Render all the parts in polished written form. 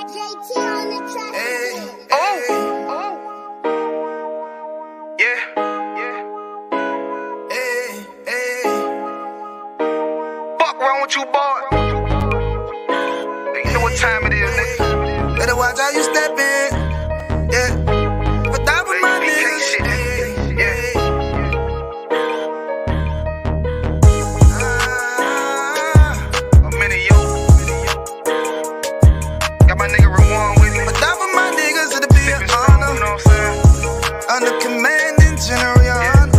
Fuck wrong with you, boy? You know what time it is, nigga. Better watch how you step in. Yeah. But that was my niggas. I'm in you. Got my nigga Rewan with me. But that was my niggas, it'll be an honor. You know what I'm saying? Under commanding General YAHANNA.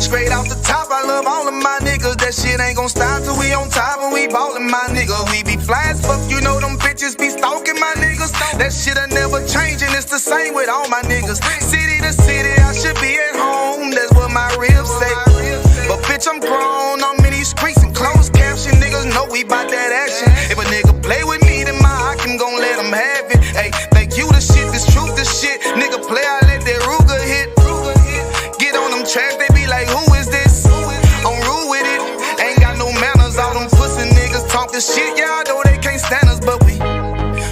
Straight off the top, I love all of my niggas. That shit ain't gon' stop till we on top and we ballin', my nigga. We be fly as fuck, you know them bitches be stalking my niggas. That shit'll never change and it's the same with all my niggas. City to city, I should be at home, that's what my ribs say. But bitch, I'm grown, I'm in these streets and closed caption. Niggas know we bout that action. If a nigga play with me, then my Hakim gon' let him have it. Hey, think you the shit, this truth the shit. Nigga play, I let that Ruger hit. Get on them tracks, they be like, who is this? I'm rude with it, ain't got no manners. All them pussy niggas talkin' shit, yeah, I know they can't stand us, but we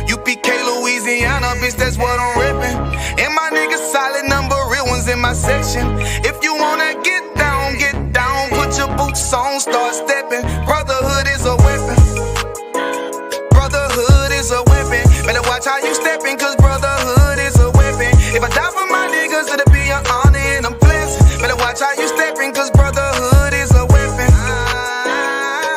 U.P.K, Louisiana, bitch, that's what I'm reppin'. And my niggas solid, number real ones in my section. If you wanna get down, put your boots on, start steppin'. Brotherhood is a weapon. Brotherhood is a weapon. Better watch how you steppin', cause brotherhood is a weapon. If I die for my niggas, it'll be an honor and a blessing. Better watch how you steppin', cause brotherhood is a weapon.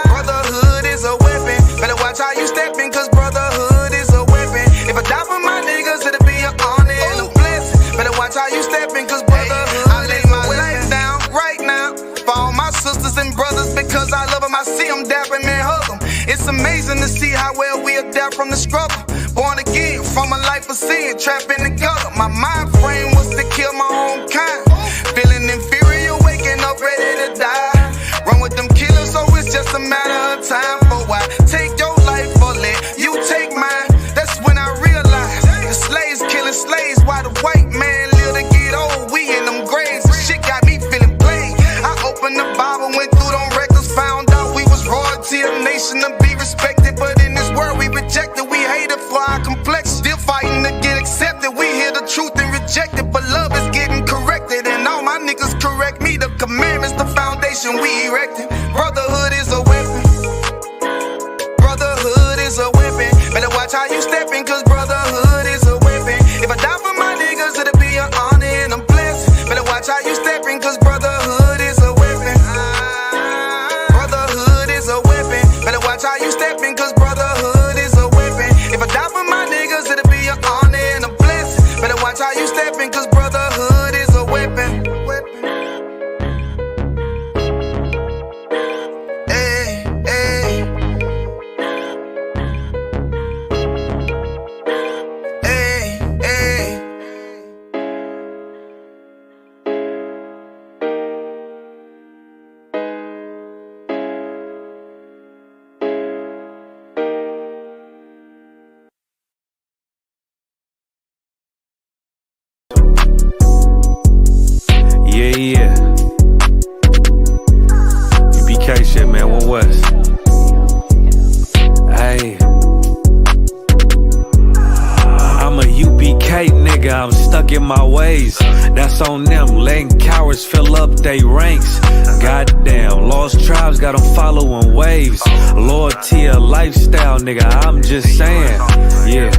Brotherhood is a weapon. Better watch how you steppin', cause brotherhood is a weapon. If I die for my niggas, it'll be an honor and a blessing. Better watch how you steppin', cause brotherhood I lay my life down right now for all my sisters and brothers, because I love them. I see them dapping, man, hug them. It's amazing to see how well we adapt from the struggle. Born again from a life of sin, trapped in the gutter. My mind frame was to kill my own kind. Feeling inferior, waking up ready to die. Run with them killers, so it's just a matter of time. For why take your life or let you take mine? That's when I realized the slaves killing slaves, while the white man live to get old. We in them graves, the shit got me feeling played. I opened the Bible, went through them records, found out we was royalty, a nation to be respected. But in this world we rejected, we hated for our complexion. Still fighting to get accepted. We hear the truth and reject it, but love is getting corrected. And all my niggas correct me. The commandments, the foundation we erected. Brotherhood is a weapon. Brotherhood is a weapon. Better watch how you steppin', cause brotherhood is a weapon. If I die for my niggas, it'll be an honor and a blessing. Better watch how you steppin', cause brotherhood is a weapon. Brotherhood is a weapon. Better watch how you steppin', cause brotherhood is a weapon. If I die for my niggas, it'll be an honor and a blessing. Better watch how you steppin', cause brotherhood is a weapon. Hey, hey. Hey, hey. Yeah. U.P.K shit, man, 1 West. Hey. I'm a U.P.K nigga, I'm stuck in my ways. That's on them, letting cowards fill up they ranks. Goddamn, lost tribes got them following waves. Loyalty a lifestyle, nigga, I'm just saying. Yeah,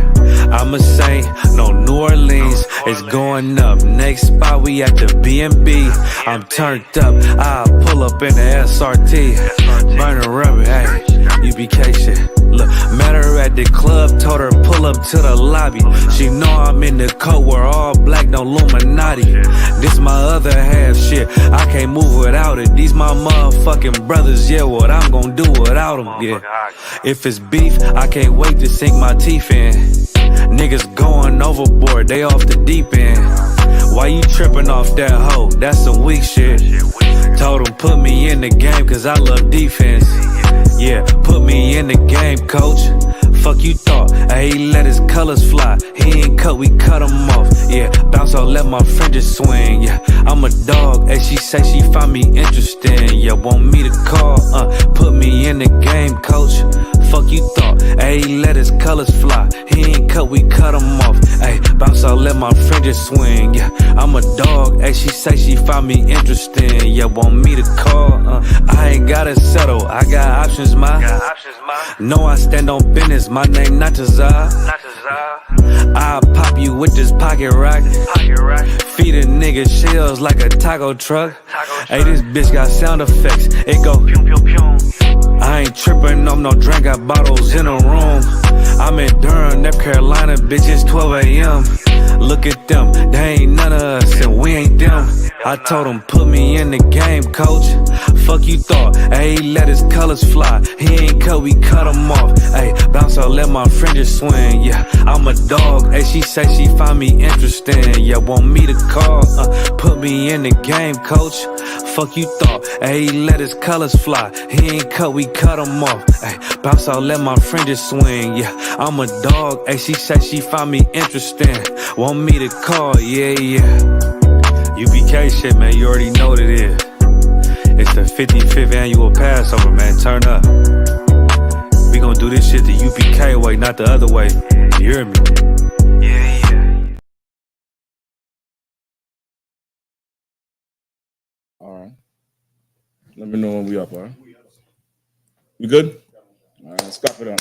I'm a saint, no New Orleans, it's going up. Next spot, we at the B&B. I'm turned up, I'll pull up in the SRT. Burning rubber, hey, U.P.K shit. Look, met her at the club, told her pull up to the lobby. She know I'm in the coat, we're all black, no Illuminati. This my other half shit, I can't move without it. These my motherfucking brothers, yeah, what I'm gonna do without them, yeah. If it's beef, I can't wait to sink my teeth in. Niggas going overboard, they off the deep end. Why you tripping off that hoe? That's some weak shit. Told him put me in the game cause I love defense. Yeah, put me in the game, coach. Fuck you thought, he let his colors fly. He ain't cut, we cut him off. Yeah, bounce out, let my fringes swing. Yeah, I'm a dog, and she say she find me interesting. Yeah, want me to call, put me in the game, coach. Fuck you thought, he let his colors fly. He ain't cut, we cut him off. Ay, bounce out, let my fringes swing. Yeah, I'm a dog, and she say she find me interesting. Yeah, want me to call, I ain't gotta settle, I got options, ma. No, I stand on business, my name not Tazar. I'll pop you with this pocket rock. Feed a nigga shells like a taco truck. Hey, this bitch got sound effects, it go pew pew pew. I ain't tripping, I'm no drink, got bottles in a room. I'm in Durham, North Carolina, bitch, it's 12 a.m. Look at them, they ain't none of us and we ain't them. I told him, put me in the game, coach. Fuck you thought, he let his colors fly. He ain't cut, we cut him off. Ay, bounce out, let my fringes swing. Yeah, I'm a dog, she say she find me interesting. Yeah, want me to call, put me in the game, coach. Fuck you thought, he let his colors fly. He ain't cut, we cut him off. Ay, bounce out, let my fringes swing. Yeah, I'm a dog, she say she find me interesting. Want me to call, yeah. UPK shit, man, you already know what it is. It's the 55th annual Passover, man, turn up. We gon' do this shit the UPK way, not the other way. You hear me? Yeah. All right. Let me know when we up, all right? We good? All right, let's clap it up.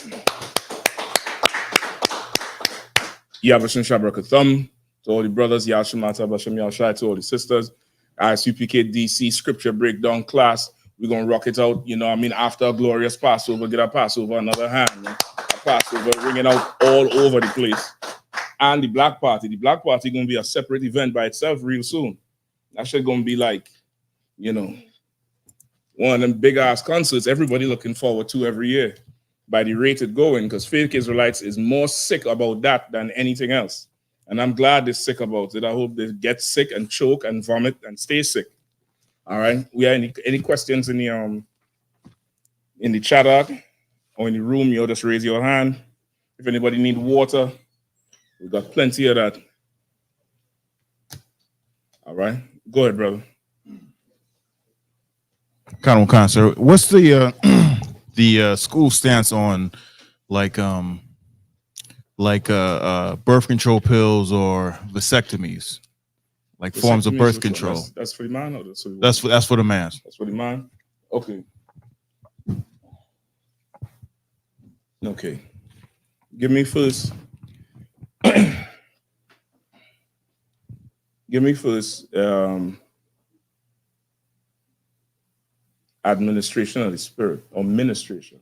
Yabashim Shabrak to all the brothers, Yashimata Bashim Yashai, to all the sisters. I.S.U.P.K. DC scripture breakdown class. We're going to rock it out, you know what I mean, after a glorious Passover, get a Passover, another hand, man. A Passover, ringing out all over the place. And the Black Party going to be a separate event by itself real soon. That shit going to be like, you know, one of them big-ass concerts everybody looking forward to every year by the rate it's going, because fake Israelites is more sick about that than anything else. And I'm glad they're sick about it. I hope they get sick and choke and vomit and stay sick. All right. We have any questions in the chat or in the room? You just raise your hand. If anybody need water, we got plenty of that. All right. Go ahead, brother. Khan, sir. What's the the school stance on like birth control pills or vasectomies, like forms of birth control? That's for the man, or that's for the man. That's for the man. Okay. Okay. Give me first. Administration of the spirit or ministration.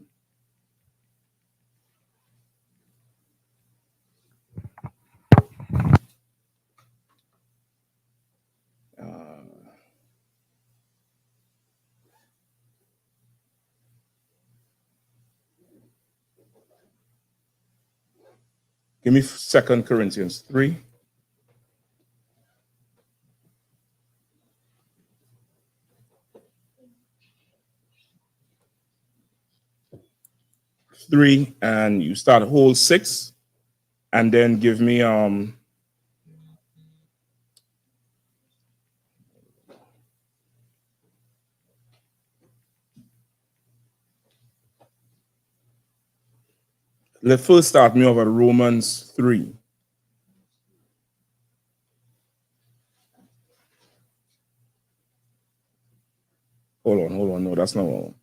Give me 2 Corinthians 3. And you start whole 6, and then give me let's first start me over Romans 3. Hold on. No, that's not one.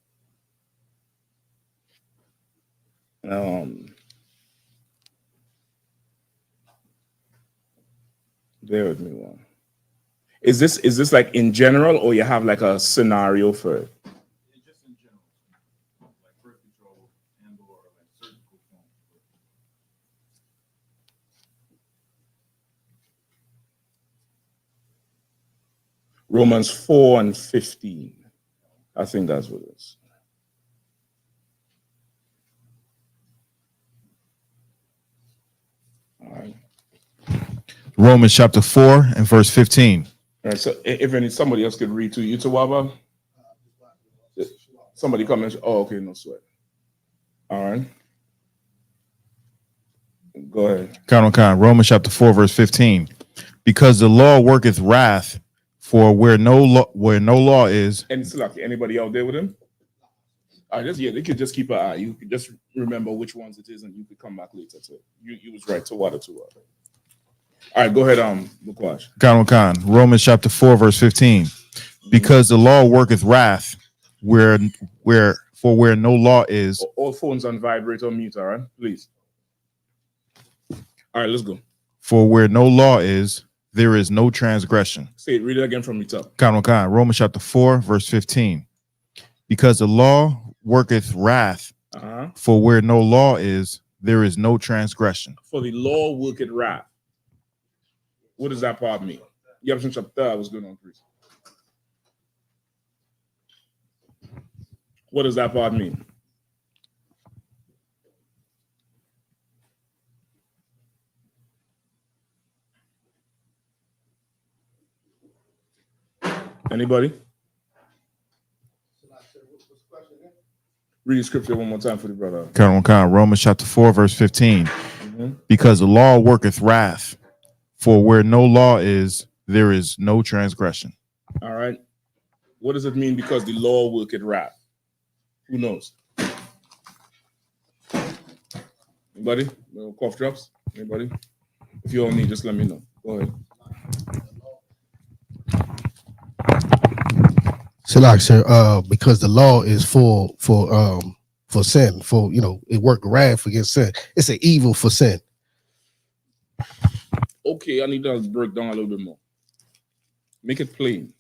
Bear with me one. Is this like in general, or you have like a scenario for it? Just in general, like birth control and or like surgical forms. Romans 4 and 15. I think that's what it is. All right. Romans chapter 4 and verse 15. All right, so if somebody else could read to you, Tawaba. Somebody come and oh, okay, no sweat. All right. Go ahead. Romans chapter 4, verse 15. Because the law worketh wrath, for where no law is. And Slack, anybody out there with him? All right, they could just keep an eye. You could just remember which ones it is, and you could come back later. So you was right. To water. All right, go ahead, Mukwash. Romans chapter 4, verse 15. Because the law worketh wrath, where no law is. All phones on vibrate or mute, all right? Please. All right, let's go. For where no law is, there is no transgression. Say it, read it again from the top. Romans chapter 4, verse 15. Because the law worketh wrath, for where no law is, there is no transgression. For the law worketh wrath. What does that part mean? You have some chapter. What's going on, please? What does that part mean? Anybody? Read the scripture one more time for the brother. Romans chapter 4, verse 15. Because the law worketh wrath, for where no law is, there is no transgression. All right. What does it mean because the law worketh wrath? Who knows? Anybody? No cough drops? Anybody? If you all need, just let me know. Go ahead. Shalak, sir, because the law is for sin, it work wrath against sin. It's an evil for sin. Okay, I need to break down a little bit more. Make it plain.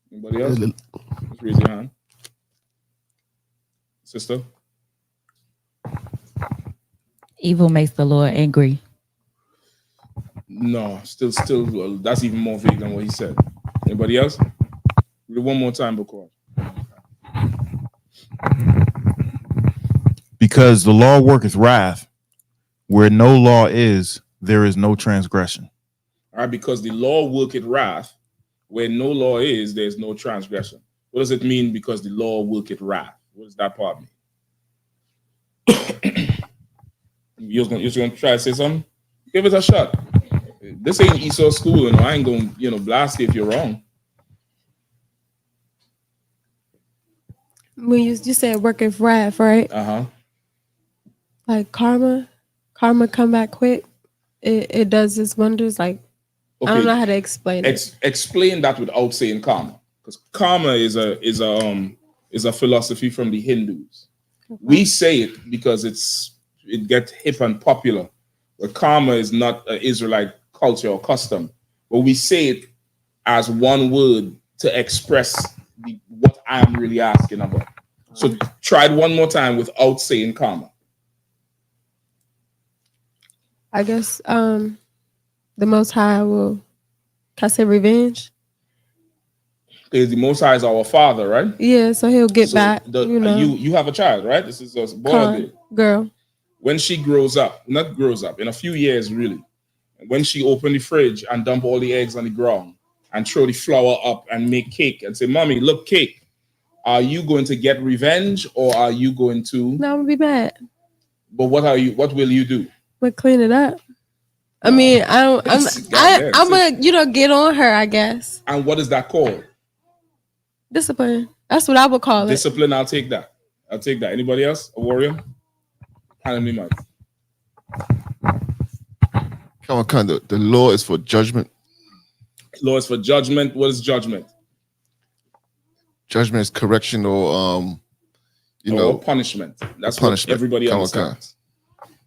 Anybody else? Just raise your hand. Sister? Evil makes the Lord angry. No, still, that's even more vague than what he said. Anybody else? Read it one more time, because. Because the law worketh wrath, where no law is, there is no transgression. All right, because the law worketh wrath, where no law is, there is no transgression. What does it mean because the law worketh wrath? What does that part mean? You're going to try to say something? Give it a shot. This ain't ESO school, I ain't going to blast you if you're wrong. When you said worketh wrath, right? Like karma come back quick. It does its wonders. Like, okay. I don't know how to explain it. Explain that without saying karma, because karma is a philosophy from the Hindus. Okay. We say it because it gets hip and popular. But karma is not an Israelite culture or custom, but we say it as one word to express what I'm really asking about. So try it one more time without saying karma. I guess the Most High will, can I say revenge? Because the Most High is our Father, right? Yeah, so he'll get back. You have a child, right? This is a boy, girl. When she grows up, in a few years really, when she open the fridge and dump all the eggs on the ground and throw the flour up and make cake and say, "Mommy, look, cake," are you going to get revenge or are you going to? No, I'm gonna be mad. But what will you do? We'll clean it up. I mean, I'm gonna, get on her, I guess. And what is that called? Discipline. That's what I would call it. Discipline. I'll take that. Anybody else? A warrior? Hand me mic. The law is for judgment. Law is for judgment. What is judgment? Judgment is correction or punishment. That's punishment. What everybody understands.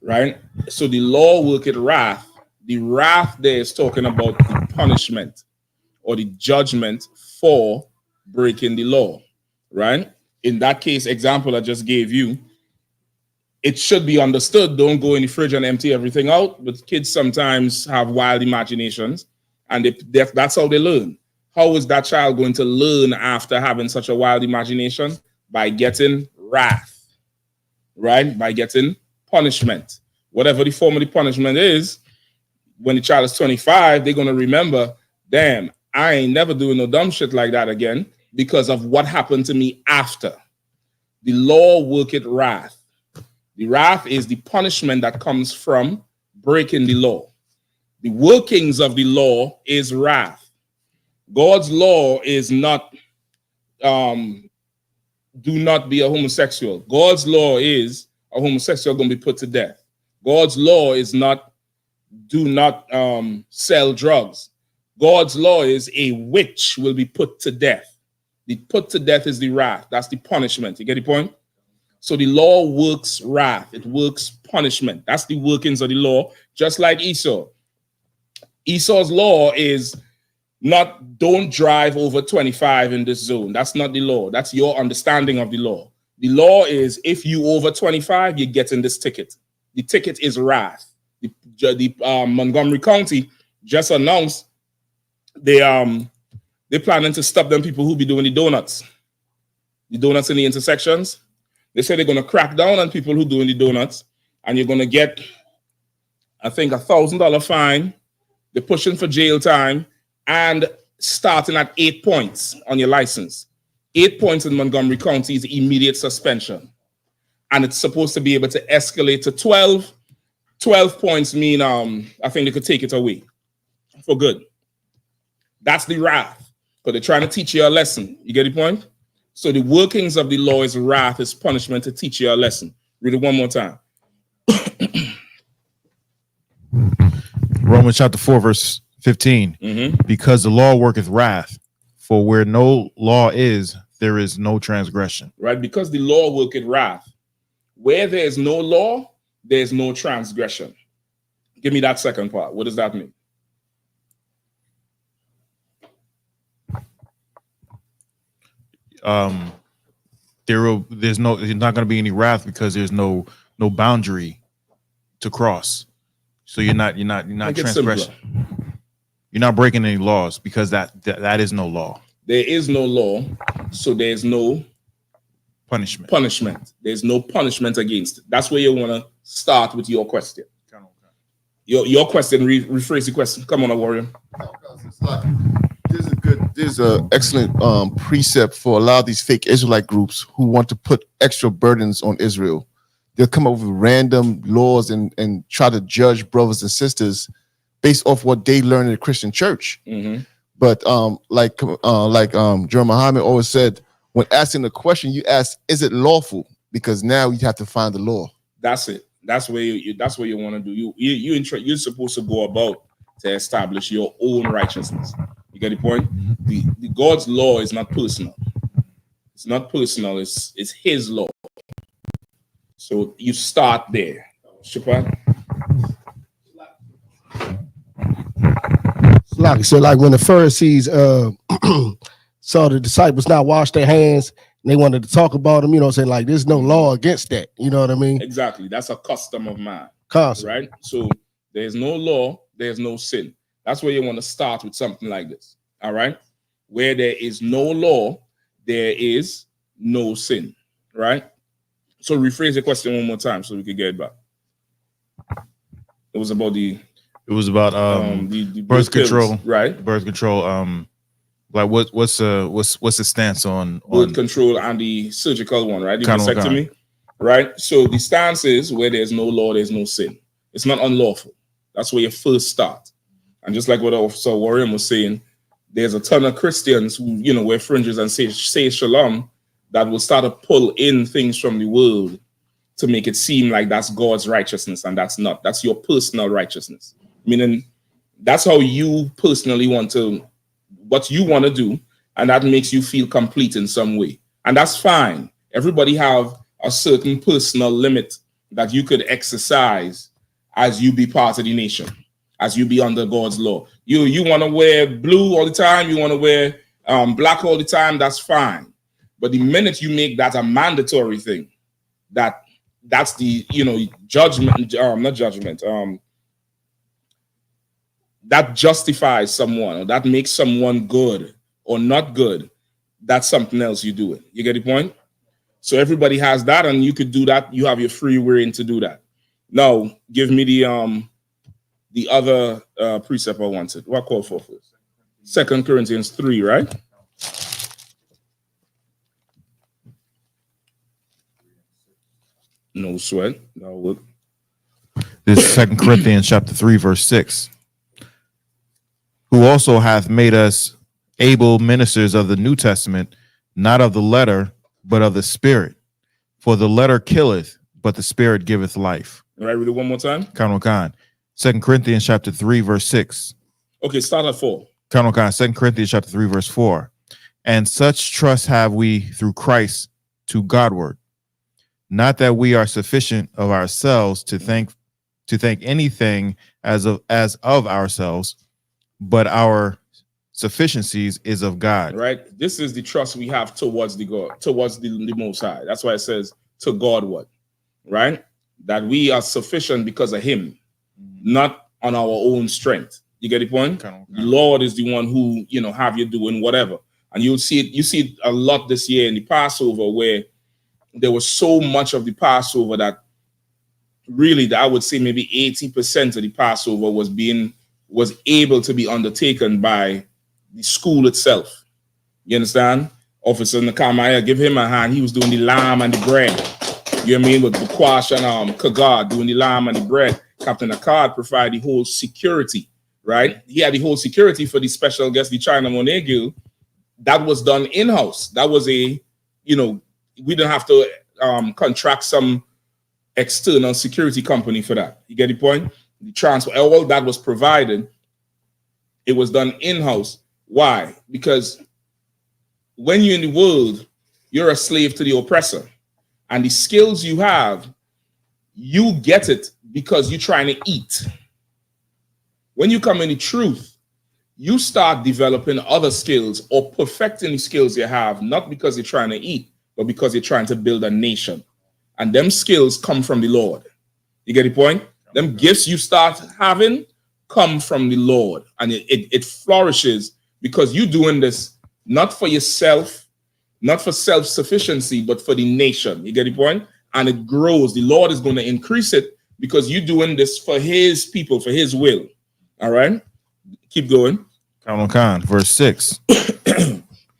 Right? So the law worketh wrath. The wrath there is talking about the punishment or the judgment for breaking the law. Right? In that case, example I just gave you, it should be understood. Don't go in the fridge and empty everything out. But kids sometimes have wild imaginations, and that's how they learn. How is that child going to learn after having such a wild imagination? By getting wrath, right? By getting punishment. Whatever the form of the punishment is, when the child is 25, they're going to remember, damn, I ain't never doing no dumb shit like that again because of what happened to me after. The law worketh wrath. The wrath is the punishment that comes from breaking the law. The workings of the law is wrath. God's law is not do not be a homosexual. God's law is a homosexual going to be put to death. God's law is not do not sell drugs. God's law is a witch will be put to death. The put to death is the wrath. That's the punishment. You get the point? So the law works wrath. It works punishment. That's the workings of the law, just like Esau. Esau's law is not don't drive over 25 in this zone. That's not the law. That's your understanding of the law. The law is if you over 25, you get in this ticket. The ticket is wrath. The Montgomery County just announced they're planning to stop them people who be doing the donuts in the intersections. They say they're going to crack down on people who doing the donuts, and you're going to get, I think, $1,000 fine. They're pushing for jail time, and starting at 8 points on your license. 8 points in Montgomery County is immediate suspension, and it's supposed to be able to escalate to 12. 12 points mean I think they could take it away for good. That's the wrath, because they're trying to teach you a lesson. You get the point? So the workings of the law is wrath, is punishment to teach you a lesson. Read it one more time. Romans chapter 4, verse 15. Because the law worketh wrath, for where no law is, there is no transgression. Right? Because the law worketh wrath. Where there is no law, there is no transgression. Give me that second part. What does that mean? There's not going to be any wrath because there's no boundary to cross. So you're not transgressing. You're not breaking any laws because that is no law. There is no law, so there's no punishment. There's no punishment against it. That's where you want to start with your question. Your question, rephrase the question. Come on, warrior. There's an excellent precept for a lot of these fake Israelite groups who want to put extra burdens on Israel. They'll come up with random laws and try to judge brothers and sisters based off what they learn in the Christian church. But like Jeremiah Muhammad always said, when asking the question, you ask, is it lawful? Because now you have to find the law. That's it. That's where you want to do. You're supposed to go about to establish your own righteousness. You get the point? The God's law is not personal. It's not personal. It's His law. So you start there. Shapan? So like when the Pharisees saw the disciples not wash their hands, and they wanted to talk about them, saying like there's no law against that. You know what I mean? Exactly. That's a custom of man. Right? So there's no law, there's no sin. That's where you want to start with something like this. All right. Where there is no law, there is no sin. Right. So rephrase the question one more time so we can get it back. It was about the birth control, right? Birth control. Like what's the stance on birth control and the surgical one, right? The vasectomy, right? So the stance is where there's no law, there's no sin. It's not unlawful. That's where you first start. And just like what Officer Warren was saying, there's a ton of Christians who, wear fringes and say shalom that will start to pull in things from the world to make it seem like that's God's righteousness, and that's not. That's your personal righteousness. Meaning that's how you personally what you want to do, and that makes you feel complete in some way. And that's fine. Everybody have a certain personal limit that you could exercise as you be part of the nation, as you be under God's law. You want to wear blue all the time, you want to wear black all the time, that's fine. But the minute you make that a mandatory thing, that's the judgment, not judgment, that justifies someone, or that makes someone good or not good, that's something else you do it. You get the point? So everybody has that, and you could do that. You have your free reign to do that. Now, give me the other precept I wanted. What call for first? 2 Corinthians 3, right? No sweat. That would. This is 2 Corinthians chapter 3, verse 6. Who also hath made us able ministers of the New Testament, not of the letter, but of the Spirit. For the letter killeth, but the Spirit giveth life. All right, read it one more time. Count on Khan. 2 Corinthians chapter 3, verse 6. Okay, start at 4. Count on Khan. 2 Corinthians chapter 3, verse 4. And such trust have we through Christ to Godward. Not that we are sufficient of ourselves to think anything as of ourselves, but our sufficiencies is of God. Right. This is the trust we have towards the God, towards the Most High. That's why it says to Godward, right? That we are sufficient because of Him, not on our own strength. You get the point? The Lord is the one who, have you doing whatever. And you'll see it. You see it a lot this year in the Passover, where there was so much of the Passover that really, I would say maybe 80% of the Passover was able to be undertaken by the school itself. You understand? Officer Nakamaya, give him a hand. He was doing the lamb and the bread. You know what I mean? With Bukwash and Kagad doing the lamb and the bread. Captain Akkad provided the whole security, right? He had the whole security for the special guest, the China Monegil. That was done in-house. That was we didn't have to contract some external security company for that. You get the point? The transfer, all that was provided. It was done in-house. Why? Because when you're in the world, you're a slave to the oppressor. And the skills you have, you get it because you're trying to eat. When you come in the truth, you start developing other skills or perfecting the skills you have, not because you're trying to eat, but because you're trying to build a nation. And them skills come from the Lord. You get the point? Them gifts you start having come from the Lord. And it flourishes because you're doing this not for yourself, not for self-sufficiency, but for the nation. You get the point? And it grows. The Lord is going to increase it because you're doing this for His people, for His will. All right? Keep going. Khan, verse 6.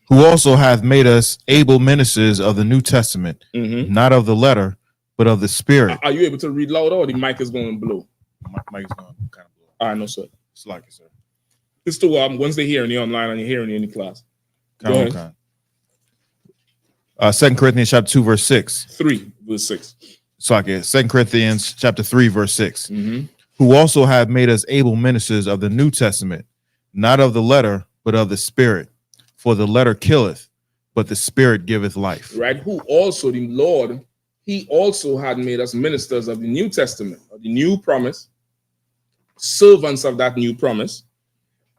Who also hath made us able ministers of the New Testament, not of the letter, but of the Spirit. Are you able to read loud, or the mic is going to blow? My mic is going to kind of blow. All right, no, sir. It's like it, sir. It's to once they're hearing you online and you're hearing you in the class. Go ahead. 2 Corinthians chapter 2, verse 6. 3, verse 6. So I guess 2 Corinthians chapter 3, verse 6. Who also have made us able ministers of the New Testament, not of the letter, but of the Spirit. For the letter killeth, but the Spirit giveth life. Right? Who also, the Lord, He also had made us ministers of the New Testament, of the new promise, servants of that new promise,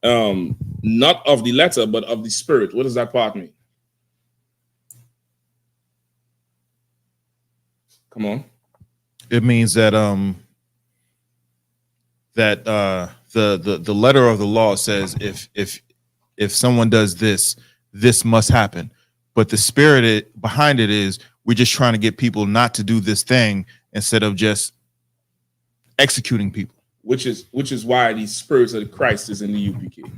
not of the letter, but of the Spirit. What does that part mean? Come on. It means that the letter of the law says if someone does this, this must happen. But the spirit behind it is we're just trying to get people not to do this thing instead of just executing people. Which is why the spirit of Christ is in the UPK.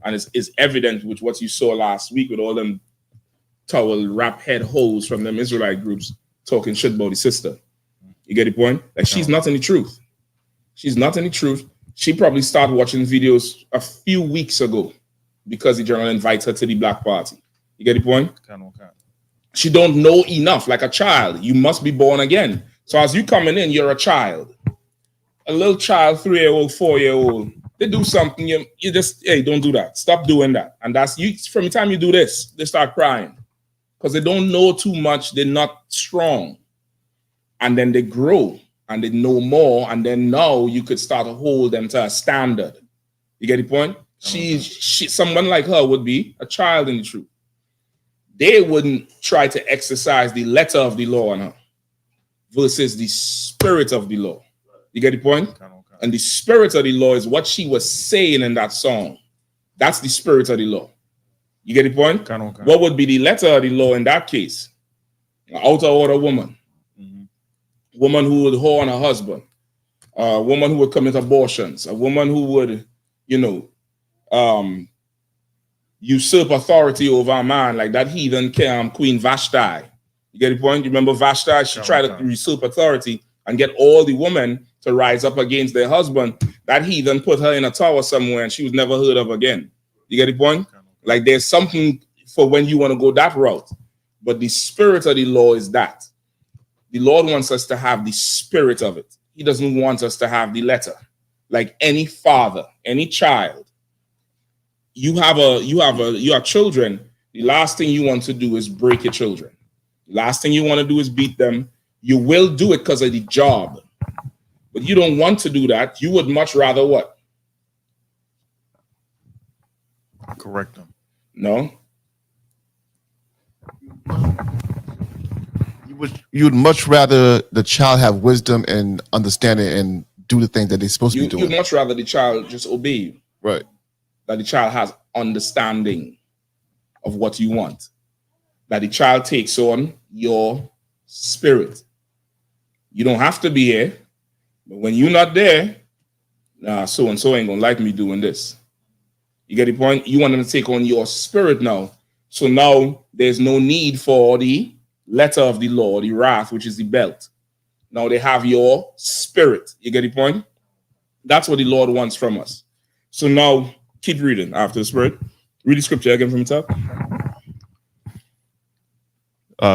And it's evident with what you saw last week with all them towel wrap head holes from them Israelite groups talking shit about the sister. You get the point? Like, she's not in the truth. She's not in the truth. She probably started watching videos a few weeks ago because the journal invites her to the black party. You get the point? She don't know enough, like a child. You must be born again. So as you coming in, you're a child. A little child, 3-year-old, 4-year-old, they do something, you just, hey, don't do that. Stop doing that. And that's you. From the time you do this, they start crying because they don't know too much. They're not strong. And then they grow and they know more. And then now you could start to hold them to a standard. You get the point? She someone like her would be a child in the truth. They wouldn't try to exercise the letter of the law on her versus the spirit of the law. You get the point? And the spirit of the law is what she was saying in that song. That's the spirit of the law. You get the point? What would be the letter of the law in that case? An out of order woman. Woman who would whore on her husband. A woman who would commit abortions. A woman who would, usurp authority over a man like that heathen Queen Vashti. You get the point? You remember Vashti? She tried to usurp authority and get all the women to rise up against their husband. That heathen put her in a tower somewhere and she was never heard of again. You get the point? Like there's something for when you want to go that route. But the spirit of the law is that. The Lord wants us to have the spirit of it. He doesn't want us to have the letter. Like any father, any child, you have children. The last thing you want to do is break your children. The last thing you want to do is beat them. You will do it because of the job. But you don't want to do that. You would much rather what? Correct them. No. You would much rather the child have wisdom and understanding and do the things that they're supposed to be doing. You'd much rather the child just obey you. Right. That the child has understanding of what you want. That the child takes on your spirit. You don't have to be here, but when you're not there, so and so ain't gonna like me doing this. You get the point? You want them to take on your spirit now. So now there's no need for the letter of the law, the wrath, which is the belt. Now they have your spirit. You get the point? That's what the Lord wants from us. So now keep reading after the spirit. Read the scripture again from the top.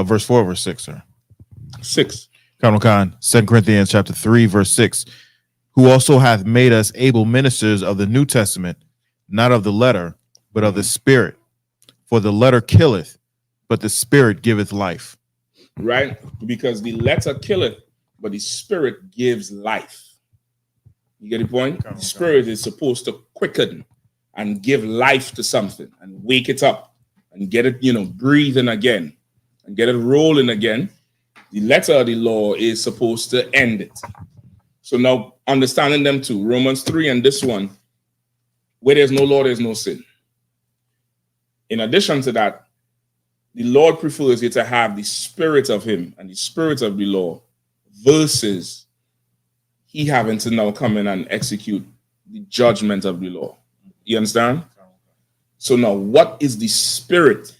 Verse 4, verse 6, sir. 6. Khan, 2 Corinthians chapter 3, verse 6. Who also hath made us able ministers of the New Testament, not of the letter, but of the spirit. For the letter killeth, but the spirit giveth life. Right? Because the letter killeth, but the spirit gives life. You get the point? The spirit is supposed to quicken and give life to something and wake it up and get it, breathing again and get it rolling again. The letter of the law is supposed to end it. So now understanding them two, Romans 3 and this one, where there's no law, there's no sin. In addition to that, the Lord prefers you to have the spirit of him and the spirit of the law versus he having to now come in and execute the judgment of the law. You understand? So now what is the spirit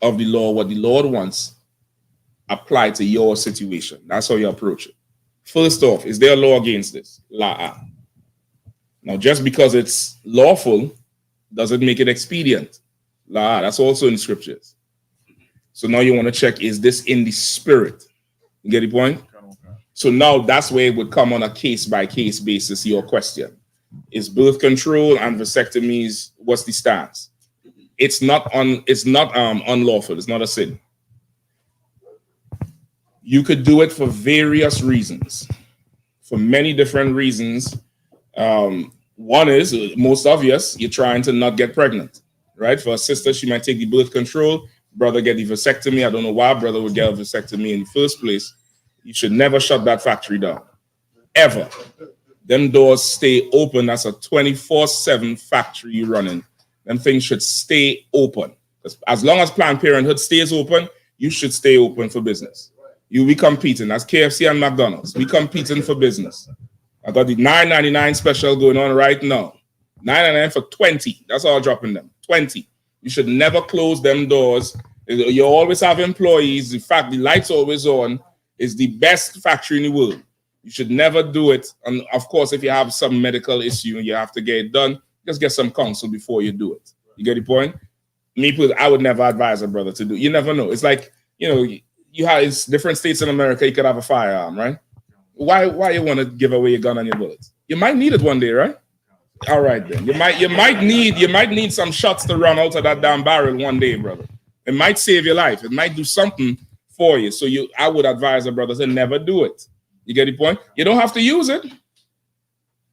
of the law, what the Lord wants, apply to your situation? That's how you approach it. First off, is there a law against this? La. Now, just because it's lawful doesn't make it expedient. La. That's also in the scriptures. So now you want to check, is this in the spirit? You get the point? So now that's where it would come on a case-by-case basis, your question. Is birth control and vasectomies, what's the stance? It's not unlawful. It's not a sin. You could do it for various reasons, for many different reasons. One is, most obvious, you're trying to not get pregnant, right? For a sister, she might take the birth control. Brother get the vasectomy. I don't know why brother would get a vasectomy in the first place. You should never shut that factory down, ever. Them doors stay open. That's a 24/7 factory running. Them things should stay open. As long as Planned Parenthood stays open, you should stay open for business. We competing. That's KFC and McDonald's. We competing for business. I got the $9.99 special going on right now. $9.99 for 20. That's all dropping them. 20. You should never close them doors. You always have employees. In fact, the lights always on. Is the best factory in the world. You should never do it. And of course, if you have some medical issue and you have to get it done, just get some counsel before you do it. You get the point? I would never advise a brother to do. You never know. It's like, you have it's different states in America. You could have a firearm, right? Why you want to give away your gun and your bullets? You might need it one day, right? All right then. You might need some shots to run out of that damn barrel one day, brother. It might save your life. It might do something for you. So I would advise a brother to never do it. You get the point? You don't have to use it,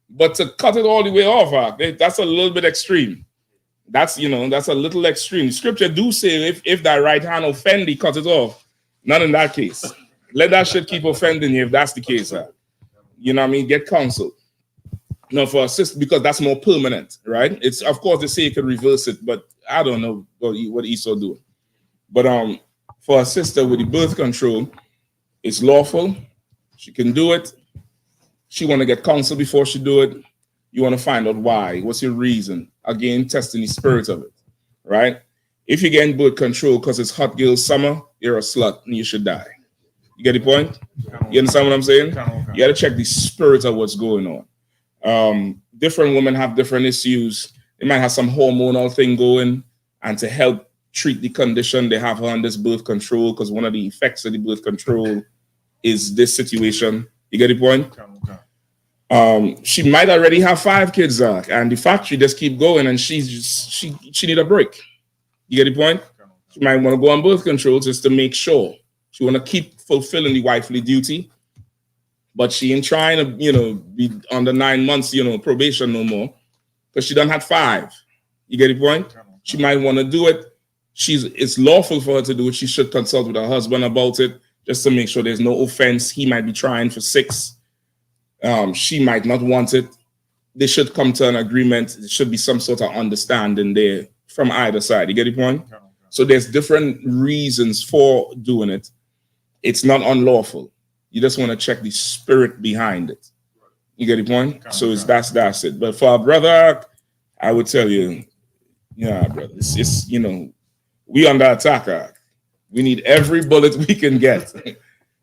but to cut it all the way off, that's a little bit extreme. That's a little extreme. The scripture do say if thy right hand offend thee, cut it off. Not in that case. Let that shit keep offending you if that's the case. You know what I mean? Get counsel. No, for a sister, because that's more permanent, right? It's of course they say you could reverse it, but I don't know what Esau doing. But for a sister with the birth control, it's lawful. She can do it. She want to get counsel before she do it. You want to find out why. What's your reason? Again, testing the spirit of it, right? If you're getting birth control because it's hot girl summer, you're a slut and you should die. You get the point? You understand what I'm saying? You got to check the spirit of what's going on. Different women have different issues. They might have some hormonal thing going, and to help treat the condition, they have her on this birth control, because one of the effects of the birth control is this situation. You get the point? She might already have 5 kids, and the factory just keep going, and she need a break. You get the point? She might want to go on birth control just to make sure. She want to keep fulfilling the wifely duty, but she ain't trying to, be under 9 months, probation no more, because she done had 5. You get the point? She might want to do it. It's lawful for her to do it. She should consult with her husband about it, just to make sure there's no offense. He might be trying for 6. She might not want it. They should come to an agreement. There should be some sort of understanding there from either side. You get the point? So there's different reasons for doing it. It's not unlawful. You just want to check the spirit behind it. You get the point? So that's it. But for a brother, I would tell you, brother, it's we under attack. We need every bullet we can get.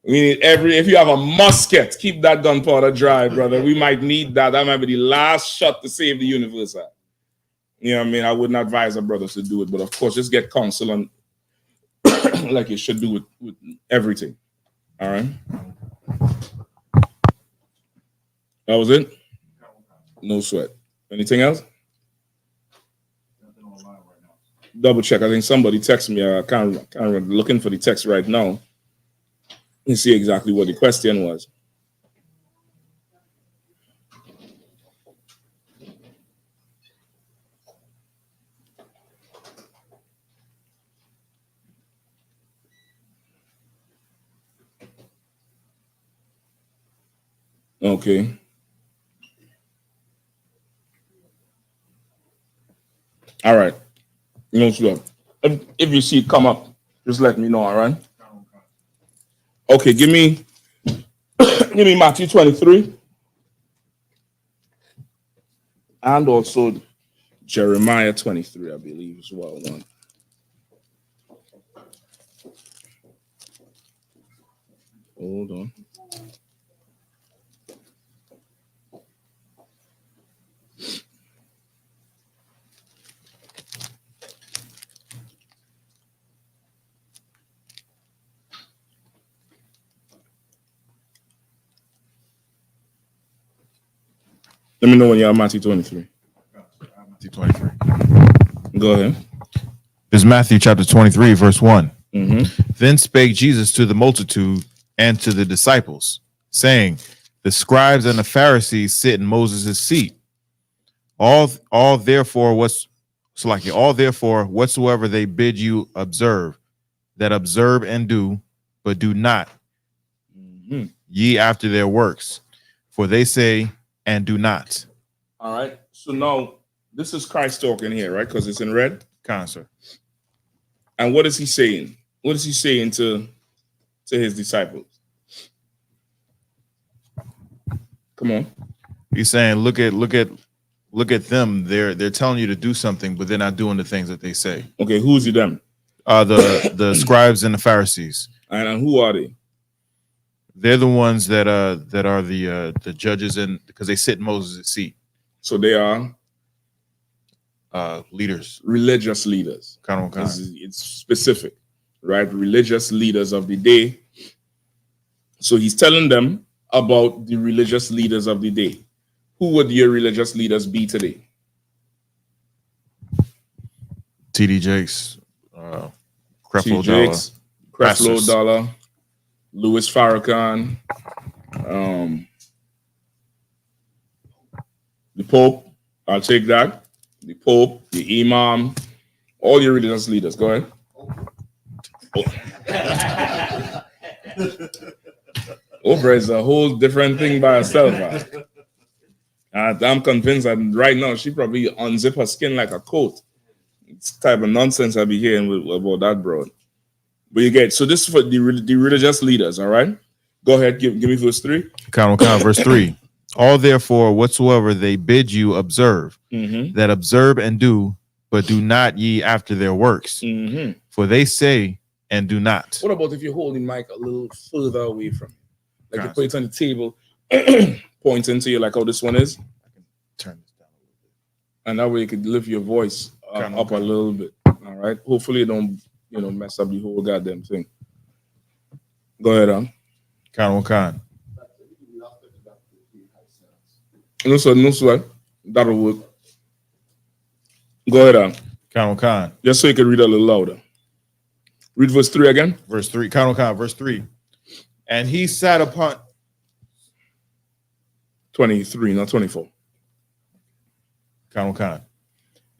We need if you have a musket, keep that gunpowder dry, brother. We might need that. That might be the last shot to save the universe. You know what I mean? I wouldn't advise our brothers to do it, but of course, just get counsel on like you should do with everything. All right. That was it? No sweat. Anything else? Double check. I think somebody texted me. I can't remember. Looking for the text right now. Let me see exactly what the question was. Okay. All right. If you see it come up, just let me know, all right? Okay, give me Matthew 23 and also Jeremiah 23, I believe, as well. Hold on. Let me know when you're Matthew 23. Matthew 23. Go ahead. This is Matthew chapter 23, verse 1. Mm-hmm. Then spake Jesus to the multitude and to the disciples, saying, the scribes and the Pharisees sit in Moses' seat. All therefore whatsoever they bid you observe, that observe and do, but do not ye after their works, for they say and do not. All right. So now this is Christ talking here, right? Because it's in red. Sir. And what is he saying? What is he saying to his disciples? Come on. He's saying, look at them. They're telling you to do something, but they're not doing the things that they say. Okay, who's them? The scribes and the Pharisees. And who are they? They're the ones that are the judges, because they sit in Moses' seat. So they are leaders, religious leaders. It's specific, right? Religious leaders of the day. So he's telling them about the religious leaders of the day. Who would your religious leaders be today? TD Jakes, Creflo Dollar, Louis Farrakhan, the Pope. I'll take that. The Pope, the Imam, all your religious leaders. Go ahead. Oprah is a whole different thing by herself. I'm convinced that right now she probably unzip her skin like a coat. It's the type of nonsense I be hearing about that broad. But you get, so this is for the religious leaders, all right? Go ahead, give me verse 3. Verse 3. All therefore whatsoever they bid you observe, that observe and do, but do not ye after their works. For they say and do not. What about if you're holding mic a little further away from you? Like you put it on the table, pointing to you like how this one is. I can turn this down a little bit. And that way you could lift your voice up a little bit. All right. Hopefully you don't, mess up the whole goddamn thing. Go ahead, Khan. No sweat. That'll work. Go ahead, Khan. Just so you can read a little louder. Read verse 3 again. Verse 3. Khan, verse 3. And he sat upon 23, not 24. Khan.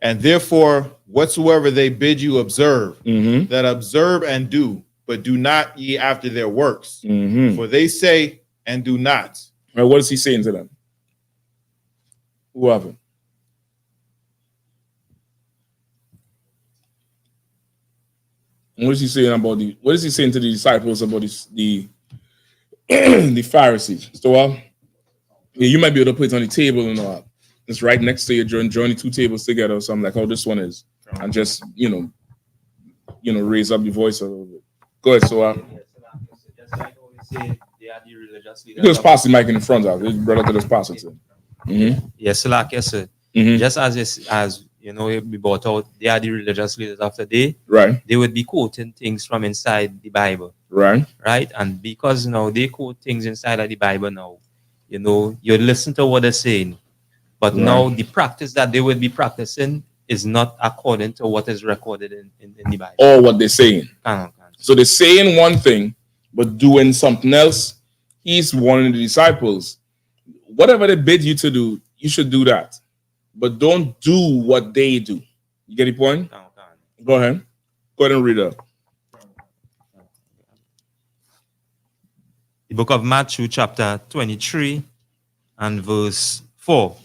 And therefore, whatsoever they bid you observe, that observe and do, but do not ye after their works. For they say and do not. Right, what is he saying to them? Who have him? What is he saying about what is he saying to the disciples about the the Pharisees? So you might be able to put it on the table and all. It's right next to you, join the two tables together or something like how this one is. And just raise up the voice a little bit. Go ahead, so just pass the mic in the front of it. Brother could just pass it to him. Yes, like I said. Just as we brought out, they are the religious leaders of the day. Right. They would be quoting things from inside the Bible. Right. Right. And because they quote things inside of the Bible now, you listen to what they're saying. But now the practice that they would be practicing is not according to what is recorded in the Bible. Or what they're saying. So they're saying one thing, but doing something else. He's warning the disciples. Whatever they bid you to do, you should do that. But don't do what they do. You get the point? Go ahead. Go ahead and read it. The book of Matthew, chapter 23 and verse 4.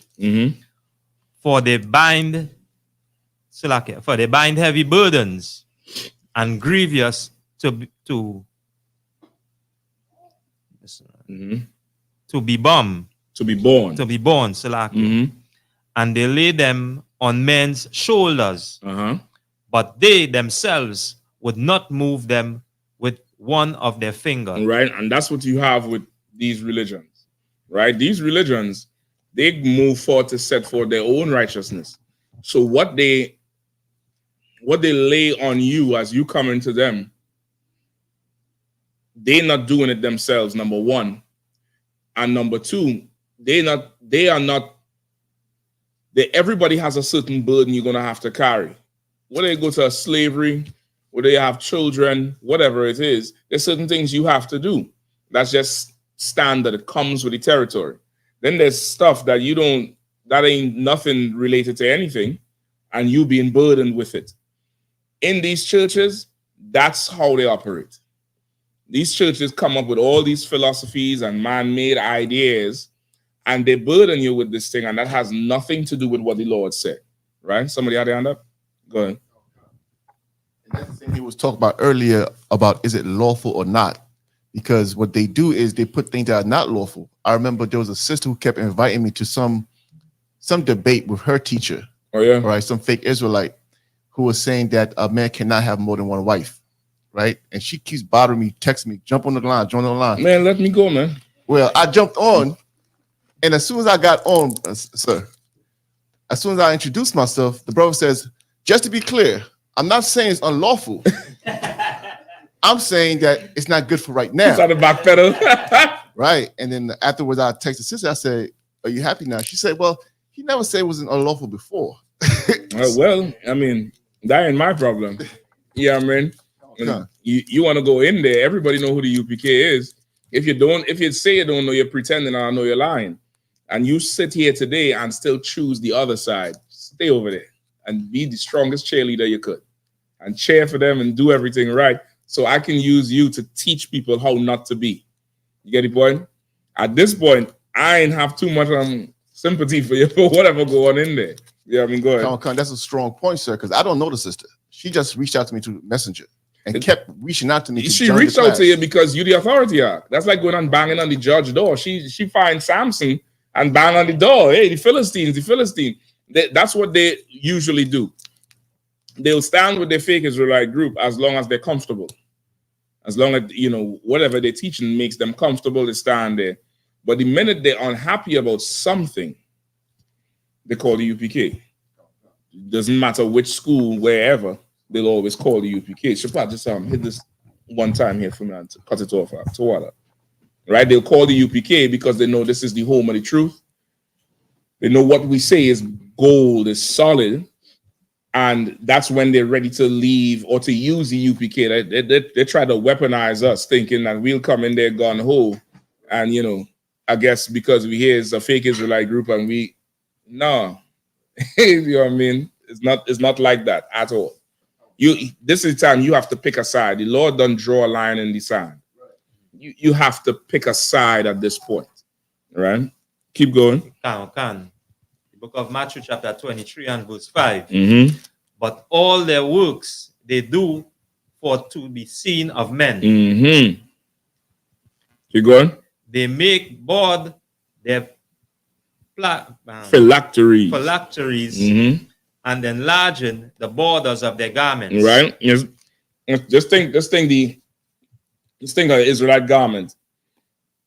For they bind heavy burdens and grievous to be born. And they lay them on men's shoulders, but they themselves would not move them with one of their fingers. Right, and that's what you have with these religions, right? These religions, they move forward to set forth their own righteousness. So what they lay on you as you come into them, they're not doing it themselves, number one. And number two, everybody has a certain burden you're going to have to carry. Whether you go to a slavery, whether you have children, whatever it is, there's certain things you have to do. That's just standard. It comes with the territory. Then there's stuff that that ain't nothing related to anything, and you being burdened with it. In these churches, that's how they operate. These churches come up with all these philosophies and man-made ideas, and they burden you with this thing, and that has nothing to do with what the Lord said, right? Somebody had their hand up? Go ahead. And that's the thing he was talking about earlier about is it lawful or not? Because what they do is they put things that are not lawful. I remember there was a sister who kept inviting me to some debate with her teacher. Oh, yeah? Right, some fake Israelite who was saying that a man cannot have more than one wife, right? And she keeps bothering me, texting me, jump on the line, join the line. Man, let me go, man. Well, I jumped on, and as soon as I got on, as soon as I introduced myself, the brother says, just to be clear, I'm not saying it's unlawful. I'm saying that it's not good for right now. It's on the back pedal. Right. And then afterwards, I texted sister. I said, are you happy now? She said, well, he never said it was unlawful before. Well, I mean, that ain't my problem. Yeah, I mean, you want to go in there. Everybody know who the UPK is. If you say you don't know, you're pretending, I know you're lying. And you sit here today and still choose the other side. Stay over there and be the strongest cheerleader you could and cheer for them and do everything right. So I can use you to teach people how not to be. You get the point? At this point, I ain't have too much sympathy for you for whatever going in there. Yeah, I mean, go ahead. That's a strong point, sir, because I don't know the sister. She just reached out to me through Messenger and kept reaching out to me. She reached out to you because you the authority are. That's like going and banging on the judge door. She finds Samson and bang on the door. Hey, the Philistines. That's what they usually do. They'll stand with their fake Israelite group as long as they're comfortable. As long as, you know, whatever they're teaching makes them comfortable to stand there. But the minute they're unhappy about something, they call the UPK. Doesn't matter which school, wherever, they'll always call the UPK. Shaphat, just hit this one time here for me and cut it off to water. Right? They'll call the UPK because they know this is the home of the truth. They know what we say is gold, is solid. And that's when they're ready to leave or to use the UPK. They try to weaponize us, thinking that we'll come in there gun ho. And, you know, I guess because we hear it's a fake Israelite group and no. You know what I mean? It's not like that at all. This is the time you have to pick a side. The Lord doesn't draw a line in the sand. You have to pick a side at this point. Right? Keep going. The book of Matthew chapter 23 and verse 5. Mm-hmm. But all their works they do for to be seen of men. Mm-hmm. Keep going. They make broad their phylacteries mm-hmm. and enlarging the borders of their garments. Right. Yes. Just think the Israelite garment.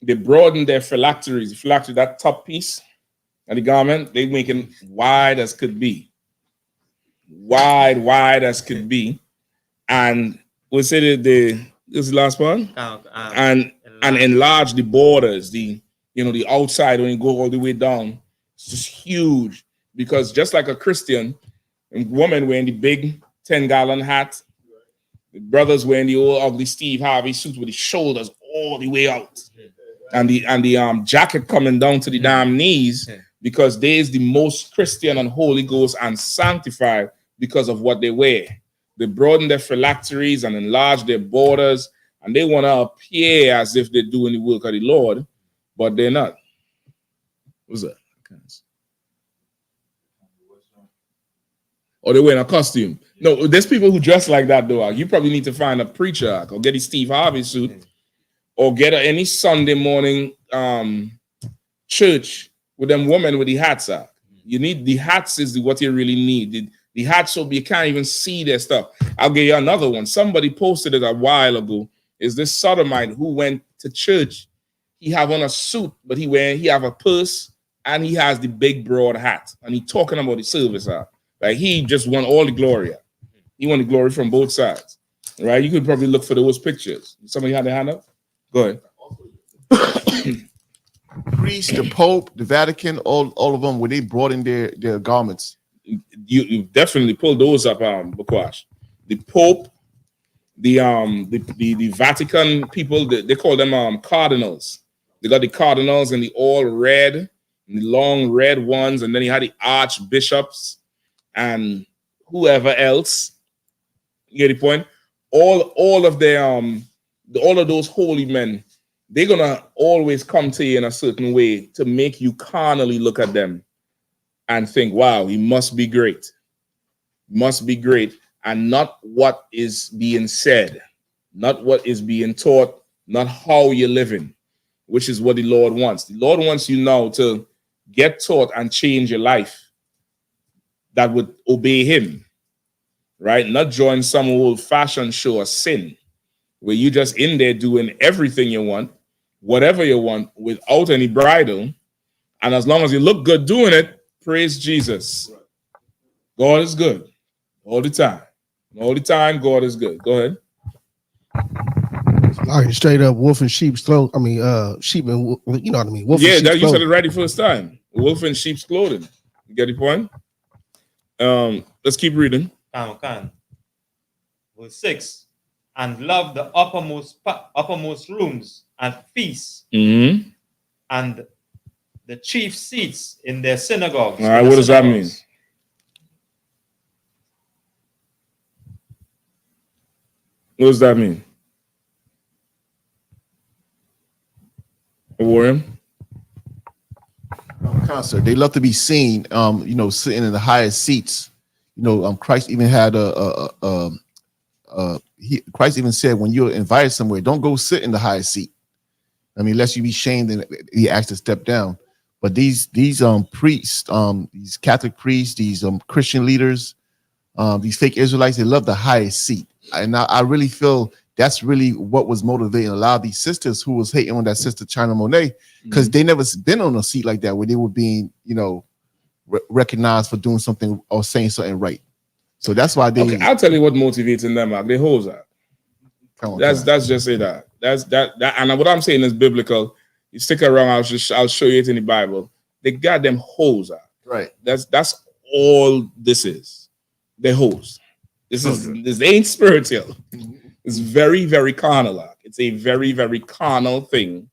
They broaden their phylacteries. The phylactery, that top piece of the garment, they make it wide as could be. Wide as could be. And we say that this is the last one. And enlarge the borders, the outside when you go all the way down. It's just huge. Because just like a Christian, a woman wearing the big 10-gallon hat, the brothers wearing the old ugly Steve Harvey suits with the shoulders all the way out. And the jacket coming down to the damn knees, because they is the most Christian and Holy Ghost and sanctified because of what they wear. They broaden their phylacteries and enlarge their borders, and they want to appear as if they're doing the work of the Lord, but they're not. What's that? Or they're wearing a costume. No, there's people who dress like that, though. You probably need to find a preacher or get a Steve Harvey suit or get any Sunday morning church with them women with the hats on. You need the hats is what you really need. The hats so you can't even see their stuff. I'll give you another one. Somebody posted it a while ago. Is this sodomite who went to church? He have on a suit, but he have a purse and he has the big broad hat. And he talking about the service. Like he just want all the glory. He want the glory from both sides. Right? You could probably look for those pictures. Somebody had their hand up? Go ahead. Priest, the Pope, the Vatican, all of them, when they brought in their garments. You definitely pull those up, Bakwash. The Pope, the Vatican people, they call them cardinals. They got the cardinals and the all red, and the long red ones, and then he had the archbishops and whoever else. You get the point? All of their all of those holy men, they're gonna always come to you in a certain way to make you carnally look at them and think, wow, he must be great. Must be great. And not what is being said, not what is being taught, not how you're living, which is what the Lord wants. The Lord wants you now to get taught and change your life that would obey him, right? Not join some old-fashioned show of sin where you just in there doing everything you want, whatever you want, without any bridle. And as long as you look good doing it, praise Jesus. God is good all the time. All the time, God is good. Go ahead. Like straight up wolf and sheep's clothing. I mean, sheep and you know what I mean. Wolf yeah, that you said it right the first time. Wolf in sheep's clothing. You get the point? Let's keep reading. Verse 6. And love the uppermost rooms and feasts, and the chief seats in their synagogues. All right, what does that mean? What does that mean? Warren? Concert. They love to be seen, sitting in the highest seats. Christ even had Christ even said, when you're invited somewhere, don't go sit in the highest seat. I mean, unless you be shamed and he asked to step down. But these priests, these Catholic priests, these Christian leaders, these fake Israelites, they love the highest seat. And I really feel that's really what was motivating a lot of these sisters who was hating on that sister China Monet, because they never been on a seat like that where they were being, recognized for doing something or saying something right. So that's why they. Okay, I'll tell you what motivating them are. They hoes are. That's just it. That and what I'm saying is biblical. You stick around, I'll show you it in the Bible. They got them hoes are. Right. That's all this is. They hoes. This ain't spiritual. It's very, very carnal. It's a very, very carnal thing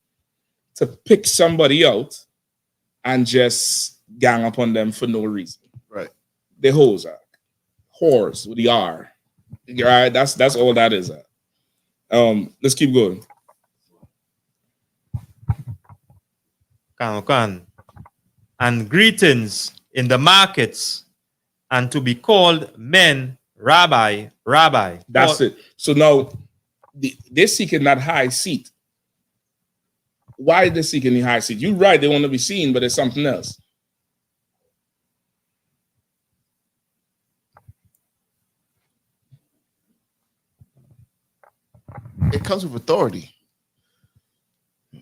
to pick somebody out and just gang upon them for no reason. Right. They hoes are. Whores with the R. Right? That's all that is. Let's keep going. And greetings in the markets, and to be called men, rabbi. That's it. So now they're seeking that high seat. Why are they seeking the high seat? You're right, they want to be seen, but there's something else. It comes with authority.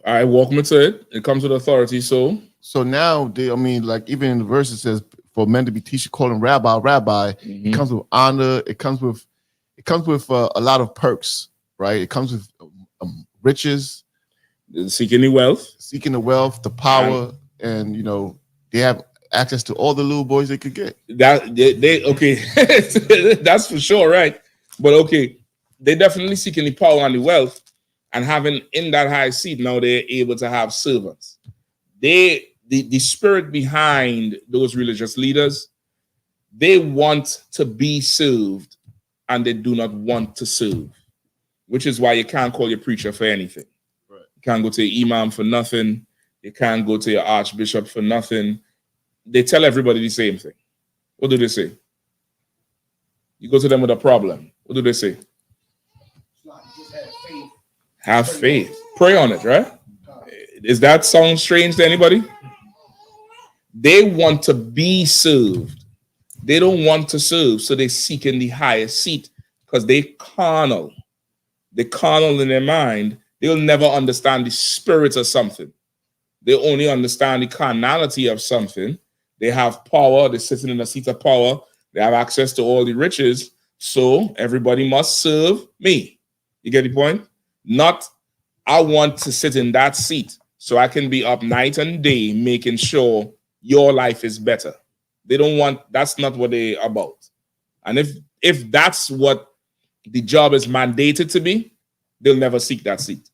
All right, walk me to it. It comes with authority. So now even in the verse it says for men to be teacher, calling rabbi. It comes with honor. It comes with a lot of perks, right? It comes with riches, seeking the wealth, the power, and they have access to all the little boys they could get. That they okay, that's for sure, right? But okay, they definitely seeking the power and the wealth, and having in that high seat now they're able to have servants. The spirit behind those religious leaders, they want to be served and they do not want to serve, which is why you can't call your preacher for anything. Right. You can't go to your imam for nothing. You can't go to your archbishop for nothing. They tell everybody the same thing. What do they say? You go to them with a problem. What do they say? Have faith. Pray on it, right? Does that sound strange to anybody? They want to be served. They don't want to serve, so they seek in the highest seat because they carnal. They're carnal in their mind. They'll never understand the spirit of something. They only understand the carnality of something. They have power. They're sitting in a seat of power. They have access to all the riches. So everybody must serve me. You get the point? Not, I want to sit in that seat so I can be up night and day making sure your life is better. They don't want, that's not what they're about. And if that's what the job is mandated to be, they'll never seek that seat.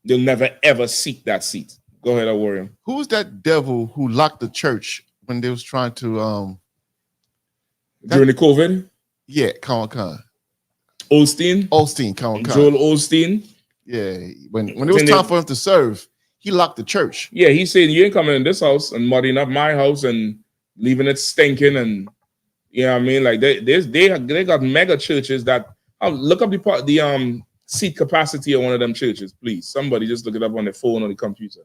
They'll never ever seek that seat. Go ahead, Awarium. Who's that devil who locked the church when they was trying to during the COVID? Yeah, Khan. Osteen, Khan. Joel Osteen. Yeah, when it was time for him to serve, he locked the church. Yeah, he said you ain't coming in this house and muddying up my house and leaving it stinking, and you know what I mean. Like they got mega churches that look up the seat capacity of one of them churches, please. Somebody just look it up on their phone or the computer.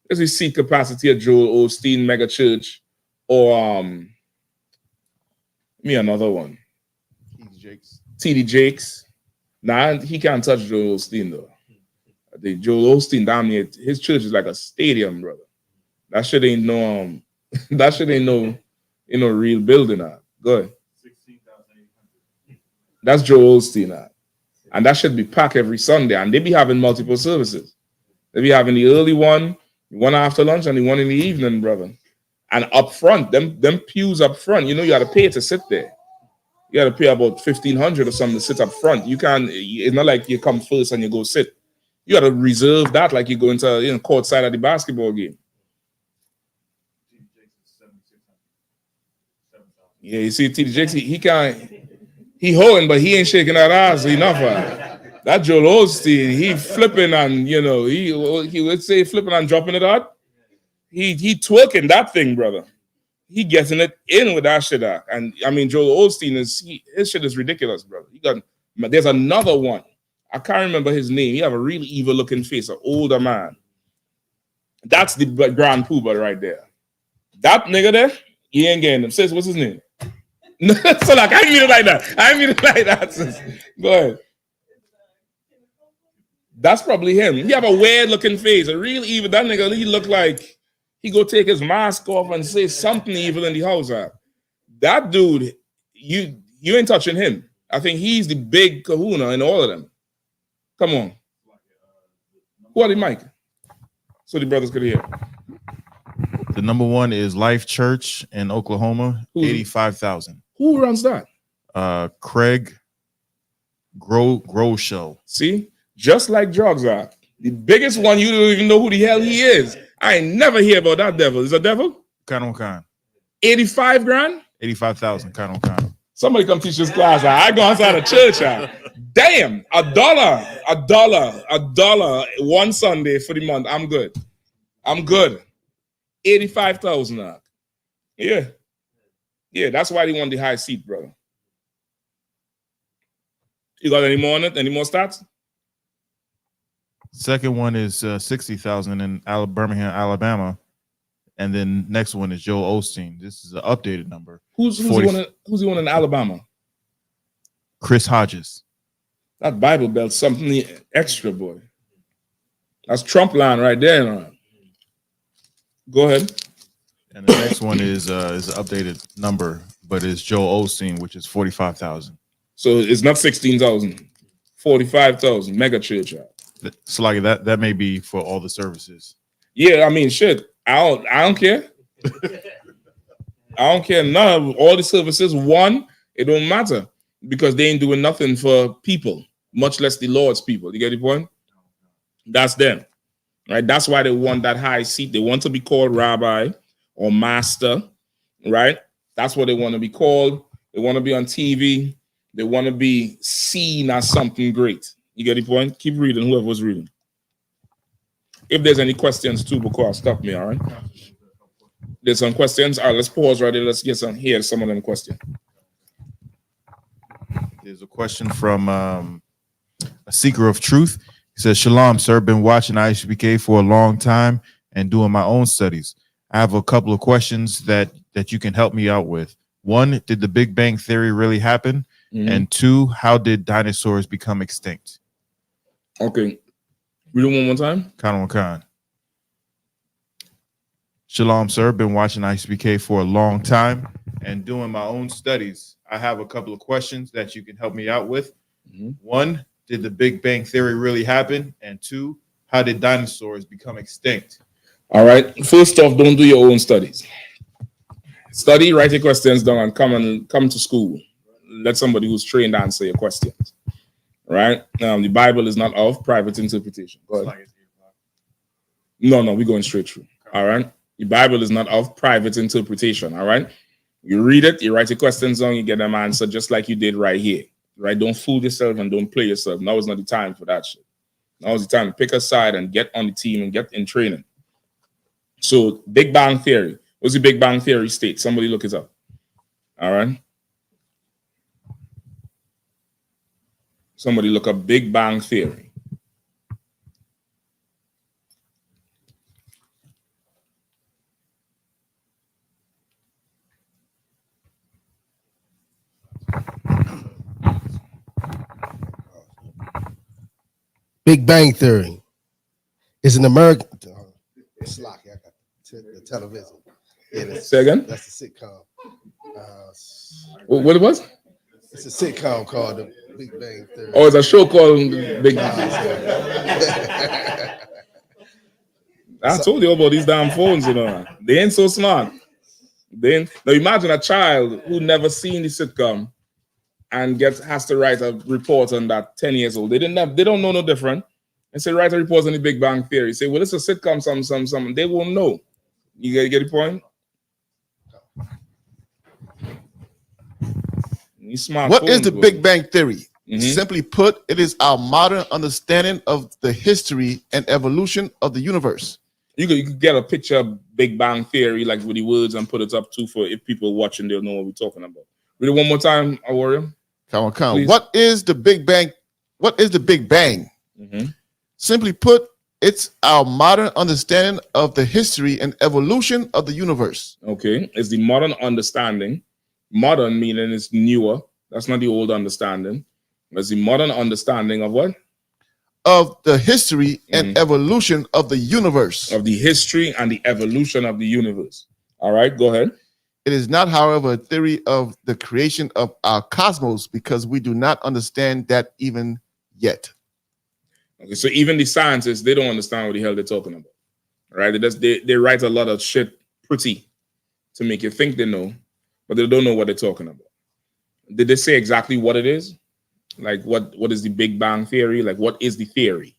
There's the seat capacity of Joel Osteen mega church, or another one. TD Jakes. Nah, he can't touch Joel Osteen though. I think Joel Osteen down here, his church is like a stadium, brother. That shit ain't no real building. Go ahead. 16,800. That's Joel Osteen. And that should be packed every Sunday. And they be having multiple services. They be having the early one after lunch, and the one in the evening, brother. And up front, them pews up front, you got to pay to sit there. You got to pay about $1,500 or something to sit up front. You can't. It's not like you come first and you go sit. You got to reserve that like you go into court side of the basketball game. Yeah, you see, TD Jakes, he can't. He holding, but he ain't shaking that ass enough. That Joel Osteen, he flipping and he would say flipping and dropping it out. He twerking that thing, brother. He getting it in with that shit. And I mean, Joel Osteen his shit is ridiculous, brother. There's another one. I can't remember his name. He have a really evil looking face, an older man. That's the grand poobah right there. That nigga there, he ain't getting him. Sis, what's his name? So like, I mean it like that. Sis. Go ahead. That's probably him. He have a weird looking face, a real evil. That nigga, he look like he go take his mask off and say something evil in the house. That dude, you ain't touching him. I think he's the big kahuna in all of them. Come on. Who are the mic? So the brothers could hear. The number one is Life Church in Oklahoma, 85,000. Who runs that? Craig Groeschel. See, just like drugs are. The biggest one, you don't even know who the hell he is. I ain't never hear about that devil. Is a devil? Khan. 85 grand? 85,000. Khan. Somebody come teach this class. I go outside the church. Damn, $1 one Sunday for the month. I'm good. 85,000. Yeah, that's why they want the high seat, brother. You got any more on it? Any more stats? Second one is 60,000 in Birmingham, Alabama, and then next one is Joel Osteen. This is an updated number. Who's the one in Alabama? Chris Hodges. That Bible Belt something extra, boy. That's Trump line right there. Go ahead. And the next one is an updated number, but it's Joel Osteen, which is 45,000. So it's not 16,000, 45,000 mega church. So like that may be for all the services. Yeah, I mean, shit. I don't care. I don't care. None of all the services. One, it don't matter because they ain't doing nothing for people, much less the Lord's people. You get the point? That's them, right? That's why they want that high seat. They want to be called rabbi or master, right? That's what they want to be called. They want to be on TV. They want to be seen as something great. You get the point? Keep reading, whoever was reading. If there's any questions too, before stop me, all right? There's some questions. All right, let's pause right there. Let's get some of them questions. There's a question from a seeker of truth. He says, Shalom, sir. Been watching I.S.U.P.K for a long time and doing my own studies. I have a couple of questions that you can help me out with. One, did the Big Bang Theory really happen? Mm-hmm. And two, how did dinosaurs become extinct? Okay. Read it one more time. Khan. Shalom, sir. Been watching I.S.U.P.K for a long time and doing my own studies. I have a couple of questions that you can help me out with. Mm-hmm. One, did the Big Bang Theory really happen? And two, how did dinosaurs become extinct? All right. First off, don't do your own studies. Study, write your questions down, and come to school. Let somebody who's trained answer your questions. Right? The Bible is not of private interpretation. Go ahead. No, we're going straight through. All right. The Bible is not of private interpretation. All right. You read it, you write your questions down, you get them answered just like you did right here. Right? Don't fool yourself and don't play yourself. Now is not the time for that shit. Now is the time to pick a side and get on the team and get in training. So, Big Bang Theory. What's the Big Bang Theory state? Somebody look it up. All right. Somebody look up Big Bang Theory. Big Bang Theory is an American. It's like I got the television. Yeah, say again? That's a sitcom. What it was? It's a sitcom called The Big Bang Theory. Oh, it's a show called Big Bang. I told you about these damn phones, you know. They ain't so smart. Now imagine a child who never seen the sitcom and has to write a report on that 10 years old. They don't know no different. And say write a report on the Big Bang Theory. Say, well, it's a sitcom, some. They won't know. You get the point? What is the Big Bang Theory? Mm-hmm. Simply put, it is our modern understanding of the history and evolution of the universe. You could get a picture of Big Bang Theory, like with the words, and put it up too for if people watching, they'll know what we're talking about. Read it one more time, Warrior. Come on. What is the Big Bang? What is the Big Bang? Mm-hmm. Simply put, it's our modern understanding of the history and evolution of the universe. Okay, it's the modern understanding. Modern meaning it's newer. That's not the old understanding. It's the modern understanding of what? of the history and evolution of the universe. Of the history and the evolution of the universe. All right, go ahead. It is not, however, a theory of the creation of our cosmos, because we do not understand that even yet. Okay, so even the scientists, they don't understand what the hell they're talking about. Right? They write a lot of shit pretty to make you think they know, but they don't know what they're talking about. Did they say exactly what it is? Like what is the Big Bang theory? Like what is the theory?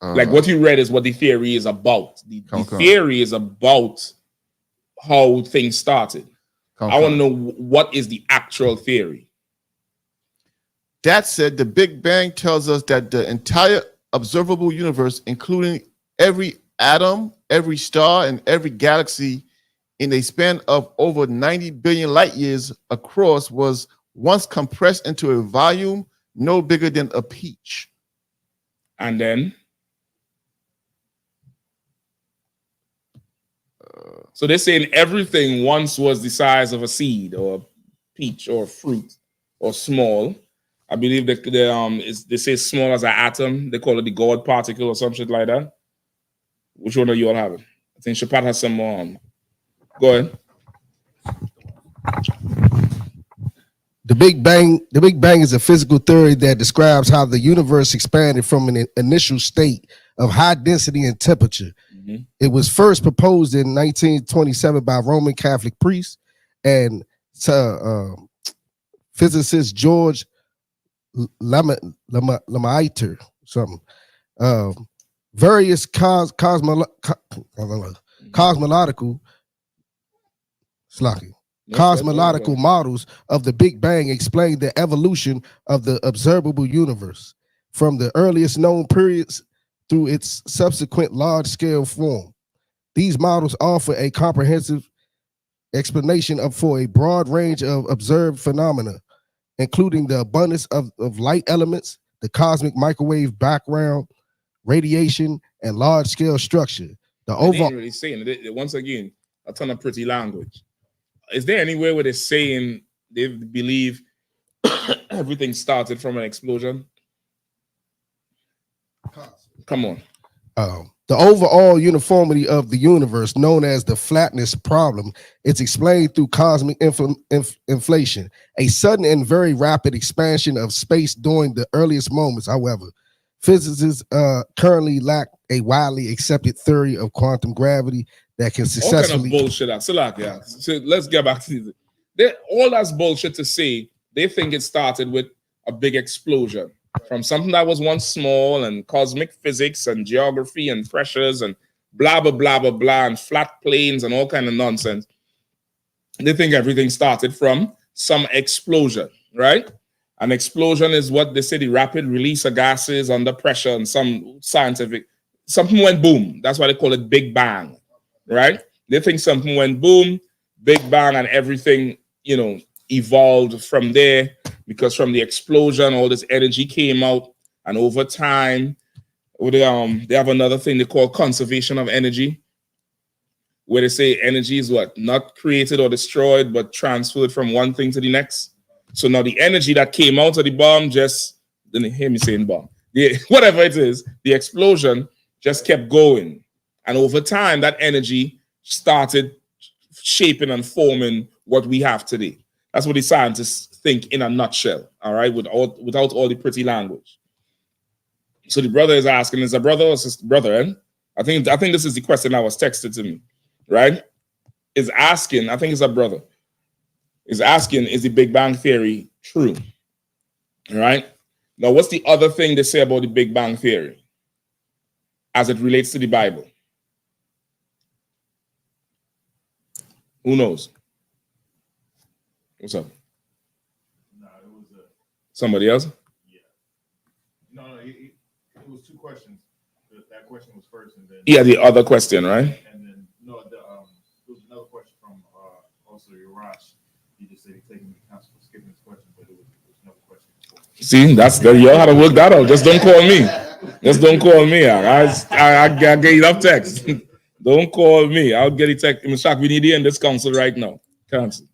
Like what you read is what the theory is about. The theory is about how things started. I want to know what is the actual theory. That said, the Big Bang tells us that the entire observable universe, including every atom, every star, and every galaxy in a span of over 90 billion light years across, was once compressed into a volume no bigger than a peach. And then? So they're saying everything once was the size of a seed or a peach or a fruit or small. I believe that they say small as an atom. They call it the God particle or some shit like that. Which one are you all having? I think Shapat has some more. Go ahead. The Big Bang is a physical theory that describes how the universe expanded from an initial state of high density and temperature. It was first proposed in 1927 by Roman Catholic priests and physicist George Lemaitre. Various cosmological models of the Big Bang explain the evolution of the observable universe from the earliest known periods through its subsequent large-scale form. These models offer a comprehensive explanation for a broad range of observed phenomena, including the abundance of light elements, the cosmic microwave background, radiation, and large-scale structure. The overall really saying it, once again, a ton of pretty language. Is there anywhere where they're saying they believe everything started from an explosion? Come on. The overall uniformity of the universe, known as the flatness problem, is explained through cosmic inflation, a sudden and very rapid expansion of space during the earliest moments. However, physicists currently lack a widely accepted theory of quantum gravity that can successfully... All kind of bullshit. So let's get back to it. All that's bullshit to say. They think it started with a big explosion from something that was once small, and cosmic physics and geography and pressures and blah, blah, blah, blah, blah, and flat planes and all kind of nonsense. They think everything started from some explosion, right? An explosion is what they say the rapid release of gases under pressure, and some scientific, something went boom. That's why they call it Big Bang, right? They think something went boom, Big Bang, and everything, evolved from there, because from the explosion, all this energy came out, and over time, they have another thing they call conservation of energy, where they say energy is what? Not created or destroyed, but transferred from one thing to the next. So now the energy that came out of the bomb didn't hear me saying bomb. Whatever it is, the explosion just kept going. And over time, that energy started shaping and forming what we have today. That's what the scientists think in a nutshell, all right, without all the pretty language. So the brother is asking, is a brother or sister? Brother, eh? I think this is the question that was texted to me, right? Is asking, I think it's a brother, is asking, is the Big Bang Theory true? All right? Now, what's the other thing they say about the Big Bang Theory as it relates to the Bible? Who knows? What's up? No, it was somebody else? Yeah. No, it was two questions. That question was first, and then the other question, right? And then there was another question from also Yarash. He just said he's taking the counsel for skipping this question, but it was another question. See, y'all had to work that out. Just don't call me. Just don't call me. I get enough text. Don't call me. I'll get it text. Mashak, we need to end this council right now. Cancel.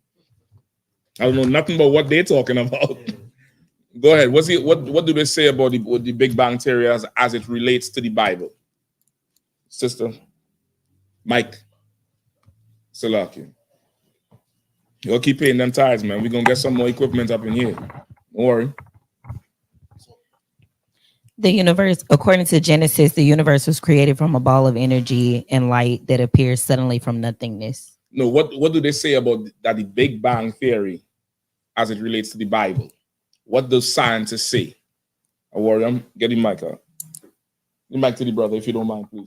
I don't know nothing about what they're talking about. Go ahead. What do they say about the Big Bang Theory as it relates to the Bible? Sister Mike Salaki. You'll keep paying them tithes, man. We're gonna get some more equipment up in here. Don't worry. The universe, according to Genesis, the universe was created from a ball of energy and light that appears suddenly from nothingness. No, what do they say about that the Big Bang Theory as it relates to the Bible? What does scientists say? I worry, I'm getting mic out. Get mic to the brother if you don't mind, please.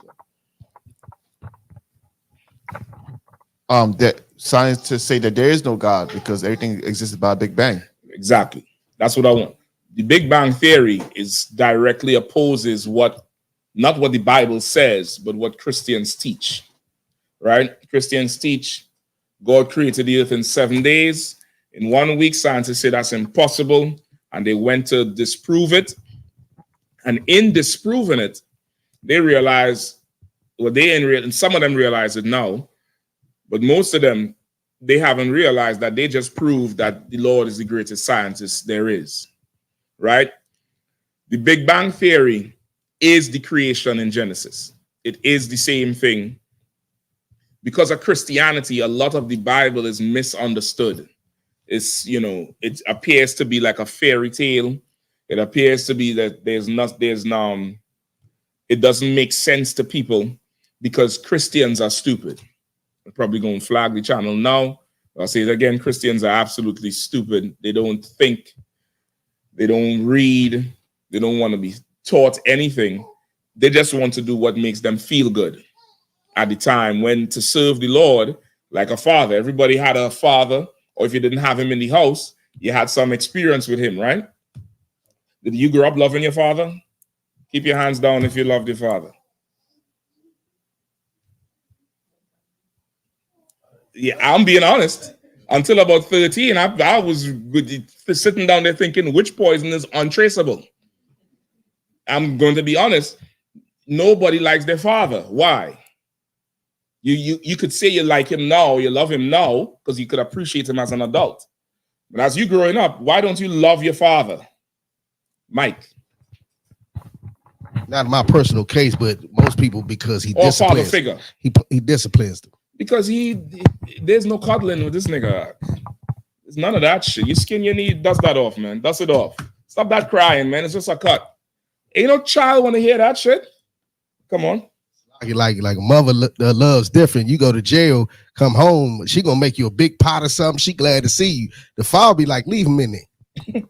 That scientists say that there is no God because everything existed by a Big Bang. Exactly. That's what I want. The Big Bang Theory is directly opposes not what the Bible says, but what Christians teach. Right? Christians teach God created the earth in 7 days. In 1 week, scientists say that's impossible, and they went to disprove it. And in disproving it, they realize, and some of them realize it now, but most of them, they haven't realized that they just proved that the Lord is the greatest scientist there is. Right? The Big Bang Theory is the creation in Genesis. It is the same thing. Because of Christianity, a lot of the Bible is misunderstood. It's, it appears to be like a fairy tale. It appears to be that it doesn't make sense to people because Christians are stupid. I'm probably going to flag the channel now. I'll say it again, Christians are absolutely stupid. They don't think. They don't read. They don't want to be taught anything. They just want to do what makes them feel good at the time when to serve the Lord like a father. Everybody had a father, or if you didn't have him in the house, you had some experience with him, right? Did you grow up loving your father? Keep your hands down if you loved your father. Yeah, I'm being honest. Until about 13, I was sitting down there thinking, which poison is untraceable? I'm going to be honest. Nobody likes their father. Why? You could say you like him now, you love him now, because you could appreciate him as an adult. But as you growing up, why don't you love your father? Mike. Not my personal case, but most people because he or father disciplines. figure. He disciplines them. Because there's no cuddling with this nigga. There's none of that shit. You skin your knee, dust that off, man. Dust it off. Stop that crying, man. It's just a cut. Ain't no child want to hear that shit. Come on. Like a mother loves different. You go to jail, come home, she gonna make you a big pot or something. She glad to see you. The father be like, leave him in there.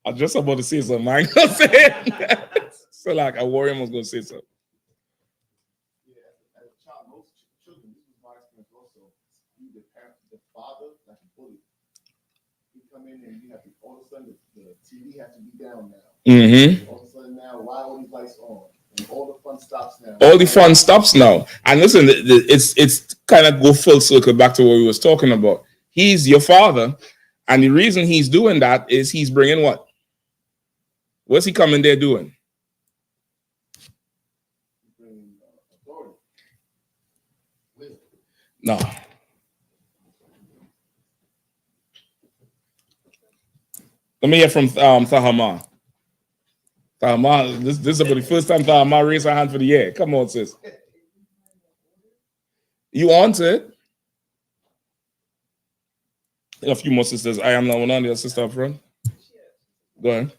I was just about to say something. I ain't gonna say it. So like a warrior was gonna say something. And you have to, all of a sudden the TV has to be down now. Mm-hmm. All of a sudden now, why are all these lights on? And all the fun stops now. All the fun stops now. And listen, it's kind of go full circle back to what we was talking about. He's your father, and the reason he's doing that is he's bringing what? What's he coming there doing? No. Let me hear from Thahama. Thahama, this is about the first time Thahama raised her hand for the year. Come on, sis. You want it? A few more sisters. I am now one on the sister up front. Go ahead.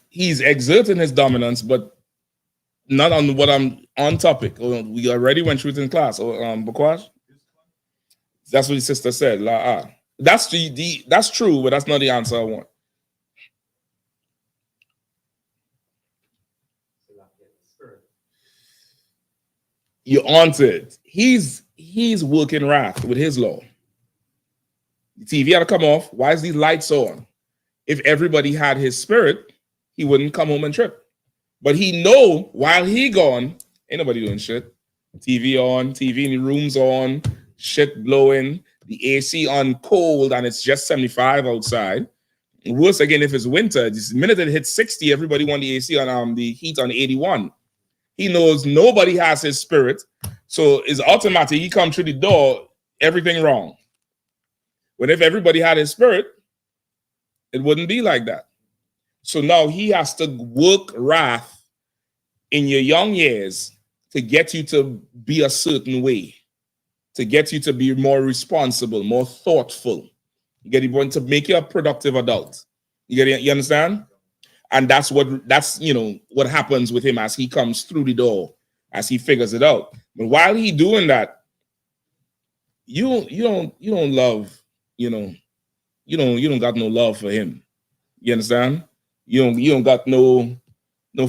He's exerting his dominance, but not on what I'm on topic. We already went through it in class. Bakwash? That's what the sister said. That's that's true, but that's not the answer I want. You're onto it. He's working wrath with his law. The TV had to come off. Why is these lights on? If everybody had his spirit, he wouldn't come home and trip. But he know while he gone, ain't nobody doing shit. TV on, TV in the rooms on, shit blowing, the AC on cold, and it's just 75 outside. And worse again, if it's winter, the minute it hits 60, everybody want the AC on the heat on 81. He knows nobody has his spirit, so it's automatic. He come through the door, Everything wrong. But if everybody had his spirit, it wouldn't be like that. So now he has to work wrath in your young years to get you to be a certain way, to get you to be more responsible, more thoughtful. You get it, to make you a productive adult. You get it? You understand? And that's what happens with him as he comes through the door, as he figures it out. But while he doing that, you don't love, you don't got no love for him. You understand? You don't got no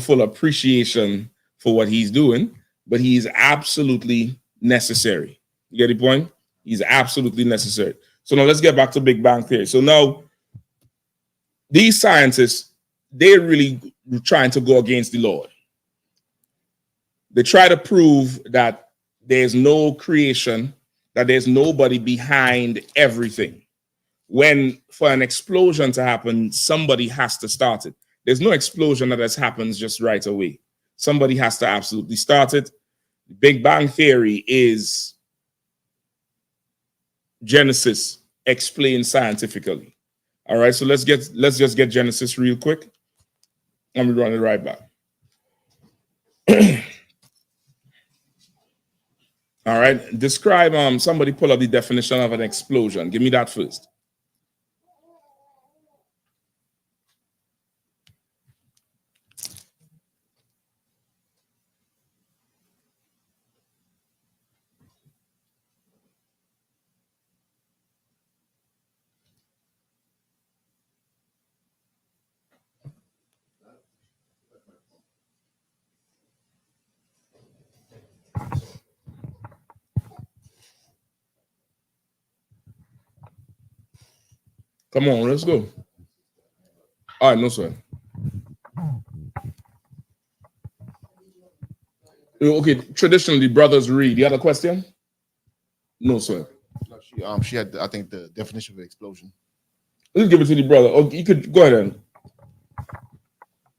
full appreciation for what he's doing, but he's absolutely necessary. You get the point? He's absolutely necessary. So now let's get back to Big Bang Theory. So now these scientists, they're really trying to go against the Lord. They try to prove that there's no creation, that there's nobody behind everything. When for an explosion to happen, somebody has to start it. There's no explosion that happens just right away. Somebody has to absolutely start it. Big Bang Theory is Genesis explained scientifically. All right, so let's just get Genesis real quick. Let me run it right back. All right, describe, somebody pull up the definition of an explosion. Give me that first. Come on, let's go. All right, no sir. Okay, traditionally brothers read. You had a question? No sir. No, she had, I think, the definition of explosion. Let's give it to the brother. Oh, you could go ahead then.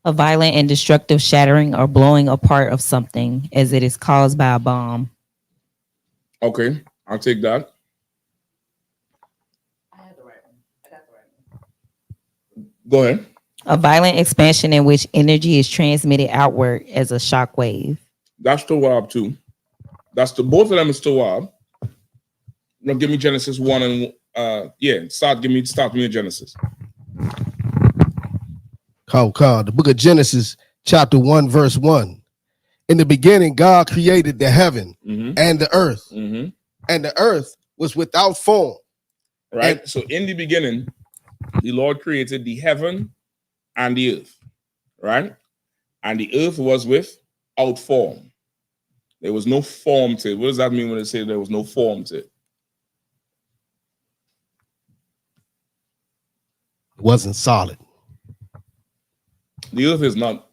A violent and destructive shattering or blowing apart of something as it is caused by a bomb. Okay, I'll take that. Go ahead. A violent expansion in which energy is transmitted outward as a shock wave. That's Tawab too. Both of them is Tawab. Now give me Genesis 1 and start me in Genesis. The book of Genesis, chapter 1, verse 1. In the beginning, God created the heaven and the earth. And the earth was without form. Right. So in the beginning, the Lord created the heaven and the earth, right? And the earth was without form. There was no form to it. What does that mean when they say there was no form to it? It wasn't solid. The earth is not.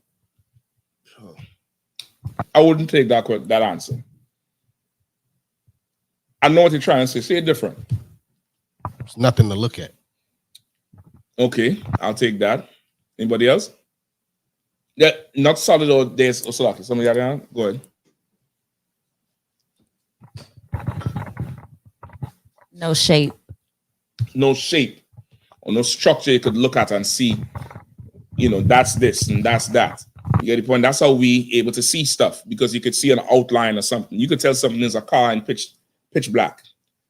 I wouldn't take that answer. I know what you're trying to say. Say it different. There's nothing to look at. Okay, I'll take that. Anybody else? Yeah, not solid or there's also somebody got it. Go ahead. No shape. No shape or no structure you could look at and see, that's this and that's that. You get the point? That's how we able to see stuff, because you could see an outline or something. You could tell something is a car in pitch black.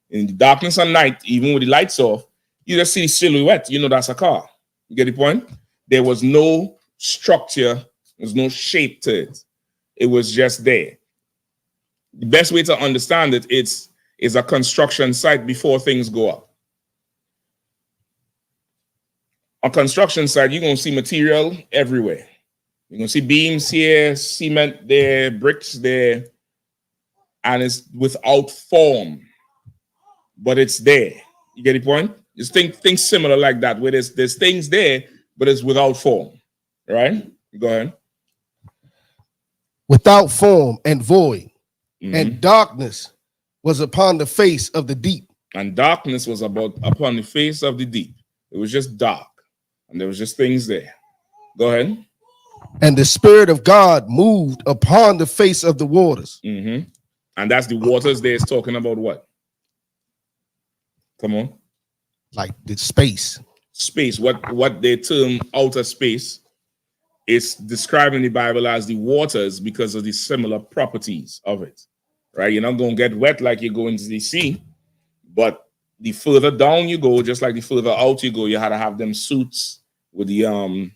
In the darkness and night, even with the lights off, you just see the silhouette. That's a car. You get the point? There was no structure. There's no shape to it. It was just there. The best way to understand it is a construction site before things go up. On construction site, you're going to see material everywhere. You're going to see beams here, cement there, bricks there, and it's without form, but it's there. You get the point? Just think similar like that, where there's things there, but it's without form, right? Go ahead. Without form and void, and darkness was upon the face of the deep. And darkness was upon the face of the deep. It was just dark, and there was just things there. Go ahead. And the Spirit of God moved upon the face of the waters. And that's the waters there is talking about what? Come on. Like the space. Space. What they term outer space is described in the Bible as the waters because of the similar properties of it. Right? You're not going to get wet like you go into the sea, but the further down you go, just like the further out you go, you had to have them suits with the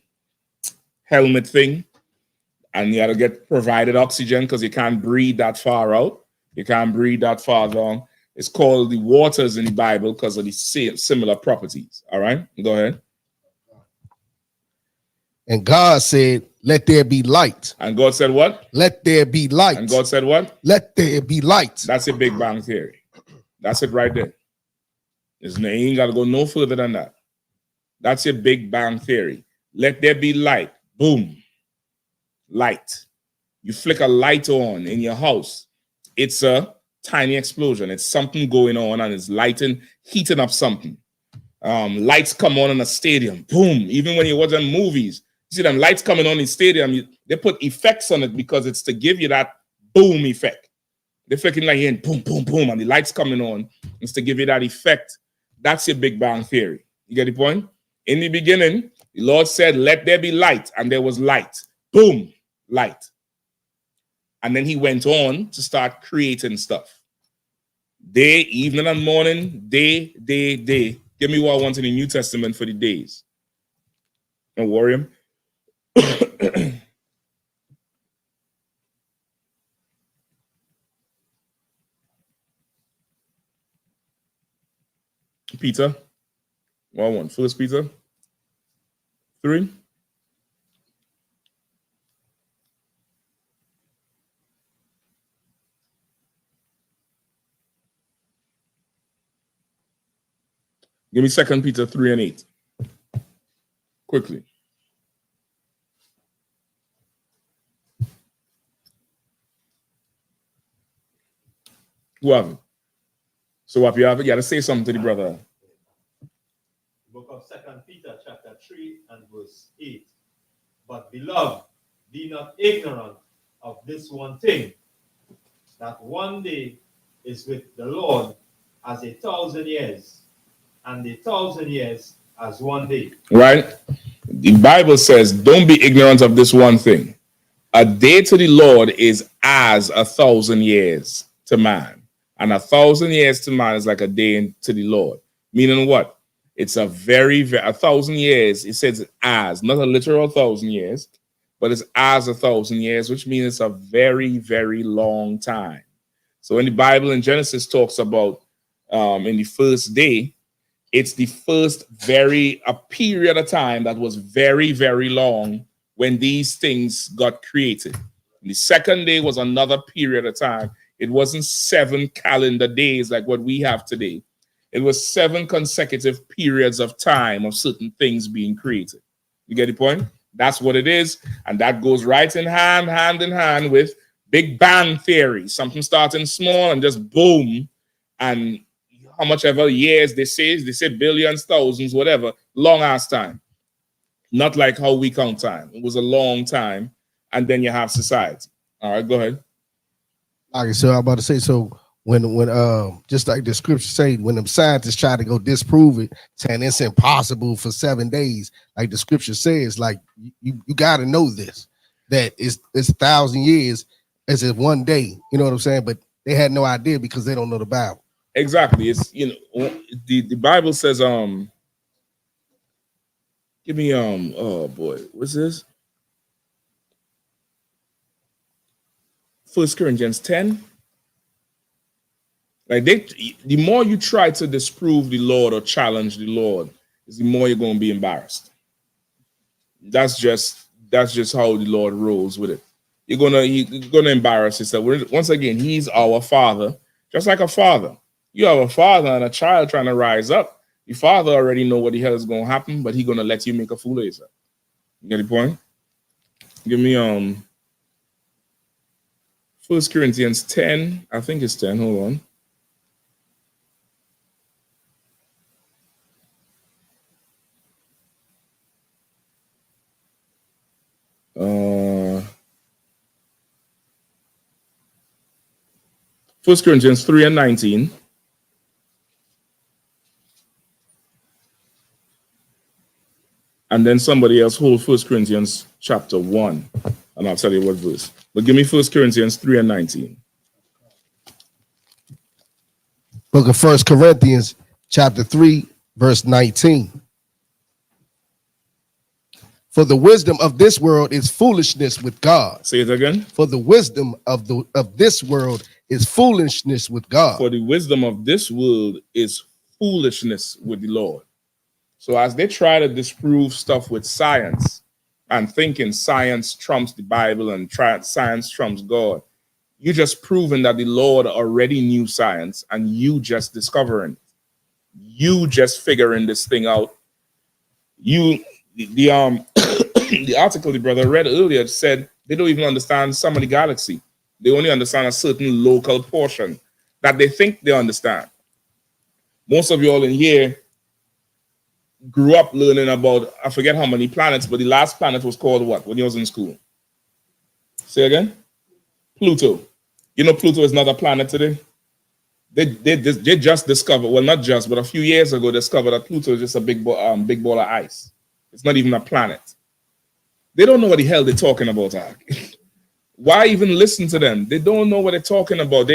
helmet thing, and you had to get provided oxygen because you can't breathe that far out. You can't breathe that far down. It's called the waters in the Bible because of the similar properties. All right, go ahead. And God said, let there be light. And God said what? Let there be light. And God said what? Let there be light. That's a Big Bang Theory. That's it right there. You ain't got to go no further than that. That's a Big Bang Theory. Let there be light. Boom. Light. You flick a light on in your house. It's a tiny explosion. It's something going on and it's lighting, heating up something. Lights come on in a stadium. Boom. Even when you're watching movies, you see them lights coming on in stadium, they put effects on it because it's to give you that boom effect. They're flicking like in boom, boom, boom, and the lights coming on. It's to give you that effect. That's your Big Bang Theory. You get the point? In the beginning, the Lord said, let there be light, and there was light. Boom, light. And then he went on to start creating stuff. Day, evening, and morning, day. Give me what I want in the New Testament for the days. Don't worry him. Peter, what I want? 1 Peter 3. Give me 2 Peter 3 and 8. Quickly. Who have it? So what you have? You got to say something to the brother. Book of 2 Peter chapter 3 and verse 8. But beloved, be not ignorant of this one thing, that one day is with the Lord as 1,000 years, and 1,000 years as one day. Right? The Bible says, don't be ignorant of this one thing. A day to the Lord is as 1,000 years to man. And 1,000 years to man is like a day to the Lord. Meaning what? It's a very 1,000 years. It says as, not a literal 1,000 years, but it's as 1,000 years, which means it's a very, very long time. So in the Bible in Genesis talks about in the first day, it's the first a period of time that was very, very long when these things got created. And the second day was another period of time. It wasn't 7 calendar days like what we have today. It was 7 consecutive periods of time of certain things being created. You get the point? That's what it is. And that goes right in hand with Big Bang Theory. Something starting small and just boom. And how much ever years they say billions, thousands, whatever, long ass time. Not like how we count time. It was a long time. And then you have society. All right, go ahead. Okay, so I'm about to say, so when just like the scripture say, when them scientists try to go disprove it, saying it's impossible for 7 days, like the scripture says, like you got to know this, that it's 1,000 years as if one day, you know what I'm saying? But they had no idea because they don't know the Bible. Exactly. It's, the Bible says, give me, oh boy, what's this? 1 Corinthians 10. Like the more you try to disprove the Lord or challenge the Lord, is the more you're going to be embarrassed. That's just how the Lord rolls with it. You're gonna embarrass yourself. Once again, He's our Father, just like a father. You have a father and a child trying to rise up. Your father already know what the hell is going to happen, but He's gonna let you make a fool of yourself. You get the point? Give me 1 Corinthians 10. I think it's 10. Hold on. First Corinthians 3 and 19. and then somebody else hold 1 Corinthians chapter 1, and I'll tell you what verse. But give me 1 Corinthians 3 and 19. Book of 1 Corinthians chapter 3, verse 19. For the wisdom of this world is foolishness with God. Say it again. For the wisdom of this world is foolishness with God. For the wisdom of this world is foolishness with the Lord. So as they try to disprove stuff with science and thinking science trumps the Bible and science trumps God, you just proven that the Lord already knew science and you just discovering it. You just figuring this thing out. The article the brother read earlier said they don't even understand some of the galaxy. They only understand a certain local portion that they think they understand. Most of you all in here grew up learning about, I forget how many planets, but the last planet was called what when you was in school? Say again? Pluto. You know Pluto is not a planet today? They just discovered, well, not just, but a few years ago, discovered that Pluto is just a big ball of ice. It's not even a planet. They don't know what the hell they're talking about. Why even listen to them? They don't know what they're talking about.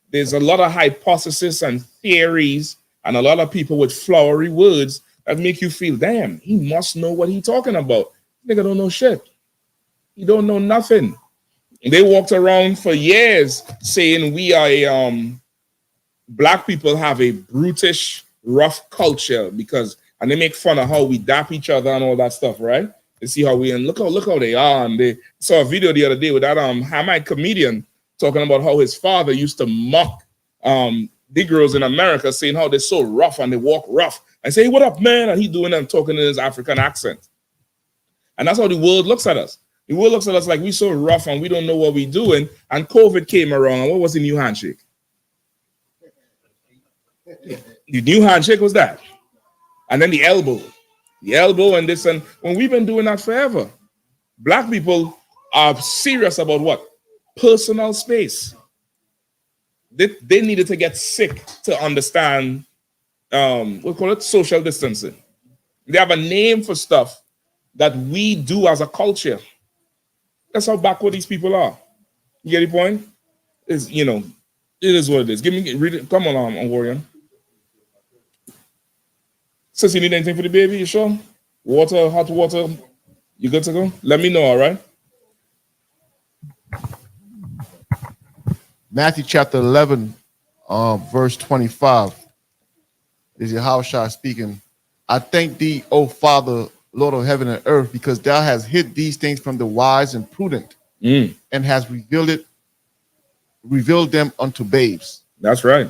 There's a lot of hypotheses and theories and a lot of people with flowery words that make you feel, damn, he must know what he's talking about. Nigga don't know shit. He don't know nothing. They walked around for years saying we are black people have a brutish, rough culture and they make fun of how we dap each other and all that stuff, right? They see how we, and look how they are. And they saw a video the other day with that Hamite comedian talking about how his father used to mock the girls in America, saying how they're so rough and they walk rough. I say, hey, what up, man? And he doing them talking in his African accent. And that's how the world looks at us. The world looks at us like we're so rough and we don't know what we're doing. And COVID came around. And what was the new handshake? The new handshake was that. And then the elbow and this. And when we've been doing that forever, black people are serious about what? Personal space. They needed to get sick to understand, we call it social distancing. They have a name for stuff that we do as a culture. That's how backward these people are. You get the point? It is what it is. Read it. Come on, Warrior. Sis, you need anything for the baby? You sure? Water, hot water. You good to go? Let me know, all right? Matthew chapter 11, verse 25. Is Yahushua speaking. I thank thee, O Father, Lord of heaven and earth, because thou hast hid these things from the wise and prudent, and has revealed them unto babes. That's right.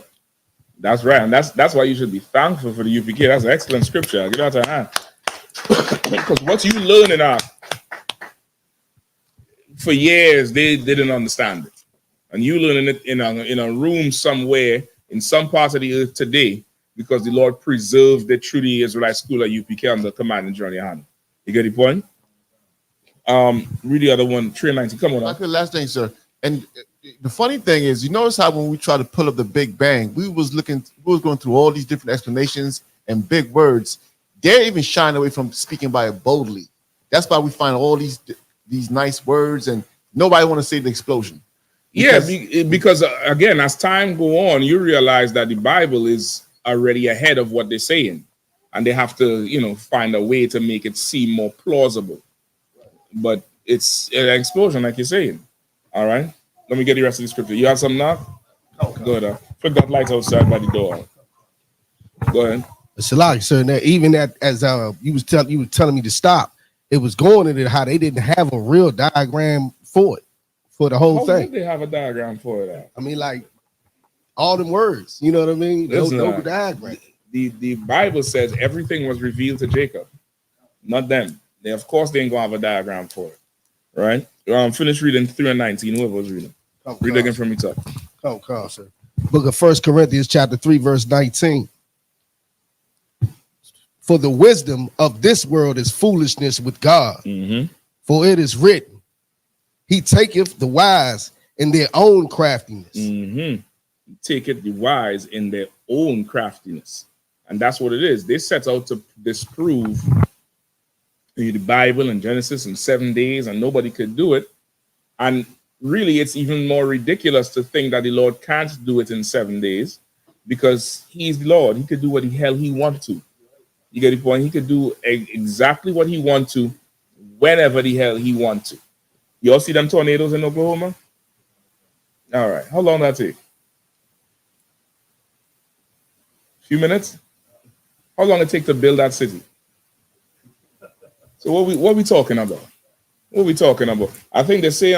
That's right. And that's why you should be thankful for the UPK. That's an excellent scripture. Give that a hand. Because what you learn for years, they didn't understand it. And you learning it in a room somewhere in some part of the earth today, because the Lord preserved the through the Israelite school at UPK under command and Johnny YAHANNA. You get the point? Read the other one, 390. Come on. Okay, last thing, sir. And the funny thing is, you notice how when we try to pull up the Big Bang, we was going through all these different explanations and big words. They're even shying away from speaking by it boldly. That's why we find all these nice words, and nobody want to say the explosion. Because again, as time go on, you realize that the Bible is already ahead of what they're saying, and they have to, find a way to make it seem more plausible. But it's an explosion, like you're saying. All right, let me get the rest of the scripture. You have something now? Go ahead. Put that light outside by the door. Go ahead. Shalak, sir. Now, even as you was telling me to stop, it was going into how they didn't have a real diagram for it, for the whole thing. How did they have a diagram for it? I mean, like all them words. You know what I mean? No diagram. The Bible says everything was revealed to Jacob, not them. Of course, they ain't gonna have a diagram for it, right? Finish reading 3 and 19. Whoever was reading, read again from me top. Come, sir. Book of 1 Corinthians chapter 3, verse 19. For the wisdom of this world is foolishness with God. Mm-hmm. For it is written, he taketh the wise in their own craftiness. Mm-hmm. He taketh the wise in their own craftiness. And that's what it is. They set out to disprove read the Bible and Genesis in 7 days, and nobody could do it. And really, it's even more ridiculous to think that the Lord can't do it in 7 days, because he's the Lord. He could do what the hell he wants to. You get the point? He could do exactly what he wants to, whenever the hell he wants to. You all see them tornadoes in Oklahoma? All right. How long did that take? Few minutes? How long it take to build that city? So what we talking about? What are we talking about? I think they say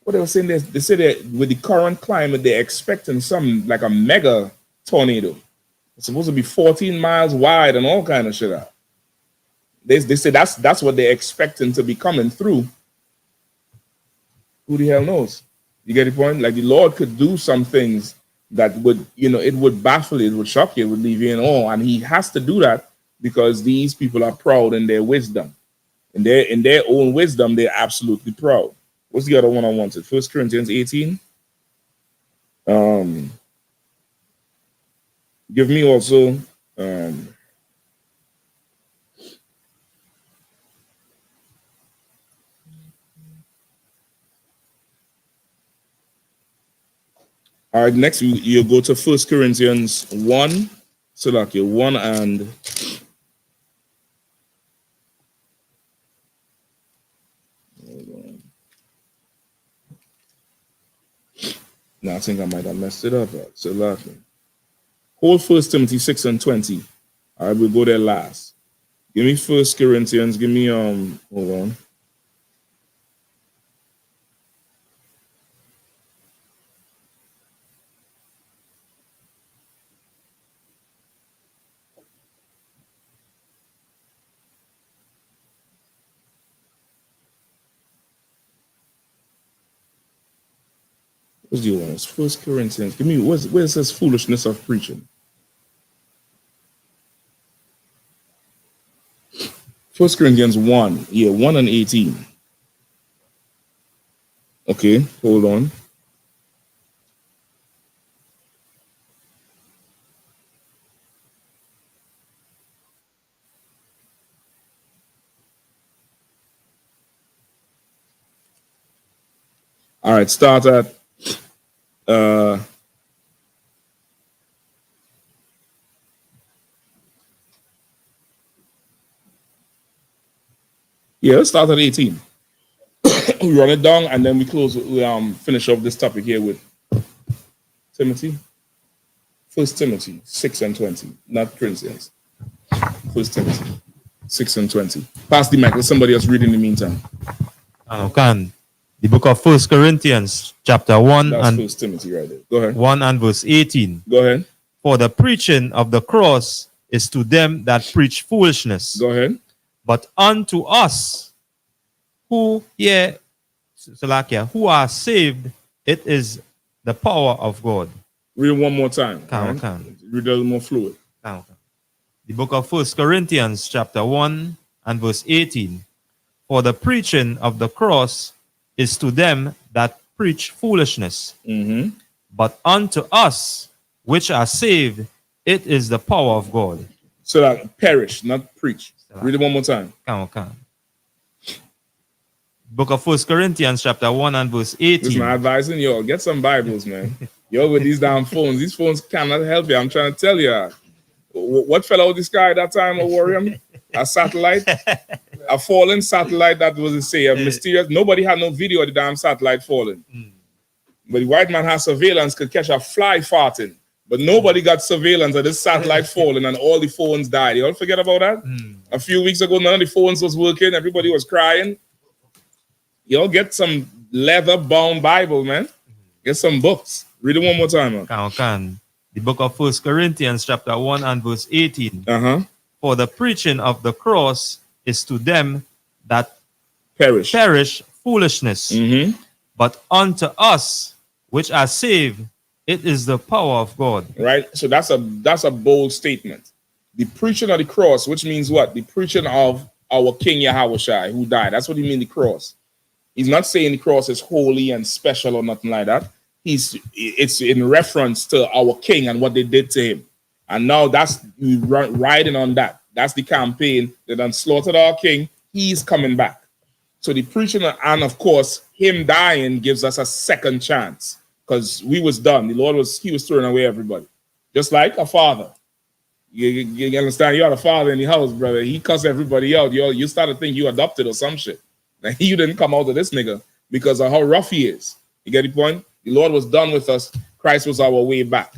what they were saying, they say that with the current climate, they're expecting some like a mega tornado. It's supposed to be 14 miles wide and all kind of shit out. They say that's what they're expecting to be coming through. Who the hell knows? You get the point? Like, the Lord could do some things that would, it would baffle you, it would shock you, it would leave you in awe. And he has to do that because these people are proud in their wisdom. In their own wisdom, they're absolutely proud. What's the other one I wanted? 1 Corinthians 18. Give me also all right, next you go to 1 Corinthians 1. So like 1 and no, I think I might have messed it up. So laughing. Hold 1 Timothy 6 and 20. All right, we'll go there last. Give me 1 Corinthians. Give me hold on. What's the other one? It's 1 Corinthians. Give me where's this foolishness of preaching? 1 Corinthians 1. Yeah, 1 and 18. Okay, hold on. All right, start at yeah, let's start at 18. We run it down and then we close. We finish off this topic here with Timothy. 1 Timothy 6 and 20, not Corinthians. 1 Timothy 6 and 20. Pass the mic. Let somebody else read in the meantime. The book of 1 Corinthians, chapter 1 That's and 1 Timothy right there. Go ahead. 1 and verse 18. Go ahead. For the preaching of the cross is to them that preach foolishness. Go ahead. But unto us who are saved, it is the power of God. Read it one more time. Read a little more fluid. The book of 1 Corinthians, chapter 1 and verse 18. For the preaching of the cross is to them that preach foolishness. Mm-hmm. But unto us which are saved, it is the power of God. So that perish, not preach. Read it one more time. Book of 1 Corinthians, chapter 1 and verse 18. Listen, I'm advising you all, get some Bibles, man. Yo, with these damn phones, these phones cannot help you. I'm trying to tell you. What fell out of the sky that time, a warrior? A satellite? A fallen satellite that was, a mysterious. Nobody had no video of the damn satellite falling. But the white man has surveillance, could catch a fly farting. But nobody got surveillance of this satellite falling and all the phones died. You all forget about that? A few weeks ago, none of the phones was working. Everybody was crying. Y'all get some leather-bound Bible, man. Get some books. Read it one more time, man. The book of 1 Corinthians, chapter 1 and verse 18. For the preaching of the cross is to them that perish foolishness. But unto us which are saved, it is the power of God. Right? So that's a bold statement. The preaching of the cross, which means what? The preaching of our King Yahawashi, who died. That's what he means, the cross. He's not saying the cross is holy and special or nothing like that. It's in reference to our King and what they did to him. And now that's riding on that. That's the campaign. They done slaughtered our king. He's coming back. So the preaching and of course him dying gives us a second chance because we was done. The Lord was throwing away everybody, just like a father. You understand? You had a father in the house, brother. He cussed everybody out. You started thinking you adopted or some shit. And you didn't come out of this nigga because of how rough he is. You get the point? The Lord was done with us. Christ was our way back.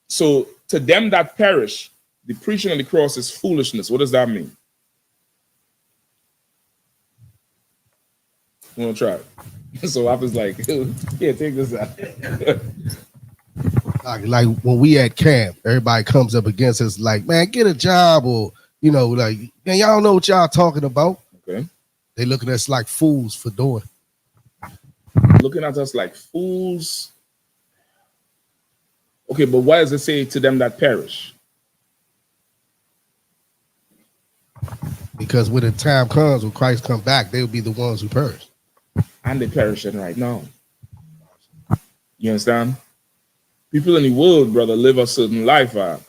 So to them that perish, the preaching of the cross is foolishness. What does that mean? I'm gonna try it. So I was like, yeah, take this out. Like when we at camp, everybody comes up against us like, man, get a job, or like, man, y'all don't know what y'all talking about. Okay. They look at us like fools for doing. Looking at us like fools. Okay, but what does it say to them that perish? Because when the time comes, when Christ comes back, they'll be the ones who perish. And they're perishing right now. You understand? People in the world, brother, live a certain life. They're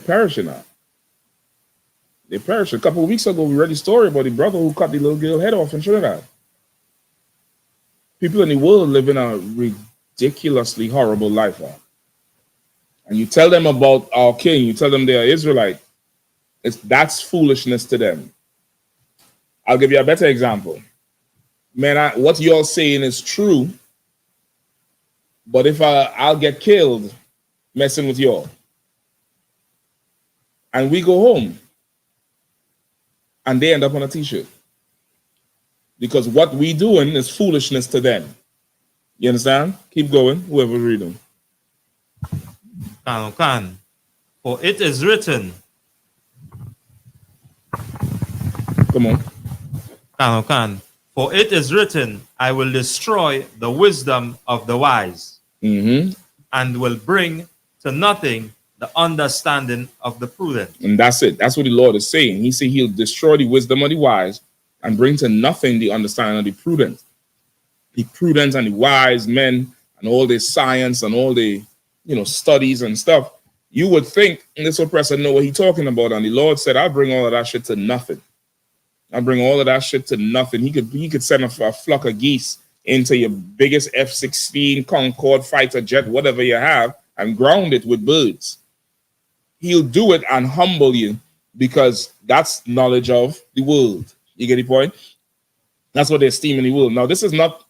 perishing now. They perished. A couple of weeks ago, we read the story about the brother who cut the little girl head off in Trinidad. People in the world live in a ridiculously horrible life. And you tell them about our king, you tell them they are Israelite. That's foolishness to them. I'll give you a better example. Man, what you're saying is true, but if I'll get killed messing with y'all, and we go home, and they end up on a t-shirt, because what we doing is foolishness to them. You understand? Keep going, whoever's reading. Can. For it is written. Come on. Can. For it is written, I will destroy the wisdom of the wise, and will bring to nothing the understanding of the prudent. And that's it. That's what the Lord is saying. He said he'll destroy the wisdom of the wise and bring to nothing the understanding of the prudent. The prudent and the wise men and all the science and all the studies and stuff. You would think this oppressor know what he's talking about. And the Lord said, I'll bring all of that shit to nothing. I'll bring all of that shit to nothing. He could send a flock of geese into your biggest F-16 Concorde fighter jet, whatever you have, and ground it with birds. He'll do it and humble you because that's knowledge of the world. You get the point? That's what they esteem in the world. Now, this is not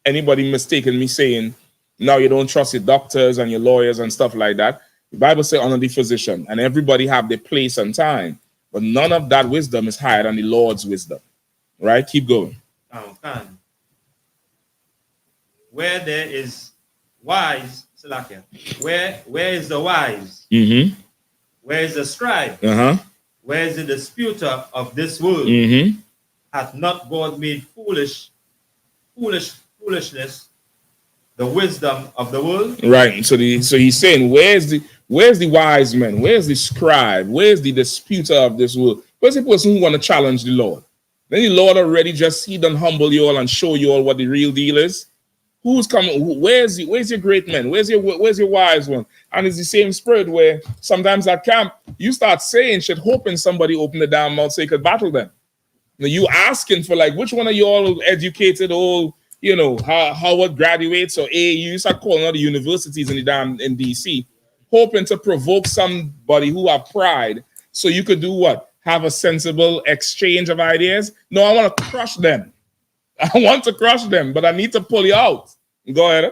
anybody mistaken me saying, no, you don't trust your doctors and your lawyers and stuff like that. The Bible says honor the physician, and everybody have their place and time. But none of that wisdom is higher than the Lord's wisdom. Right? Keep going. Where there is wise, where is the wise? Where is the scribe? Where is the disputer of this world? Hath not God made foolishness the wisdom of the world? Right. So he's saying, where's the wise man? Where's the scribe? Where's the disputer of this world? Where's the person who want to challenge the Lord? Then the Lord already he done humble you all and show you all what the real deal is. Who's coming? Where's your great man? Where's your wise one? And it's the same spirit where sometimes at camp you start saying shit, hoping somebody open the damn mouth so you could battle them. Now you asking for like, which one of you all educated, all Howard graduates or AAU? You start calling out the universities in DC, hoping to provoke somebody who have pride, so you could do what? Have a sensible exchange of ideas? No, I want to crush them. I want to crush them, but I need to pull you out. Go ahead.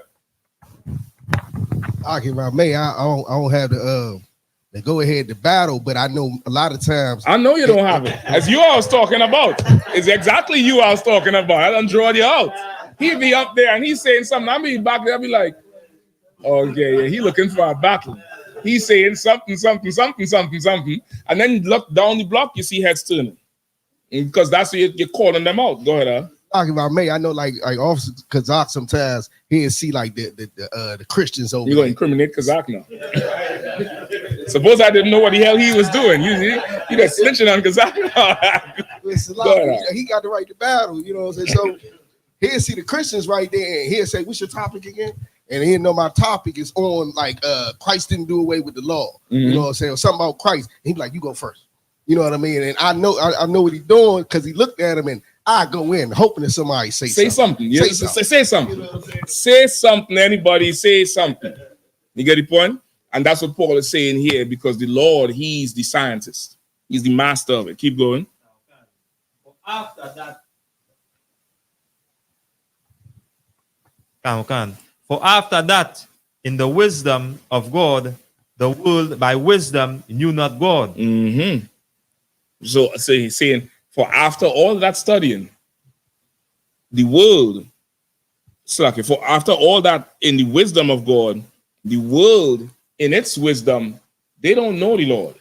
I don't have the go ahead to battle, but I know a lot of times. I know you don't have it. As you I was talking about. It's exactly you I was talking about. I done draw you out. He'd be up there and he's saying something. I'll be back there. I'll be like, okay, yeah, he looking for a battle. He's saying something. And then you look down the block, you see heads turning. Because that's what you're calling them out. Go ahead, Talking about me, I know like Officer Kazak sometimes he'll see like the Christians over. You gonna incriminate Kazak now? Suppose I didn't know what the hell he was doing. You just snitching on Kazak. He got the right to battle, you know what I'm saying? So he'll see the Christians right there and he'll say, what's your topic again? And he'll know my topic is on like Christ didn't do away with the law. You know what I'm saying? Or something about Christ. And he'd be like, you go first. You know what I mean? And I know what he's doing because he looked at him, and I go in hoping that somebody say something. Yeah, say something. You know say something. Anybody say something. You get the point? And that's what Paul is saying here, because the Lord, he's the scientist. He's the master of it. Keep going. After that, for after that, in the wisdom of God, the world by wisdom knew not God. So he's saying, for after all that studying, the world, for after all that in the wisdom of God, the world in its wisdom, they don't know the Lord.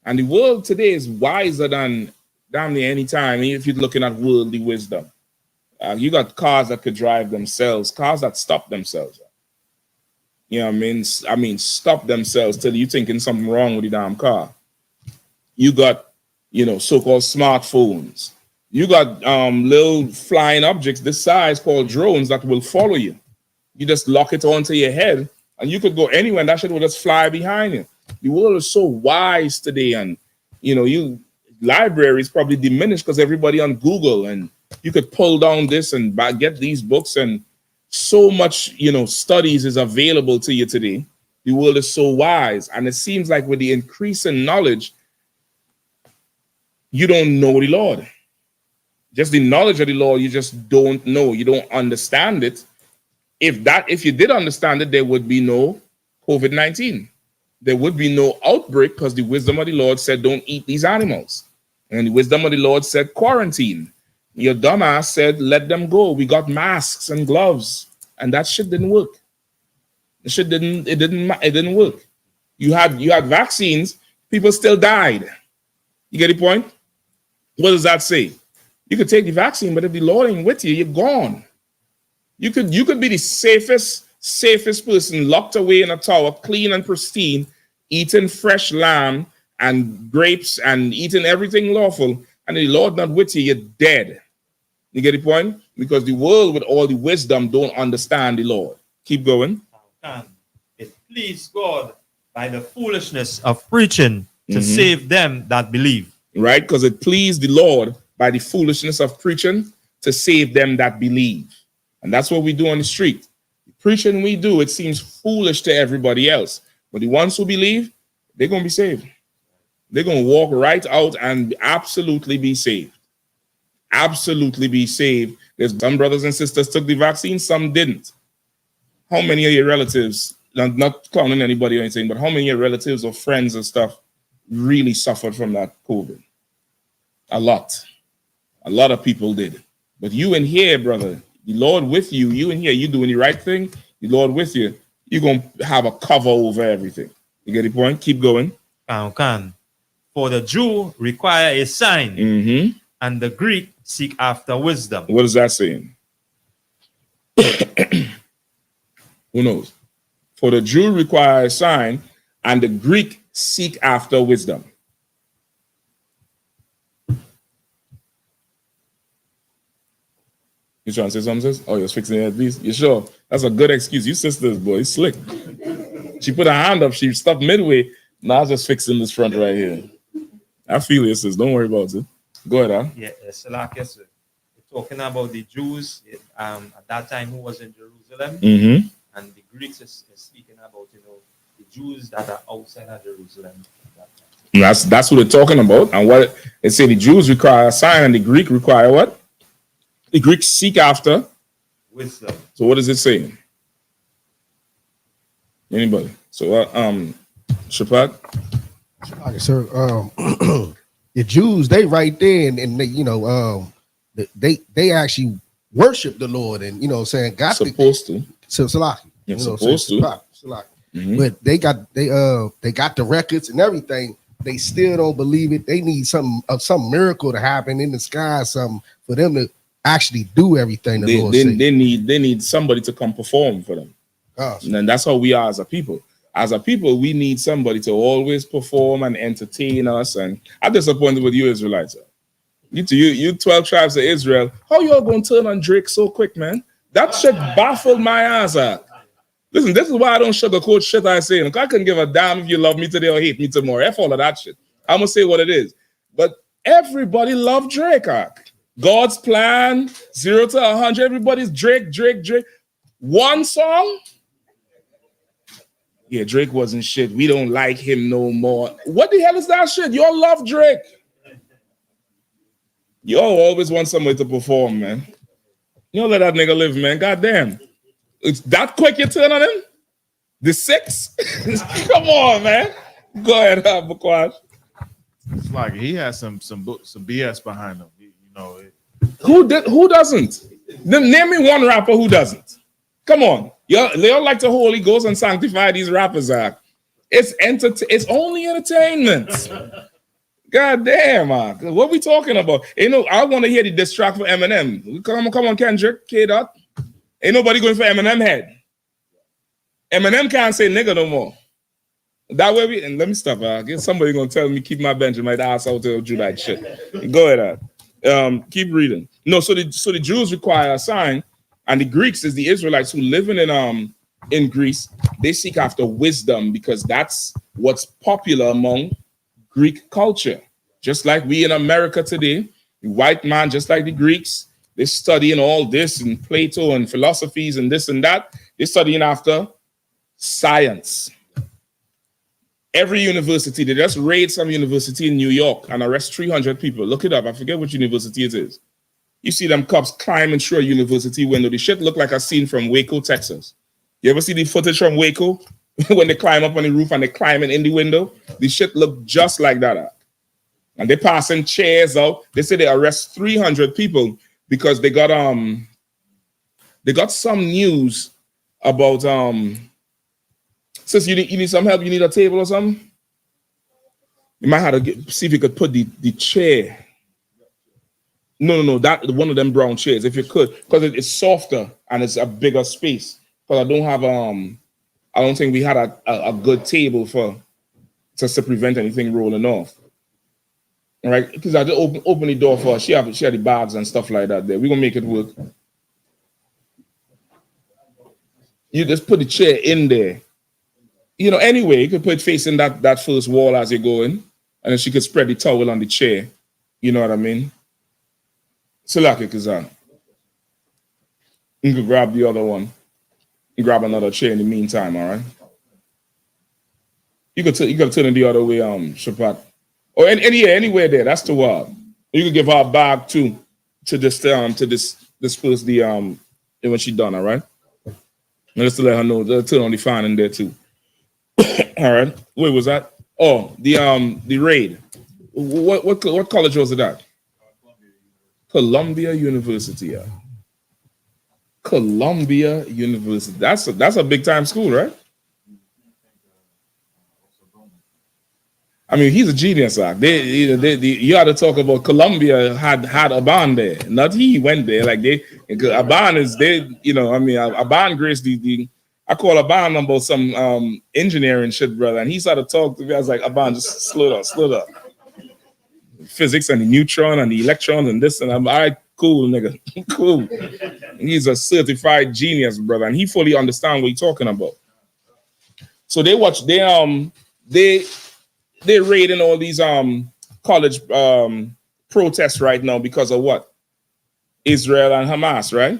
And the world today is wiser than damn near any time. If you're looking at worldly wisdom, you got cars that could drive themselves, cars that stop themselves. You know what I mean, stop themselves till you thinking something wrong with the damn car. You got, so-called smartphones. You got little flying objects this size called drones that will follow you. You just lock it onto your head, and you could go anywhere, and that shit will just fly behind you. The world is so wise today, and libraries probably diminished because everybody on Google, and you could pull down this and get these books, and so much studies is available to you today. The world is so wise, and it seems like with the increase in knowledge, you don't know the Lord. Just the knowledge of the Lord, you just don't know. You don't understand it. If you did understand it, there would be no COVID-19. There would be no outbreak, because the wisdom of the Lord said, don't eat these animals. And the wisdom of the Lord said, quarantine. Your dumbass said, let them go. We got masks and gloves, and that shit didn't work. It didn't work. You had vaccines, people still died. You get the point? What does that say? You could take the vaccine, but if the Lord ain't with you, you're gone. You could be the safest person locked away in a tower, clean and pristine, eating fresh lamb and grapes and eating everything lawful, and the Lord not with you, you're dead. You get the point? Because the world with all the wisdom don't understand the Lord. Keep going. It pleased God by the foolishness of preaching to save them that believe. Right? Because it pleased the Lord by the foolishness of preaching to save them that believe. And that's what we do on the street. The preaching we do, it seems foolish to everybody else. But the ones who believe, they're going to be saved. They're going to walk right out and absolutely be saved. Absolutely be saved. There's some brothers and sisters took the vaccine, some didn't. How many of your relatives, not clowning anybody or anything, but how many of your relatives or friends and stuff really suffered from that COVID? A lot. A lot of people did. But you in here, brother, the Lord with you, you in here, you doing the right thing, the Lord with you, you're going to have a cover over everything. You get the point? Keep going. For the Jew require a sign, and the Greek seek after wisdom. What is that saying? Who knows? For the Jew require a sign, and the Greek seek after wisdom. You trying to say something, sis? Oh, you're fixing it at least? You sure? That's a good excuse. You sisters, boy, slick. She put her hand up. She stopped midway. Now I'm just fixing this front right here. I feel it, sis. Don't worry about it. Go ahead, huh? Yeah, it's like yes, sir. We're talking about the Jews at that time who was in Jerusalem, and the Greeks is speaking about the Jews that are outside of Jerusalem. That's what they're talking about. And what they say, the Jews require a sign, and the Greek require what? The Greeks seek after wisdom. So what is it saying? Anybody? So Shapat? Okay, sir. The Jews, they right there, and they they actually worship the Lord, and saying God supposed to. So Salaki. You're supposed to. But they got the records and everything. They still don't believe it. They need some miracle to happen in the sky, something for them to actually do everything the Lord said. They need somebody to come perform for them. And that's how we are as a people. As a people, we need somebody to always perform and entertain us. And I'm disappointed with you, Israelites. You 12 tribes of Israel. How you all going to turn on Drake so quick, man? That shit baffled my ass out. Listen, this is why I don't sugarcoat shit I say. I couldn't give a damn if you love me today or hate me tomorrow. F all of that shit. I'm going to say what it is. But everybody loved Drake. God's Plan, 0 to 100. Everybody's Drake. One song. Yeah, Drake wasn't shit. We don't like him no more. What the hell is that shit? Y'all love Drake. Y'all always want somebody to perform, man. You don't let that nigga live, man. Goddamn. It's that quick you turn on him? The 6? Come on, man. Go ahead, Bakwash. It's like he has some BS behind him. You know. Who doesn't? Name me one rapper who doesn't. Come on. They all like to Holy Ghost and sanctify these rappers. It's only entertainment. God damn, what we talking about? I want to hear the diss track for Eminem. Come on, Kendrick, K-Dot. Ain't nobody going for Eminem head. Eminem can't say nigga no more. That way and let me stop. Get somebody gonna tell me keep my Benjamin ass out to do that shit. Go ahead. Keep reading. No, so the Jews require a sign, and the Greeks is the Israelites who living in Greece. They seek after wisdom because that's what's popular among Greek culture. Just like we in America today, the white man, just like the Greeks, they're studying all this and Plato and philosophies and this and that. They're studying after science. Every university, they just raid some university in New York and arrest 300 people. Look it up. I forget which university it is. You see them cops climbing through a university window. The shit look like a scene from Waco, Texas. You ever see the footage from Waco when they climb up on the roof and they climbing in the window? The shit look just like that. And they passing chairs out. They say they arrest 300 people because they got some news about Sis, you need some help? You need a table or something? You might have to see if you could put the chair. No, that one of them brown chairs, if you could, because it's softer and it's a bigger space. Because I don't think we had a good table to prevent anything rolling off. All right, because I just open the door for her. She had the bags and stuff like that there. We're gonna make it work. You just put the chair in there. Anyway, you could put it facing that first wall as you go in, and then she could spread the towel on the chair. You know what I mean? Salaki Kazan. You could grab the other one. You grab another chair in the meantime, all right? You could turn it the other way, Shapat. Or anywhere there. That's the word. You could give her a bag too to disperse the when she's done, all right? And just to let her know, they'll turn on the fan in there too. All right. Where was that? Oh, the raid. What college was it at? Columbia University. Yeah. Columbia University. That's a big time school, right? I mean, he's a genius. You had to talk about Columbia had a band there. Not he went there. Like a band is a band grace I call Aban about some engineering shit, brother, and he started to talk to me. I was like, Aban, just slow down. Physics and the neutron and the electron and this, and I'm all right, cool, nigga, cool. He's a certified genius, brother, and he fully understands what he's talking about. So they raiding all these college protests right now because of what? Israel and Hamas, right?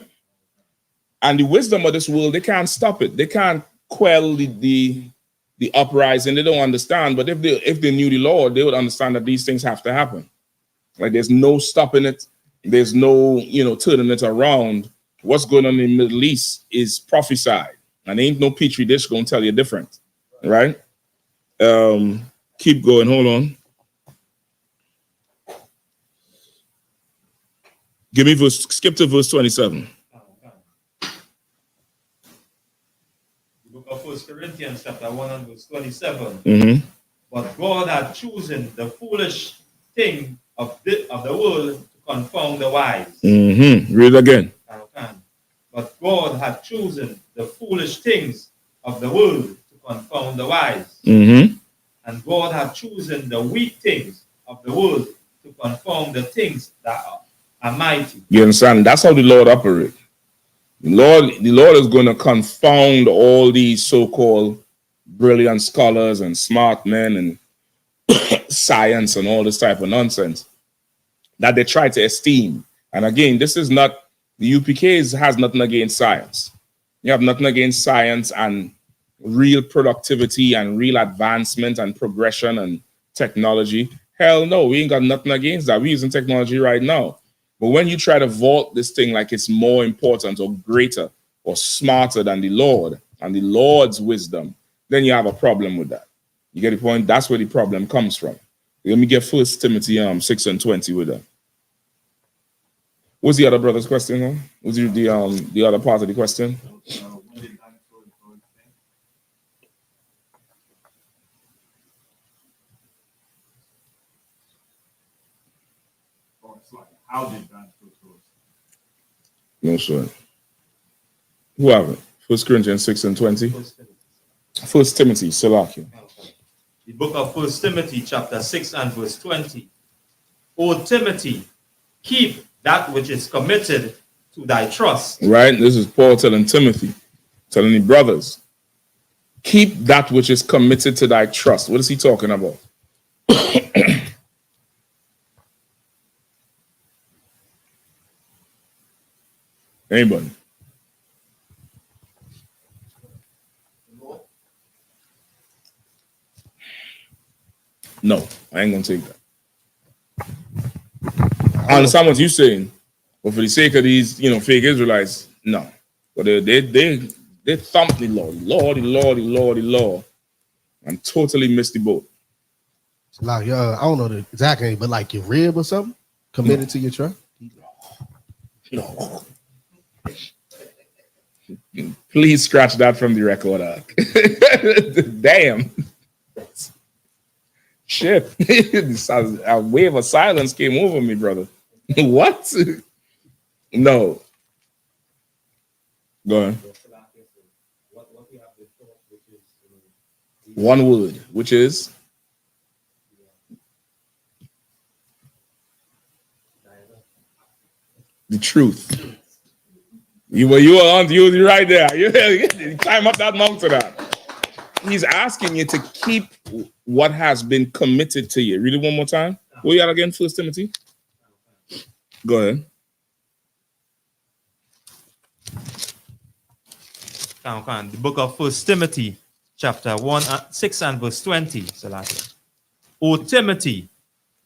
And the wisdom of this world, they can't stop it. They can't quell the uprising. They don't understand. But if they knew the Lord, they would understand that these things have to happen. Like there's no stopping it. There's no turning it around. What's going on in the Middle East is prophesied, and ain't no petri dish gonna tell you different, right? Keep going. Hold on. Skip to verse 27. Of 1 Corinthians chapter 1 and verse 27. Mm-hmm. But God had chosen the foolish thing of the world to confound the wise. Mm-hmm. Read it again. But God had chosen the foolish things of the world to confound the wise. Mm-hmm. And God had chosen the weak things of the world to confound the things that are mighty. You understand? That's how the Lord operates. The Lord is going to confound all these so-called brilliant scholars and smart men and science and all this type of nonsense that they try to esteem. And again, this is not, the UPK has nothing against science. You have nothing against science and real productivity and real advancement and progression and technology. Hell no, we ain't got nothing against that. We're using technology right now. But when you try to vault this thing like it's more important or greater or smarter than the Lord and the Lord's wisdom, then you have a problem with that. You get the point? That's where the problem comes from. Let me get 1 Timothy 6:20 with that. What's the other brother's question? Huh? What's the other part of the question? How did God go to us? No, sure. Who have it? 1 Corinthians 6:20. 1 Timothy, Salakia. The book of 1 Timothy, chapter 6 and verse 20. O Timothy, keep that which is committed to thy trust. Right? This is Paul telling Timothy, telling the brothers, keep that which is committed to thy trust. What is he talking about? Anybody? No, I ain't gonna take that. I understand what you're saying, but for the sake of these, fake Israelites, no. But they thump the law, and totally missed the boat. Like, I don't know the exact name, but like your rib or something committed to your trust. No. Please scratch that from the record. Damn. Shit. A wave of silence came over me, brother. What? No. Go ahead. One word, which is? The truth. You were on you right there. You climb up that mountain. He's asking you to keep what has been committed to you. Read it one more time. Where you at again, 1 Timothy? Go ahead. The book of 1 Timothy, chapter 6 and verse 20. O Timothy,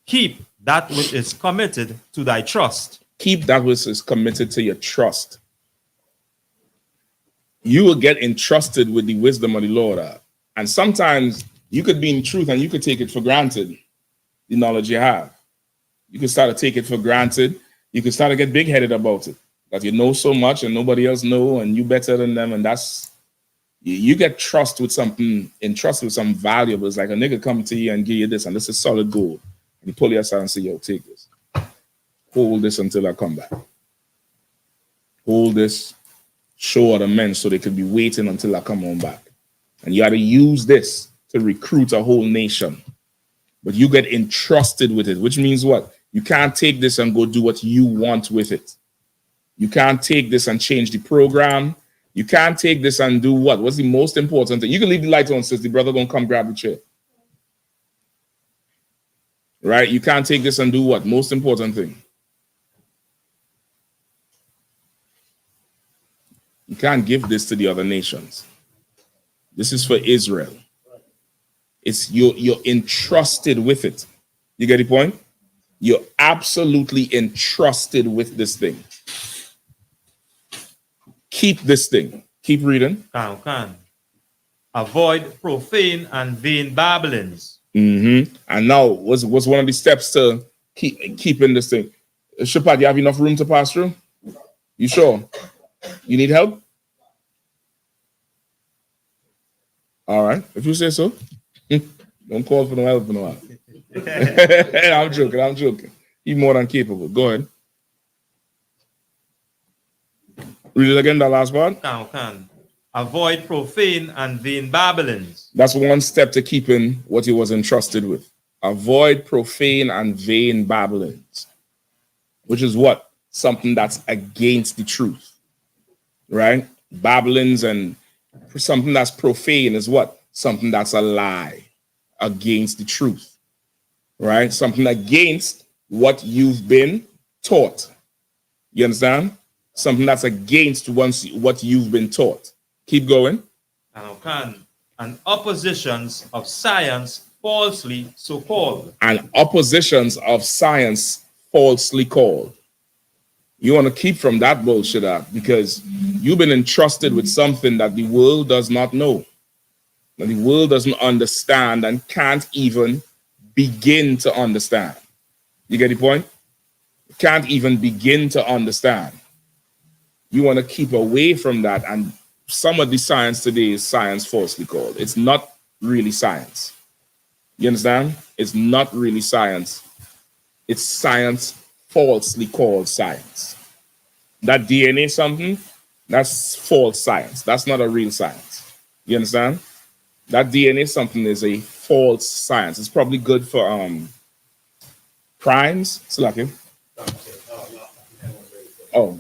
keep that which is committed to thy trust. Keep that which is committed to your trust. You will get entrusted with the wisdom of the Lord. And sometimes you could be in truth and you could take it for granted, the knowledge you have. You could start to take it for granted. You could start to get big-headed about it, that you know so much and nobody else know and you better than them. And that's, you get entrusted with something valuable. It's like a nigga come to you and give you this, and this is solid gold. And you pull your aside and say, yo, take this. Hold this until I come back. Hold this. Show other men so they could be waiting until I come on back. And you got to use this to recruit a whole nation. But you get entrusted with it, which means what? You can't take this and go do what you want with it. You can't take this and change the program. You can't take this and do what? What's the most important thing? You can leave the light on, sis. The brother gonna come grab the chair. Right? You can't take this and do what? Most important thing. You can't give this to the other nations. This is for Israel. It's you're entrusted with it. You get the point? You're absolutely entrusted with this thing. Keep this thing. Keep reading. Avoid profane and vain babblings. And now, what's one of the steps to keeping this thing? Shepard, do you have enough room to pass through? You sure? You need help? All right. If you say so. Don't call for no help for no help. I'm joking. He's more than capable. Go ahead. Read it again, that last part. Avoid profane and vain babblings. That's one step to keeping what he was entrusted with. Avoid profane and vain babblings. Which is what? Something that's against the truth. Right? Babblings and something that's profane is what? Something that's a lie against the truth. right? Something against what you've been taught. You understand? Something that's against what you've been taught. Keep going. And oppositions of science falsely so called. And oppositions of science falsely called. You want to keep from that bullshit out because you've been entrusted with something that the world does not know, that the world doesn't understand and can't even begin to understand. You get the point? Can't even begin to understand. You want to keep away from that. And some of the science today is science falsely called. It's not really science. You understand? It's not really science. It's science falsely called science. That DNA something, that's false science. That's not a real science. You understand? That DNA something is a false science. It's probably good for crimes. It's lucky. Oh.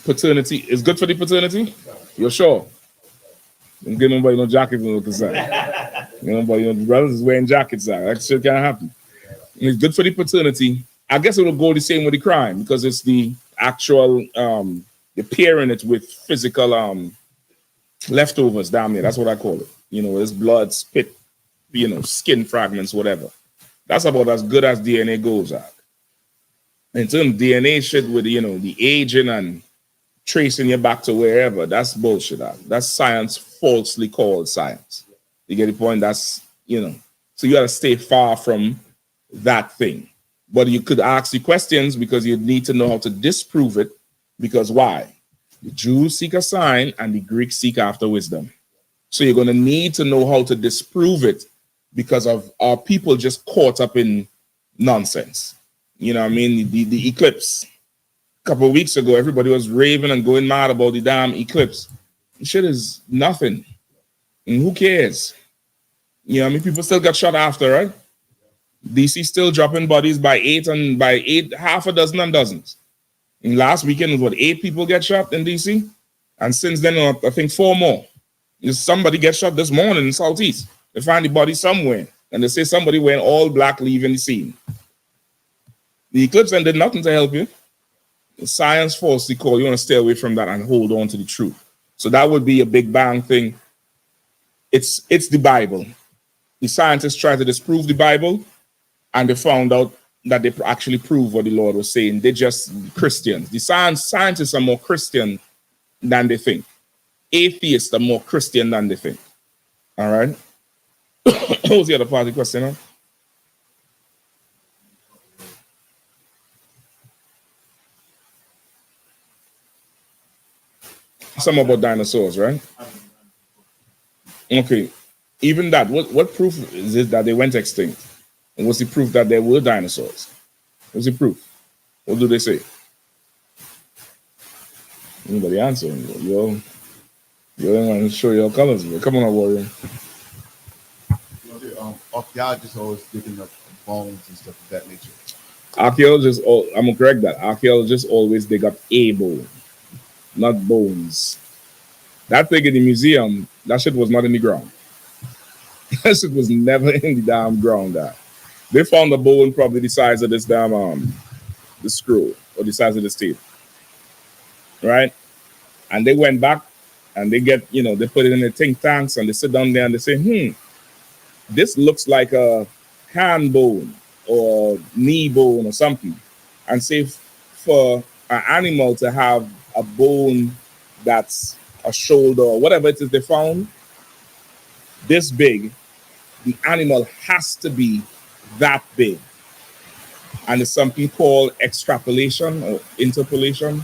Paternity is good for the paternity? You're sure? Don't give nobody no jacket when look inside. Nobody, the brothers is wearing jackets. That shit can't happen. And it's good for the paternity. I guess it will go the same with the crime because it's the actual the pairing it with physical leftovers down there. That's what I call it. You know, it's blood, spit, you know, skin fragments, whatever. That's about as good as DNA goes at. In terms of DNA shit with, you know, the aging and tracing you back to wherever, that's bullshit. That's science falsely called science. You get the point? That's, you know, so you got to stay far from that thing. But you could ask the questions because you need to know how to disprove it. Because why? The Jews seek a sign and the Greeks seek after wisdom. So you're going to need to know how to disprove it because of our people just caught up in nonsense. You know what I mean? The eclipse. A couple of weeks ago, everybody was raving and going mad about the damn eclipse. Shit is nothing. And who cares? You know what I mean? People still got shot after, right? DC still dropping bodies by eight, half a dozen and dozens. And last weekend was what, 8 people get shot in DC? And since then, I think 4 more. Somebody gets shot this morning in Southeast. They find the body somewhere. And they say somebody wearing all black leaving the scene. The eclipse did nothing to help you. The science falsely called. You want to stay away from that and hold on to the truth. So that would be a Big Bang thing. It's the Bible. The scientists tried to disprove the Bible, and they found out that they actually proved what the Lord was saying. They're just Christians. The scientists are more Christian than they think. Atheists are more Christian than they think. All right? What was the other part of the question? Huh? Some about dinosaurs, right? Okay. Even that, what proof is it that they went extinct? And what's the proof that there were dinosaurs? What's the proof? What do they say? Anybody answer? You don't want to show your colors. Come on, warrior. Archaeologists always digging up bones and stuff of that nature. Archaeologists, I'm gonna correct that. Archaeologists always dig up a bone, not bones. That thing in the museum, that shit was not in the ground. That shit was never in the damn ground. They found a bone probably the size of this damn the screw or the size of this tape, right? And they went back and they get, you know, they put it in the think tanks and they sit down there and they say, this looks like a hand bone or knee bone or something. And say for an animal to have a bone that's a shoulder or whatever it is they found, this big, the animal has to be that big. And it's something called extrapolation or interpolation.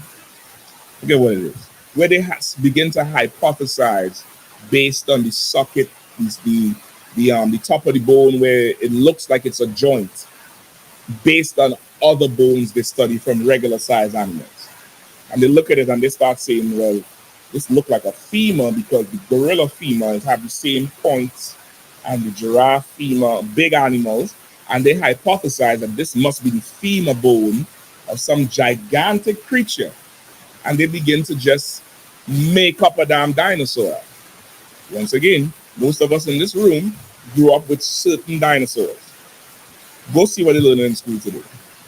Forget what it is. Where they begin to hypothesize based on the socket, the top of the bone where it looks like it's a joint, based on other bones they study from regular size animals. And they look at it and they start saying, well, this look like a femur because the gorilla femurs have the same points and the giraffe femur, big animals, and they hypothesize that this must be the femur bone of some gigantic creature. And they begin to just make up a damn dinosaur. Once again, most of us in this room grew up with certain dinosaurs. Go see what they learn in school today.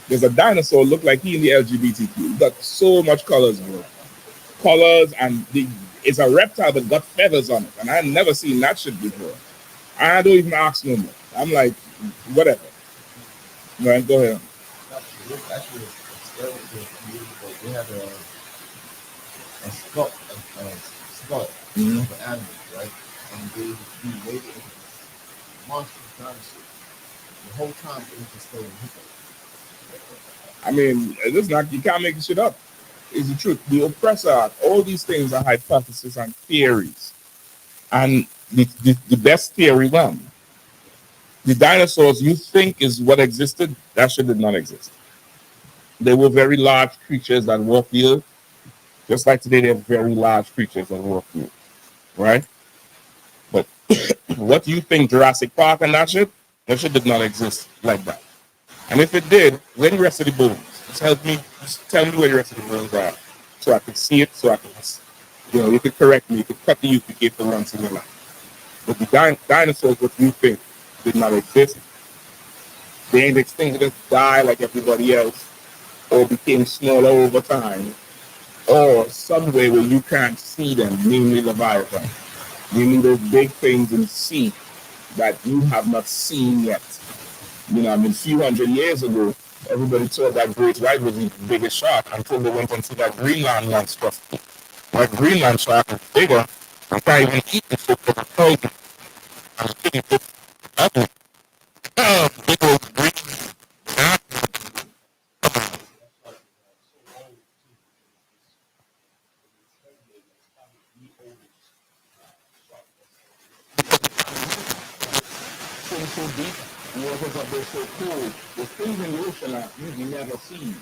There's a dinosaur look like he in the LGBTQ. He got so much colors, bro. Colors, and it's a reptile that got feathers on it. And I never seen that shit before. I don't even ask no more. I'm like, whatever. Right, go ahead. Actually, they had a skull of an animal, right? And they made it into monster dinosaur. The whole time it was just staying I mean, it's not, you can't make shit up. It's the truth. The oppressor, all these things are hypotheses and theories. And the best theory won. The dinosaurs you think is what existed, that shit did not exist. They were very large creatures that walked the earth. Just like today, they're very large creatures that walk the earth. Right? But what you think Jurassic Park and that shit did not exist like that. And if it did, where the rest of the bones? Just tell me where the rest of the bones are, so I can see it, so I can, you could correct me, you could cut the UPK for once in your life. But the dinosaurs, what you think, did not exist. They ain't extinct, they just die like everybody else, or became smaller over time, or some way where you can't see them, namely Leviathan. Namely those big things in the sea that you have not seen yet. A few hundred years ago, everybody thought that great white was the biggest shark until they went and see that Greenland monstrosity. That Greenland shark is bigger and can't even eat the shit for the poison. I'm kidding, it's ugly. Big old green shark. So deep, waters up there so cold. The things in the ocean that you never see.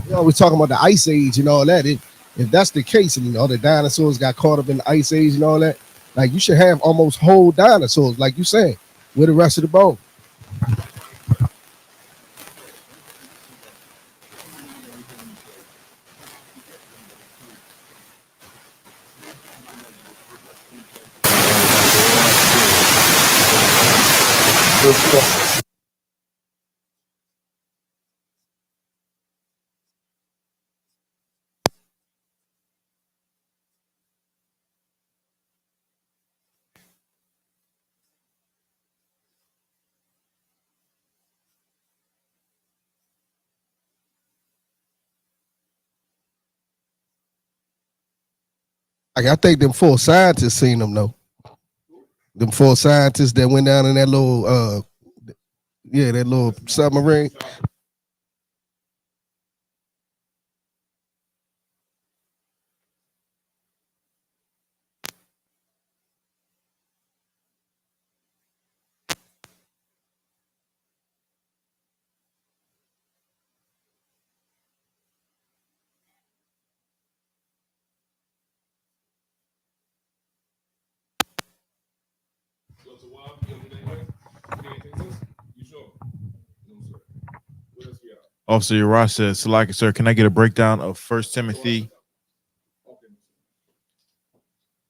We're talking about the Ice Age and all that. If that's the case, and the dinosaurs got caught up in the Ice Age and all that, like you should have almost whole dinosaurs, like you saying, with the rest of the bone. I think them 4 scientists seen them though. Them 4 scientists that went down in that little that little submarine. Officer Uriah says, Salaki, sir, can I get a breakdown of 1 Timothy?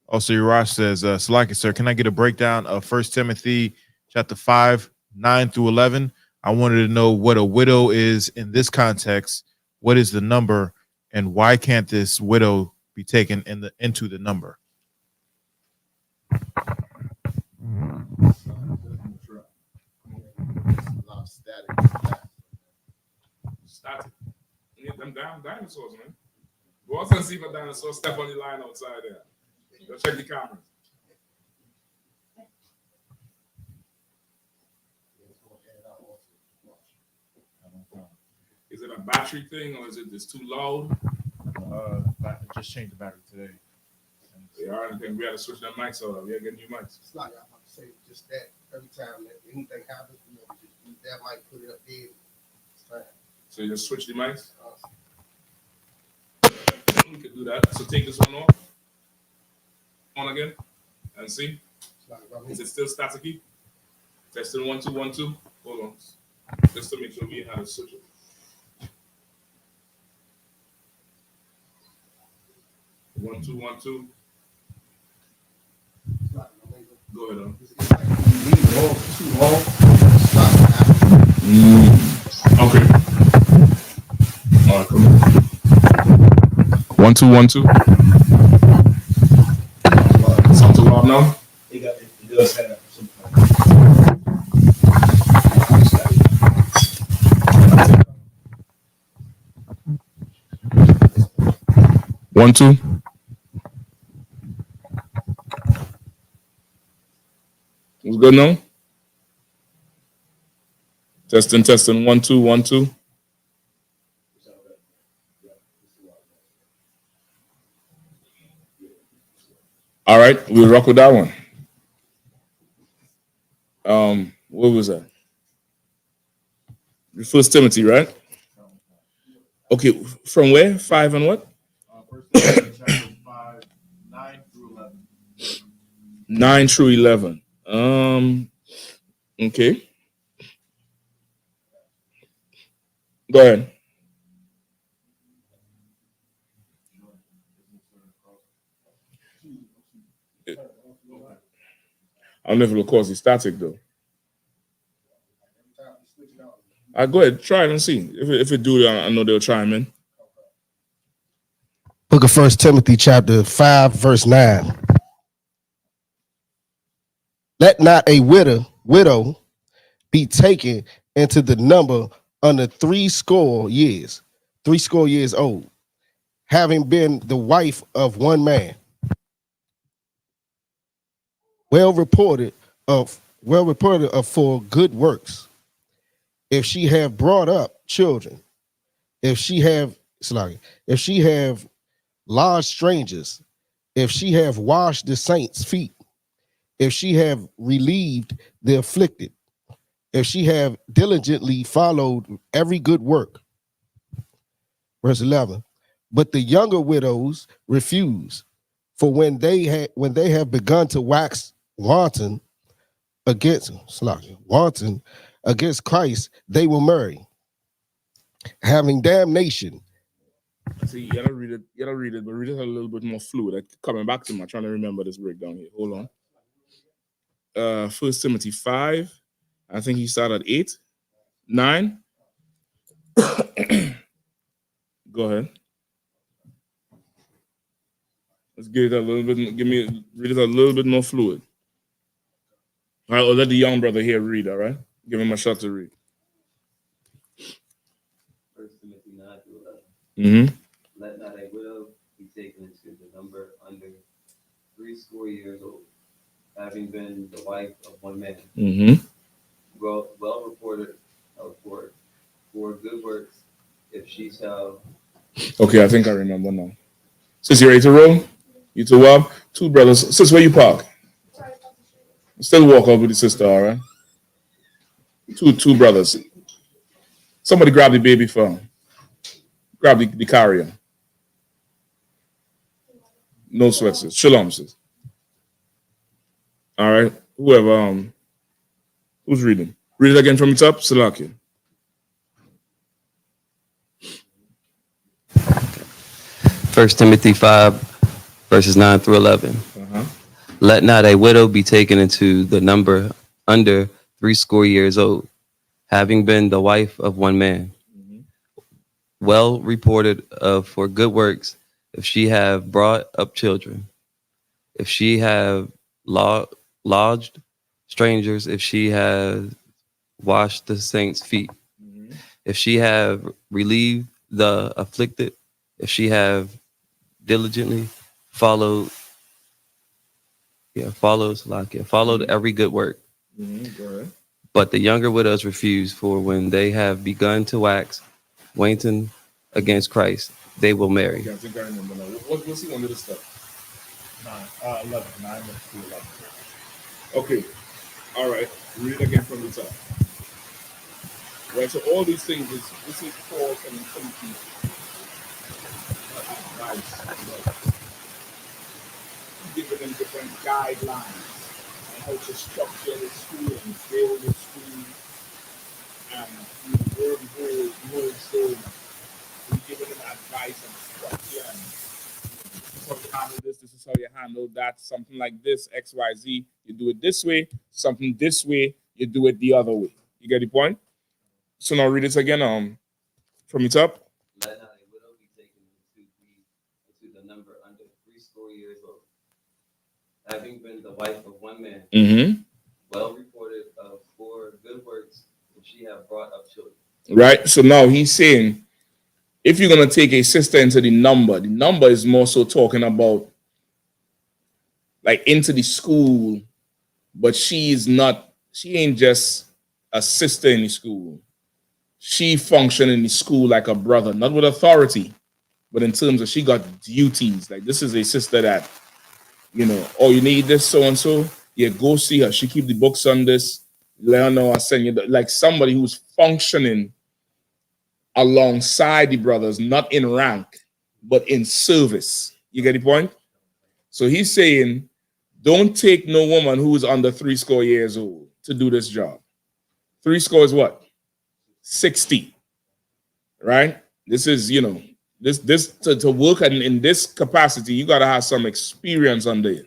Officer Uriah says, Salaki, sir, can I get a breakdown of 1 Timothy chapter 5, 9 through 11? I wanted to know what a widow is in this context. What is the number, and why can't this widow be taken into the number? Static. Them damn dinosaurs, man. Go out and see if a dinosaur step on the line outside there. Go check the cameras. Is it a battery thing or is it just too loud? Just changed the battery today. They are, and we had to switch that mics out. We had to get new mics. It's like I'm about to say just that every time that anything happens, just use that mic, put it up there. It's fine. So you just switch the mics? We could do that. So take this one off. On again. And see. Is it still staticky? Testing 1 2 1 2. Hold on. Just to make sure we have a switch it. 1 2 1 2. Go ahead. Okay. All right, come on. 1 2 1 2. Sound too loud now? It does have some. 1 2. What's good now? Testing. 1 2 1 2. All right, we'll rock with that one. What was that? The First Timothy, right? Okay, from where? 5 and what? 9 through 11. 9 through 11. Okay. Go ahead. I don't know if it'll cause the static though. I go ahead, try it and see. If it do, I know they'll chime in. Book of 1 Timothy chapter 5, verse 9. Let not a widow be taken into the number under 80 years old, having been the wife of one man, well reported of for good works, if she have brought up children, if she have lodged strangers, if she have washed the saints' feet, if she have relieved the afflicted, if she have diligently followed every good work. Verse 11. But the younger widows refuse, for when they have begun to wax wanton against Christ, they will marry, having damnation. See, you gotta read it, but read it a little bit more fluid. Coming back to me, I'm trying to remember this breakdown here. Hold on. 1 Timothy 5. I think he started at 8, 9. Go ahead. Let's get it a little bit. Read it a little bit more fluid. All right, I'll let the young brother here read. All right, give him a shot to read. 1 Timothy 9 through 11. Let not a widow be taken into the number under 80 years old, having been the wife of one man. Well reported for good works, if she shall. Okay, I think I remember now. Sis, you ready to roll? You two up? Two brothers. Sis, where you park? Still walk up with the sister, all right? Two brothers. Somebody grab the baby phone. Grab the carrier. No sweat, sis. Shalom, sis. All right. Whoever, who's reading? Read it again from the top. Salakia. 1 Timothy 5, verses 9 through 11. Let not a widow be taken into the number under 80 years old, having been the wife of one man. Well reported of for good works, if she have brought up children, if she have lodged strangers, if she has washed the saints' feet, if she have relieved the afflicted, if she have diligently followed every good work. But the younger widows refuse, for when they have begun to wax wanton against Christ, they will marry. Okay, I think I remember now. What's the one of the stuff? 11. 9 through 11. Okay. All right. Read it again from the top. Right. So all these things this is Paul telling some people. Giving them different guidelines on how to structure the school and build the school and word so giving them advice and structure and is how you handle this is how you handle that, something like this, XYZ, you do it this way, something this way, you do it the other way. You get the point? So now read it again, from the top. Let not a widow be taken into the number under 80 years old, having been the wife of one man, well reported of 4 good works, and she have brought up children. Right? So now he's saying, if you're going to take a sister into the number is more so talking about like into the school, but she ain't just a sister in the school. She function in the school like a brother, not with authority, but in terms of she got duties. Like this is a sister that, oh, you need this so-and-so, yeah, go see her. She keep the books on this, let her know I send you, like somebody who's functioning alongside the brothers, not in rank, but in service. You get the point? So he's saying, don't take no woman who is under 80 years old to do this job. 80 is what? 60. Right? This is, this to work in this capacity, you gotta have some experience under it.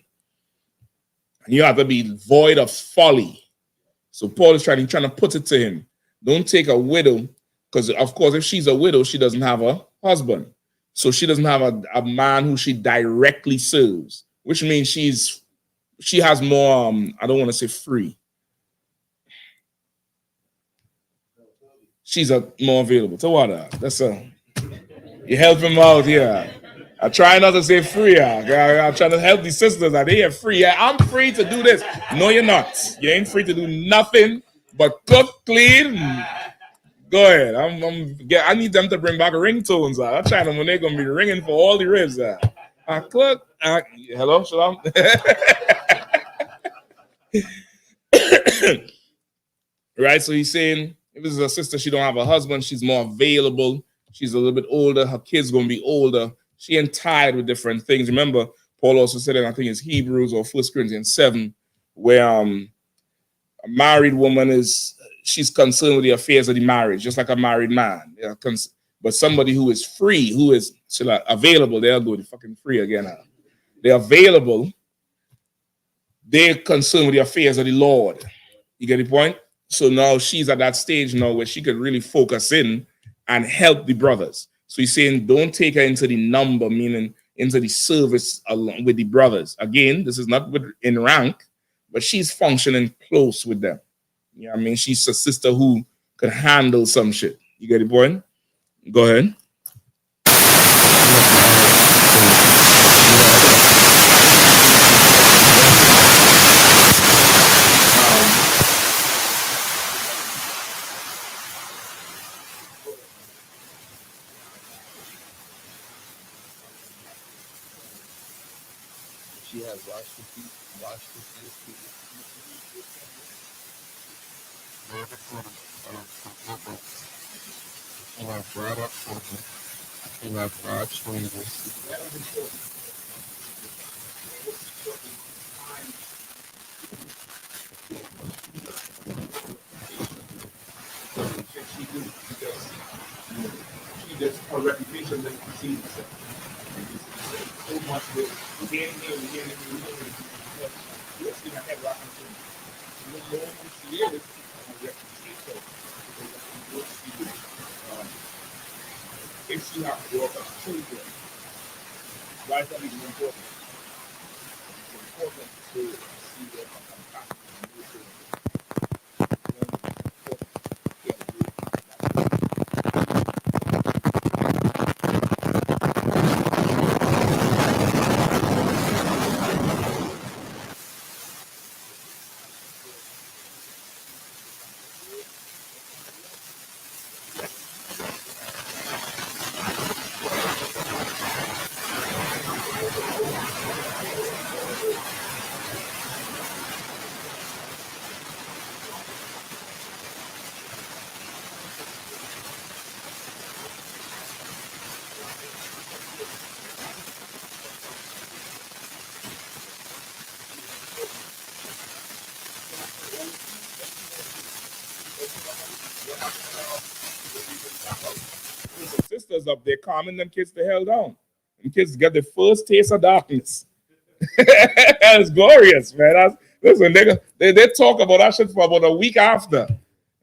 And you have to be void of folly. So Paul is trying to put it to him. Don't take a widow. Because, of course, if she's a widow, she doesn't have a husband. So she doesn't have a man who she directly serves, which means she has more, I don't want to say free. She's more available. So what? That's you help him out here. I try not to say free. I'm trying to help these sisters. They are free. I'm free to do this. No, you're not. You ain't free to do nothing but cook, clean. Go ahead. I need them to bring back ringtones. I'm trying them when they're gonna be ringing for all the ribs. I cook. Hello, Shalom. Right. So he's saying if it's a sister, she don't have a husband. She's more available. She's a little bit older. Her kids gonna be older. She ain't tied with different things. Remember, Paul also said it. I think it's Hebrews or 1 Corinthians 7, where a married woman she's concerned with the affairs of the marriage, just like a married man. But somebody who is free, who is available, they'll go to fucking free again. They're available. They're concerned with the affairs of the Lord. You get the point? So now she's at that stage now where she could really focus in and help the brothers. So he's saying, don't take her into the number, meaning into the service along with the brothers. Again, this is not in rank, but she's functioning close with them. You know what I mean? She's a sister who can handle some shit. You get the point? Go ahead. She has washed the feet, and I brought up children, and I brought strangers. She just her reputation that precedes herself. So much with we see my head rocking to the more you see it, if she has to work on children, why is that even important? It's important to see them come back. Sisters up there calming them kids the hell down. And kids get the first taste of darkness. It's glorious, man. Listen, they talk about that shit for about a week after.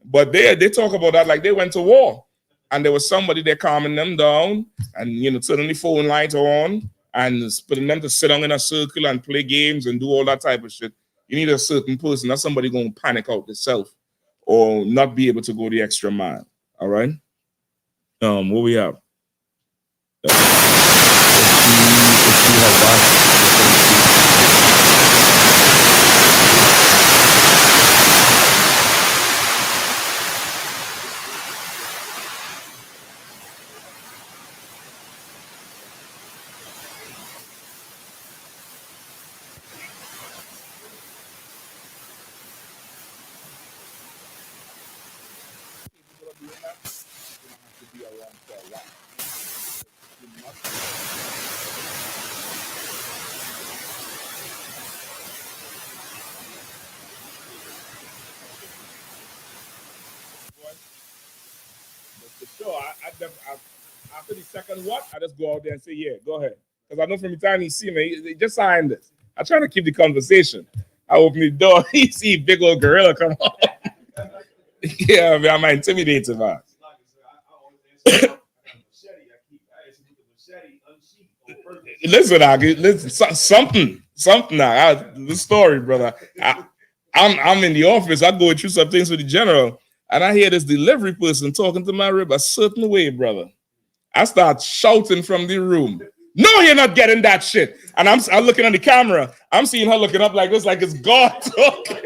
But they talk about that like they went to war. And there was somebody there calming them down and, turning the phone light on and putting them to sit down in a circle and play games and do all that type of shit. You need a certain person. That's somebody going to panic out themselves or not be able to go the extra mile. All right? What we have? If you have watched Sure, after the second what, I just go out there and say, yeah, go ahead. Because I know from the time he see me, he just signed this. I try to keep the conversation. I open the door, he see big old gorilla come on. Yeah, man, I'm intimidated, man. Listen, something now. The story, brother. I'm in the office. I go through some things with the general. And I hear this delivery person talking to my rib a certain way, brother. I start shouting from the room. No, you're not getting that shit. And I'm looking at the camera. I'm seeing her looking up like this, like it's God talking.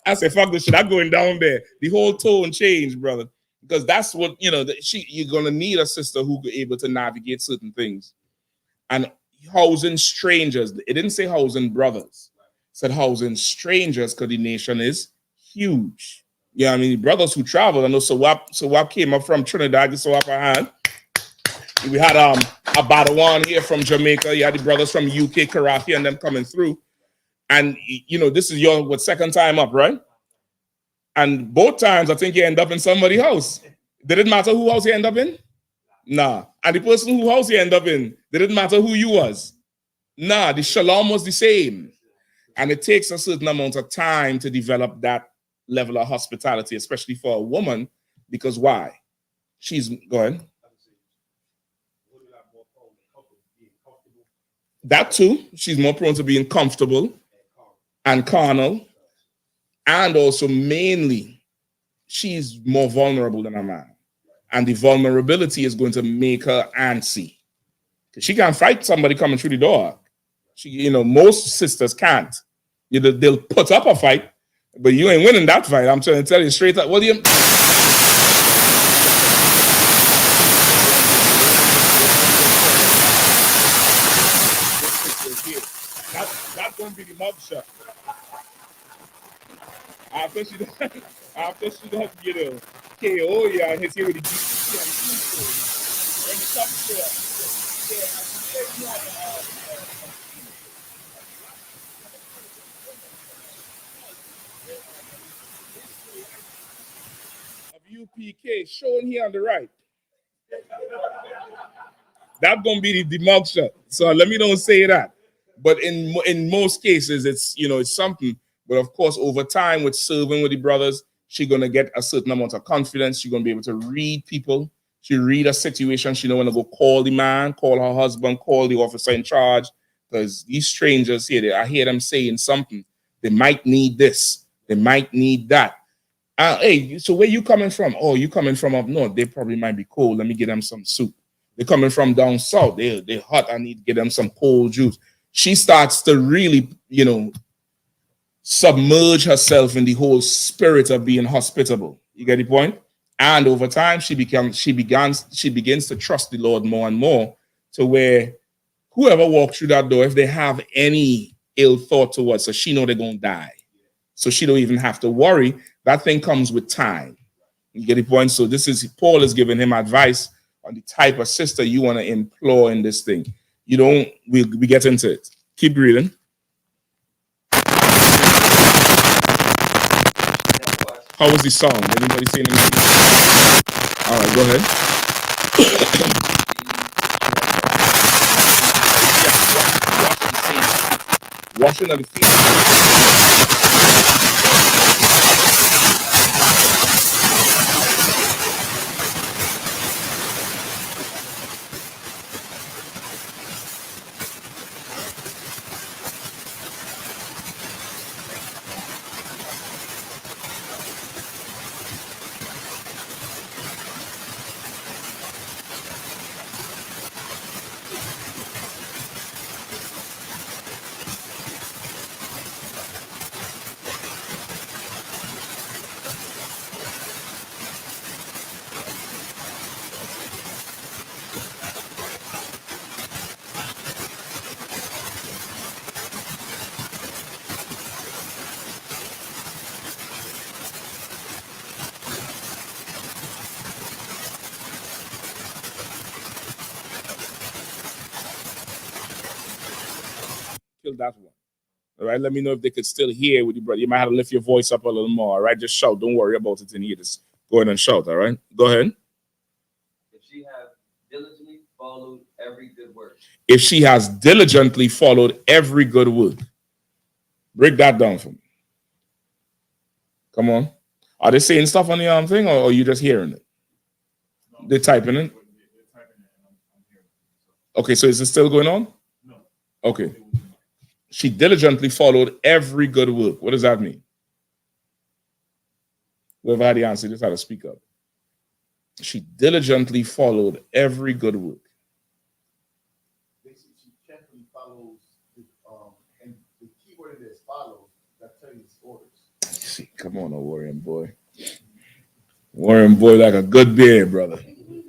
I say, fuck this shit. I'm going down there. The whole tone changed, brother. Because that's what, you're going to need a sister who be able to navigate certain things. And housing strangers. It didn't say housing brothers. It said housing strangers because the nation is huge. Yeah, I mean, brothers who travel. I know SWAP came up from Trinidad, SWAP hand. We had a Badawan here from Jamaica. You had the brothers from UK, Karafi, and them coming through. And, this is your second time up, right? And both times, I think you end up in somebody's house. Did it matter who house you end up in? Nah. And the person who house you end up in, did it matter who you was? Nah, the shalom was the same. And it takes a certain amount of time to develop that level of hospitality, especially for a woman, because why? Go ahead. That too, she's more prone to being comfortable and carnal, and also mainly, she's more vulnerable than a man. And the vulnerability is going to make her antsy. She can't fight somebody coming through the door. Most sisters can't. They'll put up a fight, but you ain't winning that fight. I'm trying to tell you straight up. Well, that's going to be the mugshot. After she does get a KO, yeah, and hits you with the GC and the when it comes to I.S.U.P.K shown here on the right. That's gonna be the mugshot. So let me don't say that. But in most cases, it's something. But of course, over time with serving with the brothers, she's gonna get a certain amount of confidence. She's gonna be able to read people. She read a situation. She know when to go call the man, call her husband, call the officer in charge. Because these strangers here, I hear them saying something. They might need this. They might need that. Hey, so where you coming from? Oh, you coming from up north? They probably might be cold. Let me get them some soup. They're coming from down south. They're hot. I need to get them some cold juice. She starts to really, submerge herself in the whole spirit of being hospitable. You get the point? And over time, she begins to trust the Lord more and more, to where whoever walks through that door, if they have any ill thought towards her, she know they're gonna die. So she don't even have to worry. That thing comes with time. You get the point? So Paul is giving him advice on the type of sister you want to employ in this thing. We get into it. Keep reading. How was the song? Anybody say anything? All right, go ahead. Washing of the feet. Kill that one. All right, let me know if they could still hear with you, brother. You might have to lift your voice up a little more. All right, just shout. Don't worry about it in here. Just go ahead and shout. All right, go ahead. If she have diligently followed every good work. If she has diligently followed every good work. Break that down for me. Come on. Are they saying stuff on the thing, or are you just hearing it? They're typing it. Okay, so is it still going on? No. Okay. She diligently followed every good work. What does that mean? Whoever had the answer, just had to speak up. She diligently followed every good work. Basically, she carefully follows, and the key word is follows, that tells you orders. See, come on, Warrior boy. Warrior boy like a good beard, brother.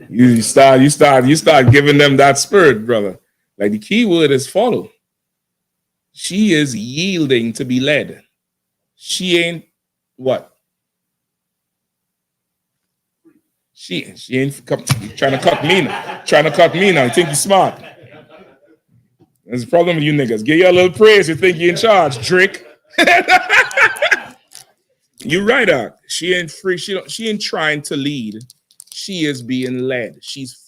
You start giving them that spirit, brother. Like the key word is follow. She is yielding to be led. She ain't what? She ain't trying to cut me now. Trying to cut me now. You think you're smart. There's a problem with you niggas. Give you a little praise. You think you're in charge, Drake. You're right, Doc. She ain't free. She ain't trying to lead. She is being led. She's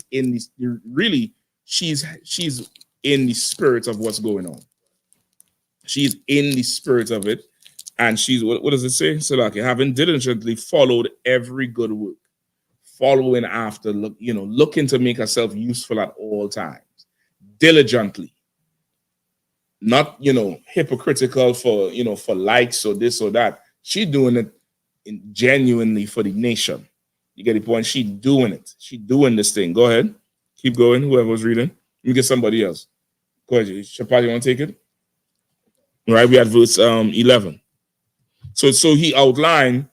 in this. Really, she's in the spirit of what's going on. She's in the spirit of it, and she's what does it say? So like having diligently followed every good work, following after, looking to make herself useful at all times, diligently, not hypocritical for for likes or this or that. She's doing it genuinely for the nation. You get the point? She's doing it. She's doing this thing. Go ahead, keep going. Whoever was reading, you get somebody else. Go ahead, Shapati, you want to take it? All right, we had verse 11. So he outlined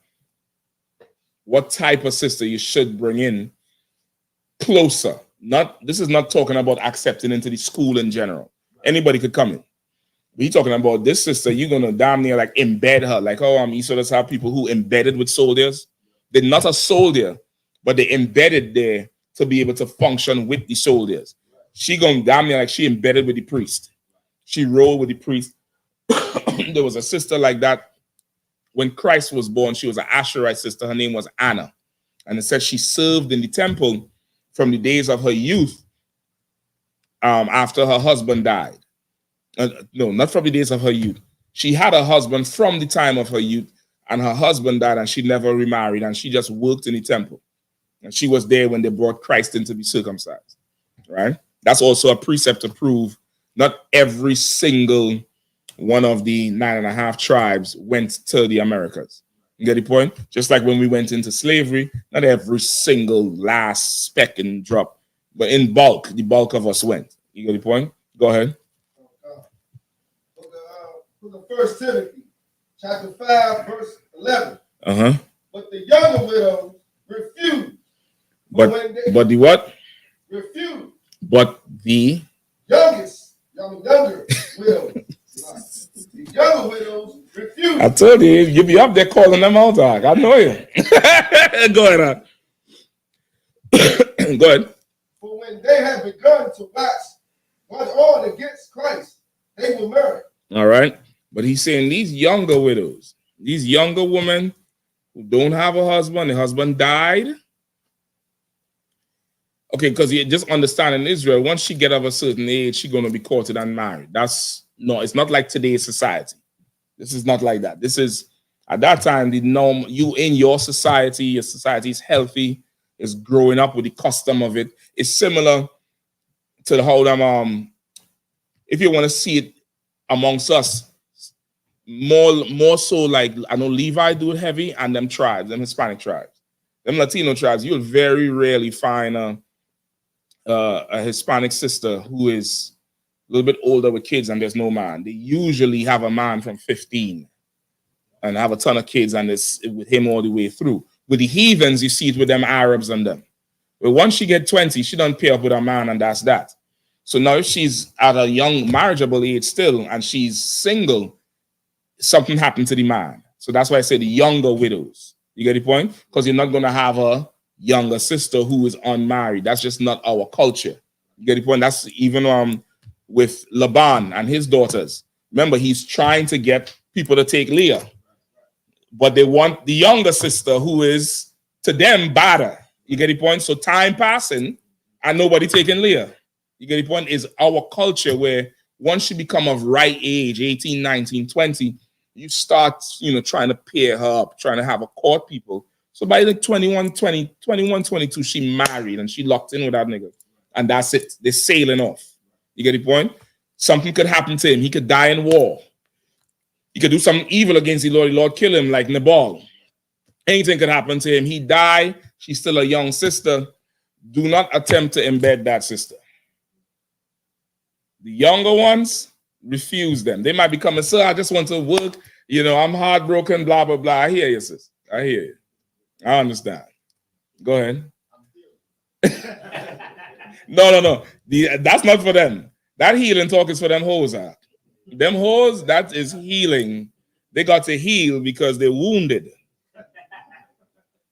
what type of sister you should bring in closer. This is not talking about accepting into the school in general. Anybody could come in. We're talking about this sister, you're gonna damn near like embed her. Like so let's have people who embedded with soldiers. They're not a soldier, but they embedded there to be able to function with the soldiers. She gonna damn near like she embedded with the priest. She rolled with the priest. There was a sister like that when Christ was born. She was an Asherite sister. Her name was Anna, and it says she served in the temple from the days of her youth after her husband died. No, not from the days of her youth. She had a husband from the time of her youth, and her husband died, and she never remarried, and she just worked in the temple. And she was there when they brought Christ in to be circumcised. Right? That's also a precept to prove not every single one of the 9.5 tribes went to the Americas. You get the point? Just like when we went into slavery, not every single last speck and drop, but in bulk, the bulk of us went. You get the point? Go ahead. For the 1 Timothy, chapter 5, verse 11. But the younger widows refused. But the what? Refused. But the younger widows. The younger widows refused. I told you be up there calling them out, dog. I know you. Go ahead, Go ahead. For when they have begun to wax on against Christ, they will marry. All right. But he's saying these younger widows, these younger women who don't have a husband, the husband died. Okay, because you just understand in Israel, once she get of a certain age, she's going to be courted and married. That's No, it's not like today's society. This is not like that. This is at that time the norm. You in your society is healthy, is growing up with the custom of it. It's similar to how them if you want to see it amongst us, more so like I know Levi do it heavy and them tribes, them Hispanic tribes, them Latino tribes. You'll very rarely find a Hispanic sister who is a little bit older with kids and there's no man. They usually have a man from 15 and have a ton of kids and it's with him all the way through. With the heathens, you see it with them Arabs and them. But once she get 20, she don't pair up with a man and that's that. So now if she's at a young marriageable age still and she's single, something happened to the man. So that's why I say the younger widows. You get the point? Because you're not going to have a younger sister who is unmarried. That's just not our culture. You get the point? That's even with Laban and his daughters. Remember, he's trying to get people to take Leah. But they want the younger sister who is, to them, badder. You get the point? So time passing and nobody taking Leah. You get the point? Is our culture where once you become of right age, 18, 19, 20, you start, trying to pair her up, trying to have a court people. So by the 21, 22, she married and she locked in with that nigga. And that's it. They're sailing off. You get the point? Something could happen to him. He could die in war. He could do something evil against the Lord kill him like Nabal. Anything could happen to him. He die. She's still a young sister. Do not attempt to embed that sister. The younger ones, refuse them. They might be coming, sir, I just want to work. I'm heartbroken, blah, blah, blah. I hear you, sis. I hear you. I understand. Go ahead. No. That's not for them. That healing talk is for them hoes. Them hoes, that is healing. They got to heal because they're wounded.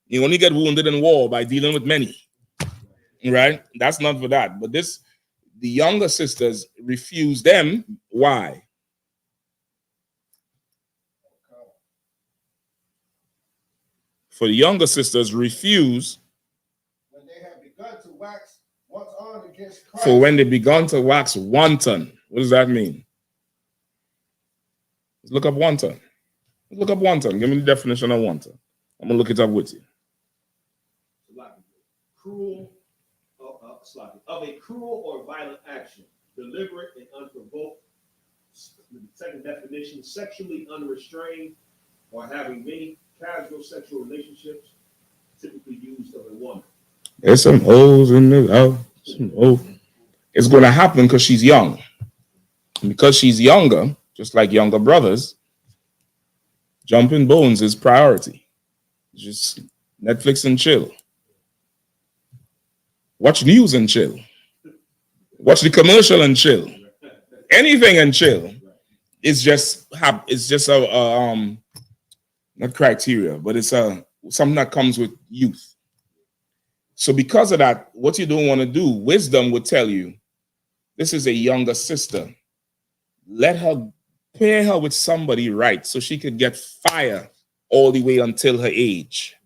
You only get wounded in war by dealing with many. Right? That's not for that. But the younger sisters refuse them. Why? For the younger sisters refuse. When they have begun to wax once on against Christ. For when they begun to wax wanton. What does that mean? Let's look up wanton. Look up wanton. Give me the definition of wanton. I'm gonna look it up with you. Cruel. Of a cruel or violent action, deliberate and unprovoked. The second definition, sexually unrestrained or having many casual sexual relationships, typically used of a woman. There's some O's in there. It's going to happen because she's young. And because she's younger, just like younger brothers, jumping bones is priority. Just Netflix and chill. Watch news and chill. Watch the commercial and chill. Anything and chill. It's just a not criteria, but it's something that comes with youth. So because of that, what you don't want to do, wisdom would tell you, this is a younger sister. Let her pair her with somebody right so she could get fire all the way until her age.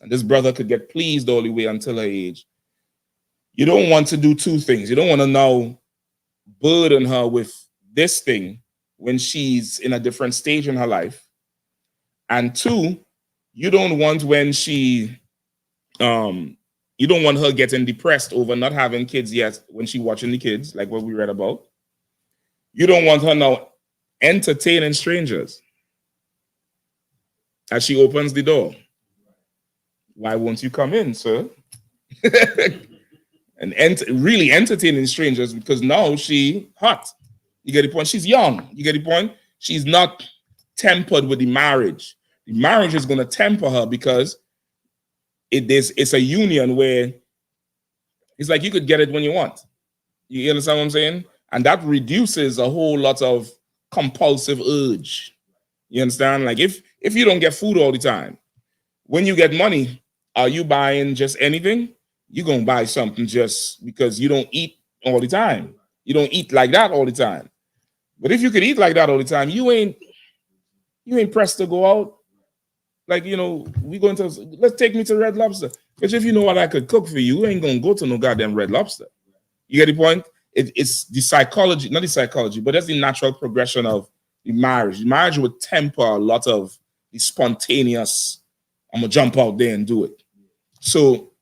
And this brother could get pleased all the way until her age. You don't want to do two things. You don't want to now burden her with this thing when she's in a different stage in her life. And two, you don't want when you don't want her getting depressed over not having kids yet when she's watching the kids, like what we read about. You don't want her now entertaining strangers as she opens the door. Why won't you come in, sir? And really entertaining strangers because now she hot. You get the point? She's young. You get the point? She's not tempered with the marriage. The marriage is going to temper her because it's a union where it's like you could get it when you want. You understand what I'm saying? And that reduces a whole lot of compulsive urge. You understand? Like if you don't get food all the time, when you get money, are you buying just anything? You're going to buy something just because you don't eat all the time. You don't eat like that all the time. But if you could eat like that all the time, you ain't pressed to go out. Like, we going to, let's take me to Red Lobster. Because if you know what I could cook for you, you ain't going to go to no goddamn Red Lobster. You get the point? it's the psychology, not the psychology, but that's the natural progression of the marriage. The marriage would temper a lot of the spontaneous, I'm gonna jump out there and do it. So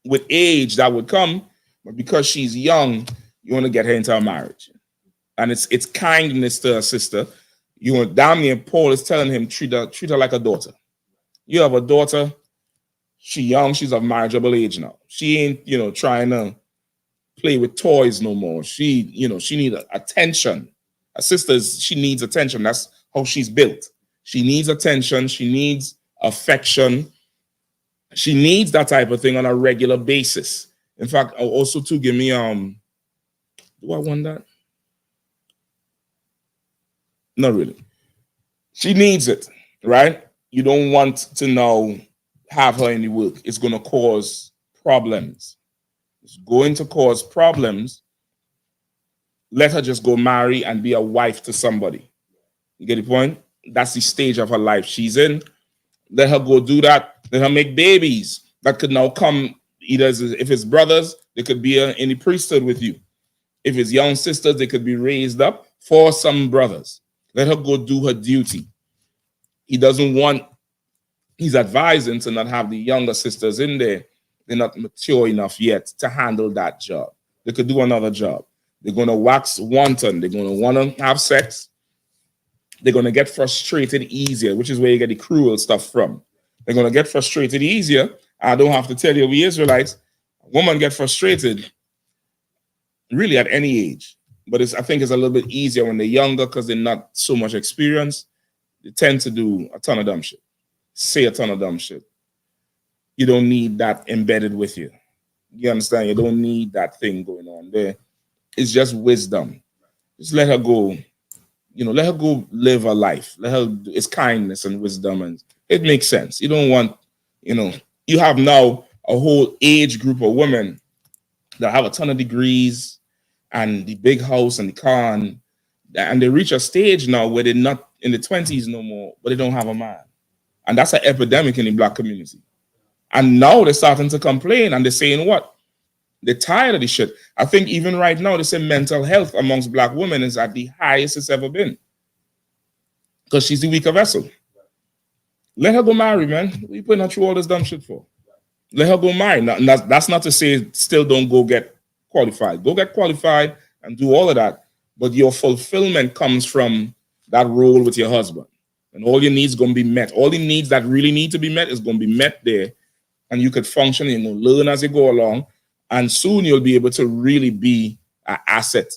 with age that would come, but because she's young, you want to get her into a marriage. And it's kindness to her sister. You want damn near Paul is telling him treat her like a daughter. You have a daughter, she young, she's of marriageable age now. She ain't, trying to play with toys no more. She needs attention. Her sister, she needs attention. That's how she's built. She needs attention. She needs affection. She needs that type of thing on a regular basis. In fact, also to give me do I want that? Not really. She needs it, right? You don't want to now have her in the work. It's going to cause problems. It's going to cause problems. Let her just go marry and be a wife to somebody. You get the point? That's the stage of her life she's in. Let her go do that. Let her make babies that could now come either if it's brothers, they could be in the priesthood with you. If it's young sisters, they could be raised up for some brothers. Let her go do her duty. He's advising to not have the younger sisters in there. They're not mature enough yet to handle that job. They could do another job. They're going to wax wanton. They're going to want to have sex. They're going to get frustrated easier, which is where you get the cruel stuff from. They're going to get frustrated easier. I don't have to tell you, we Israelites, a woman get frustrated really at any age. But I think it's a little bit easier when they're younger because they're not so much experienced. They tend to do a ton of dumb shit. Say a ton of dumb shit. You don't need that embedded with you. You understand? You don't need that thing going on there. It's just wisdom. Just let her go. Let her go live her life. It's kindness and wisdom, and it makes sense. You don't want, you have now a whole age group of women that have a ton of degrees and the big house and the car, and they reach a stage now where they're not in the 20s no more, but they don't have a man. And that's an epidemic in the black community. And now they're starting to complain, and they're saying what? They're tired of this shit. I think even right now, they say mental health amongst black women is at the highest it's ever been. Because she's the weaker vessel. Let her go marry, man. What are you putting her through all this dumb shit for? Let her go marry. Now, that's not to say still don't go get qualified. Go get qualified and do all of that. But your fulfillment comes from that role with your husband. And all your needs going to be met. All the needs that really need to be met is going to be met there. And you could function and learn as you go along. And soon you'll be able to really be an asset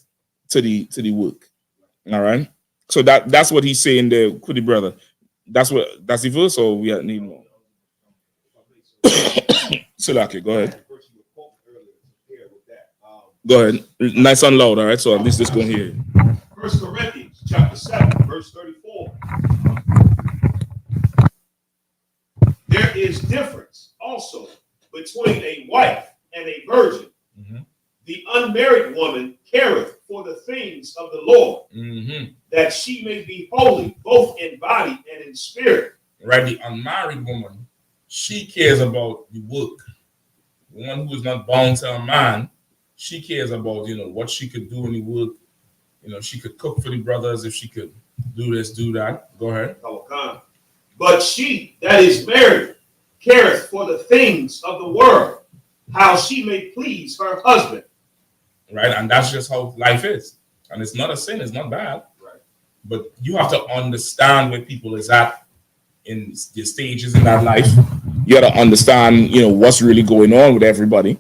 to the work. All right. So that's what he's saying there, Kudi brother. That's the verse, or we need more? Silaki, go ahead. Go ahead. Nice and loud, all right? So at least this going here. 1 Corinthians chapter 7, verse 34. There is difference also between a wife and a virgin. Mm-hmm. The unmarried woman careth for the things of the Lord, mm-hmm. that she may be holy, both in body and in spirit. Right, the unmarried woman, she cares about the work. The one who is not bound to a man, she cares about, what she could do in the work. She could cook for the brothers if she could do this, do that. Go ahead. But she that is married careth for the things of the world, how she may please her husband. Right, and that's just how life is. And it's not a sin, it's not bad. Right. But you have to understand where people is at in the stages in that life. You got to understand, what's really going on with everybody.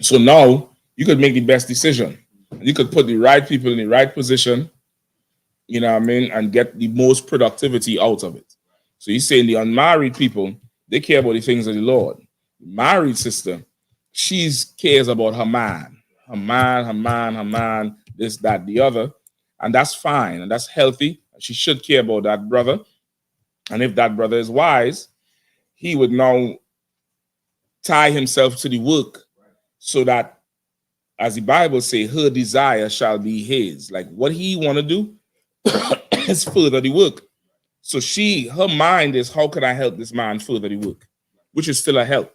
So now you could make the best decision. You could put the right people in the right position, and get the most productivity out of it. So he's saying the unmarried people, they care about the things of the Lord. The married sister, she cares about her man, this, that, the other. And that's fine. And that's healthy. She should care about that brother. And if that brother is wise, he would now tie himself to the work so that, as the Bible says, her desire shall be his. Like what he want to do is further the work. So her mind is, how can I help this man further the work? Which is still a help.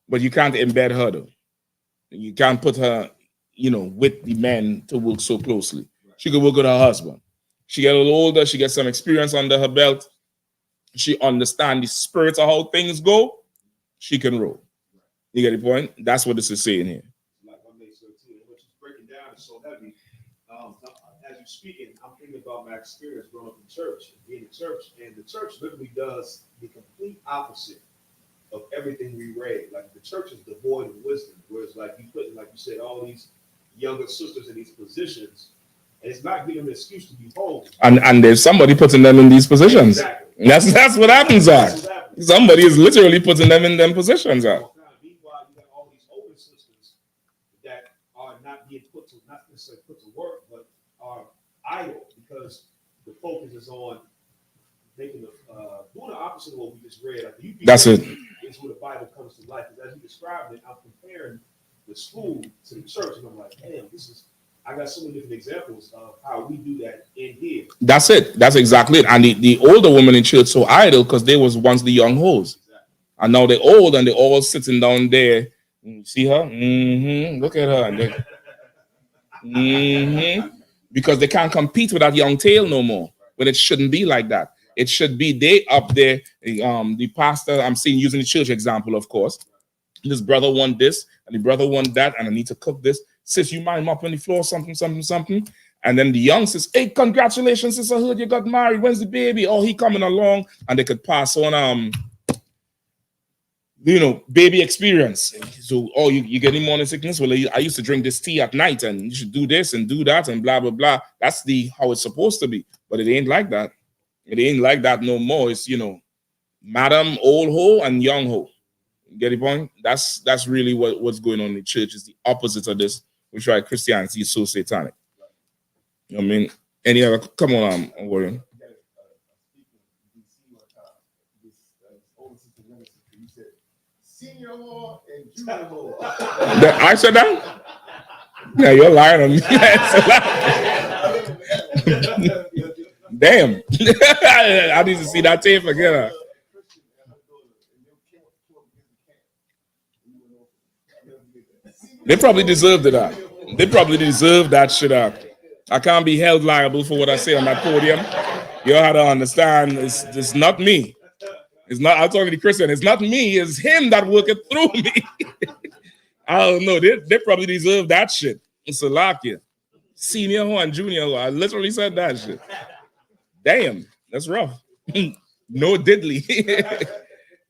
But you can't embed her though. You can't put her, with the men to work so closely. She could work with her husband. She get a little older. She gets some experience under her belt. She understands the spirit of how things go. She can roll. You get the point? That's what this is saying here. Like what makes sense too. What you're breaking down is so heavy. As you're speaking, I'm thinking about my experience growing up in church, being in church, and the church literally does the complete opposite of everything we read. Like the church is devoid of wisdom, whereas like you put, like you said, all these younger sisters in these positions, and it's not giving them an excuse to be holy. And there's somebody putting them in these positions. Exactly. That's what happens. Somebody is literally putting them in them positions. Meanwhile, you got all these older sisters that are not being put to, not necessarily put to work, but are idle because the focus is on making doing the opposite of what we just read. Like That's it. Is where the Bible comes to life. Because as you described it, I'm comparing the school to the church, and I'm like, damn, I got so many different examples of how we do that in here. That's it. That's exactly it. And the older women in church so idle because they was once the young hoes. Exactly. And now they're old and they're all sitting down there. You see her? Mm-hmm. Look at her. And because they can't compete with that young tail no more. When it shouldn't be like that. It should be they up there. The pastor, I'm seeing using the church example, of course. This brother want this and the brother want that, and I need to cook this. Sis, you mind mopping the floor, something. And then the young says, hey, congratulations, sis, I heard you got married. When's the baby? Oh, he coming along. And they could pass on, baby experience. So, oh, you getting morning sickness? Well, I used to drink this tea at night, and you should do this and do that and blah, blah, blah. That's how it's supposed to be. But it ain't like that. It ain't like that no more. It's, madam, old ho, and young ho. Get the point? That's really what's going on in the church. Is the opposite of this, which right, Christianity is so satanic. I mean, any other? Come on, Warren. Senior law and junior law. I said that? Yeah, you're lying on me. Damn. I need to see that tape again. They probably deserved it. They probably deserve that shit out. I can't be held liable for what I say on that podium. You have to understand, it's not me. It's not. I'm talking to Christian. It's not me. It's him that working through me. I don't know. They probably deserve that shit. It's a lock here. Senior ho and junior ho. I literally said that shit. Damn, that's rough. No diddly.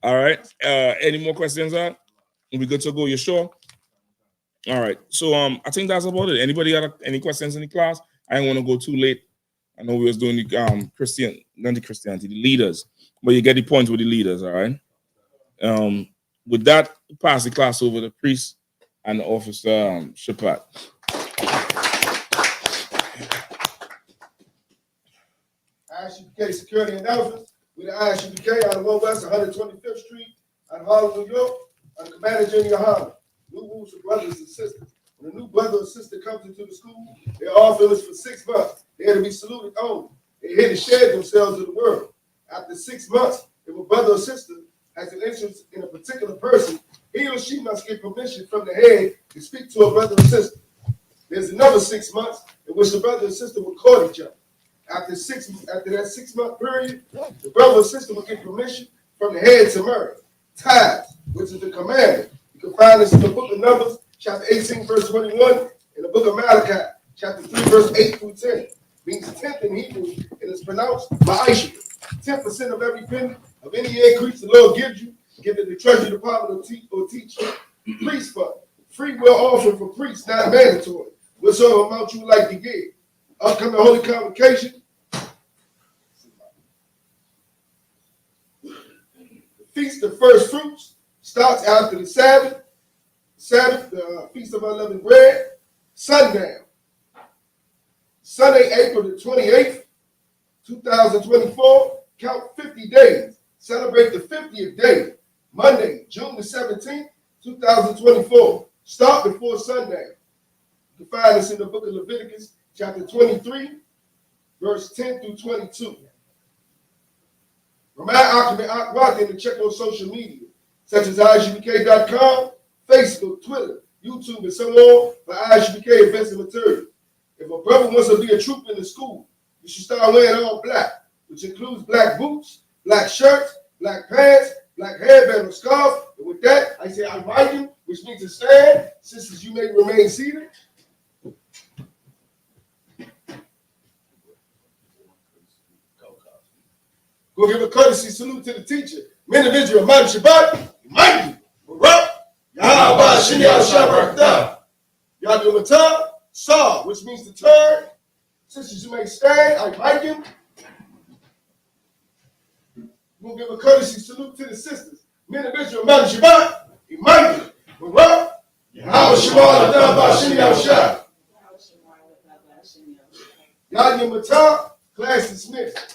All right. Any more questions? We good to go? You sure? All right. So I think that's about it. Anybody got any questions in the class? I didn't want to go too late. I know we was doing the Christianity, the leaders, but you get the point with the leaders. All right. With that, pass the class over to priest and Officer Shapat. I.S.U.P.K. security announcements. With the I.S.U.P.K. out of 1 West 125th Street, out of Harlem, New York, and Commander General YAHANNA. New rules for brothers and sisters. When a new brother or sister comes into the school, they're off limits for 6 months. They're to be saluted only. They're here to share themselves with the world. After 6 months, if a brother or sister has an interest in a particular person, he or she must get permission from the head to speak to a brother or sister. There's another 6 months in which the brother and sister will court each other. After that 6 month period, the brother or sister will get permission from the head to marry. Tithes, which is the commandment. You can find this in the book of Numbers, chapter 18, verse 21, in the book of Malachi, chapter 3, verse 8 through 10. Means 10th in Hebrew, and it's pronounced I.S.U.P.K. 10% of every penny of any increase the Lord gives you, give it to the Treasury Department or teach priest fund. Free will offering for priests, not mandatory. Whatsoever amount you would like to give. Upcoming Holy Convocation. The Feast of First Fruits starts after the Sabbath, the Feast of Unleavened Bread, sundown. Sunday, April the 28th, 2024, count 50 days. Celebrate the 50th day. Monday, June the 17th, 2024. Start before sundown. You can find this in the book of Leviticus, chapter 23, verse 10 through 22. Remind Ahmed to check on social media, such as ISUPK.com, Facebook, Twitter, YouTube, and so on for I.S.U.P.K offensive material. If a brother wants to be a troop in the school, you should start wearing all black, which includes black boots, black shirts, black pants, black hairband or scarf. And with that, I say I invite you, which means to stand. Sisters, you may remain seated. Go give a courtesy salute to the teacher. Men of Israel, Imam Shabbat, Imam, Barak, Yahweh, Shini, Shabbat, Yadu Matah, Saw, which means to turn. Sisters, you may stand. I invite you. We'll give a courtesy salute to the sisters. Men of Israel, Imam Shabbat, Imam, Barak, Yahweh, Shini, Shabbat, Yadu Matah, class dismissed.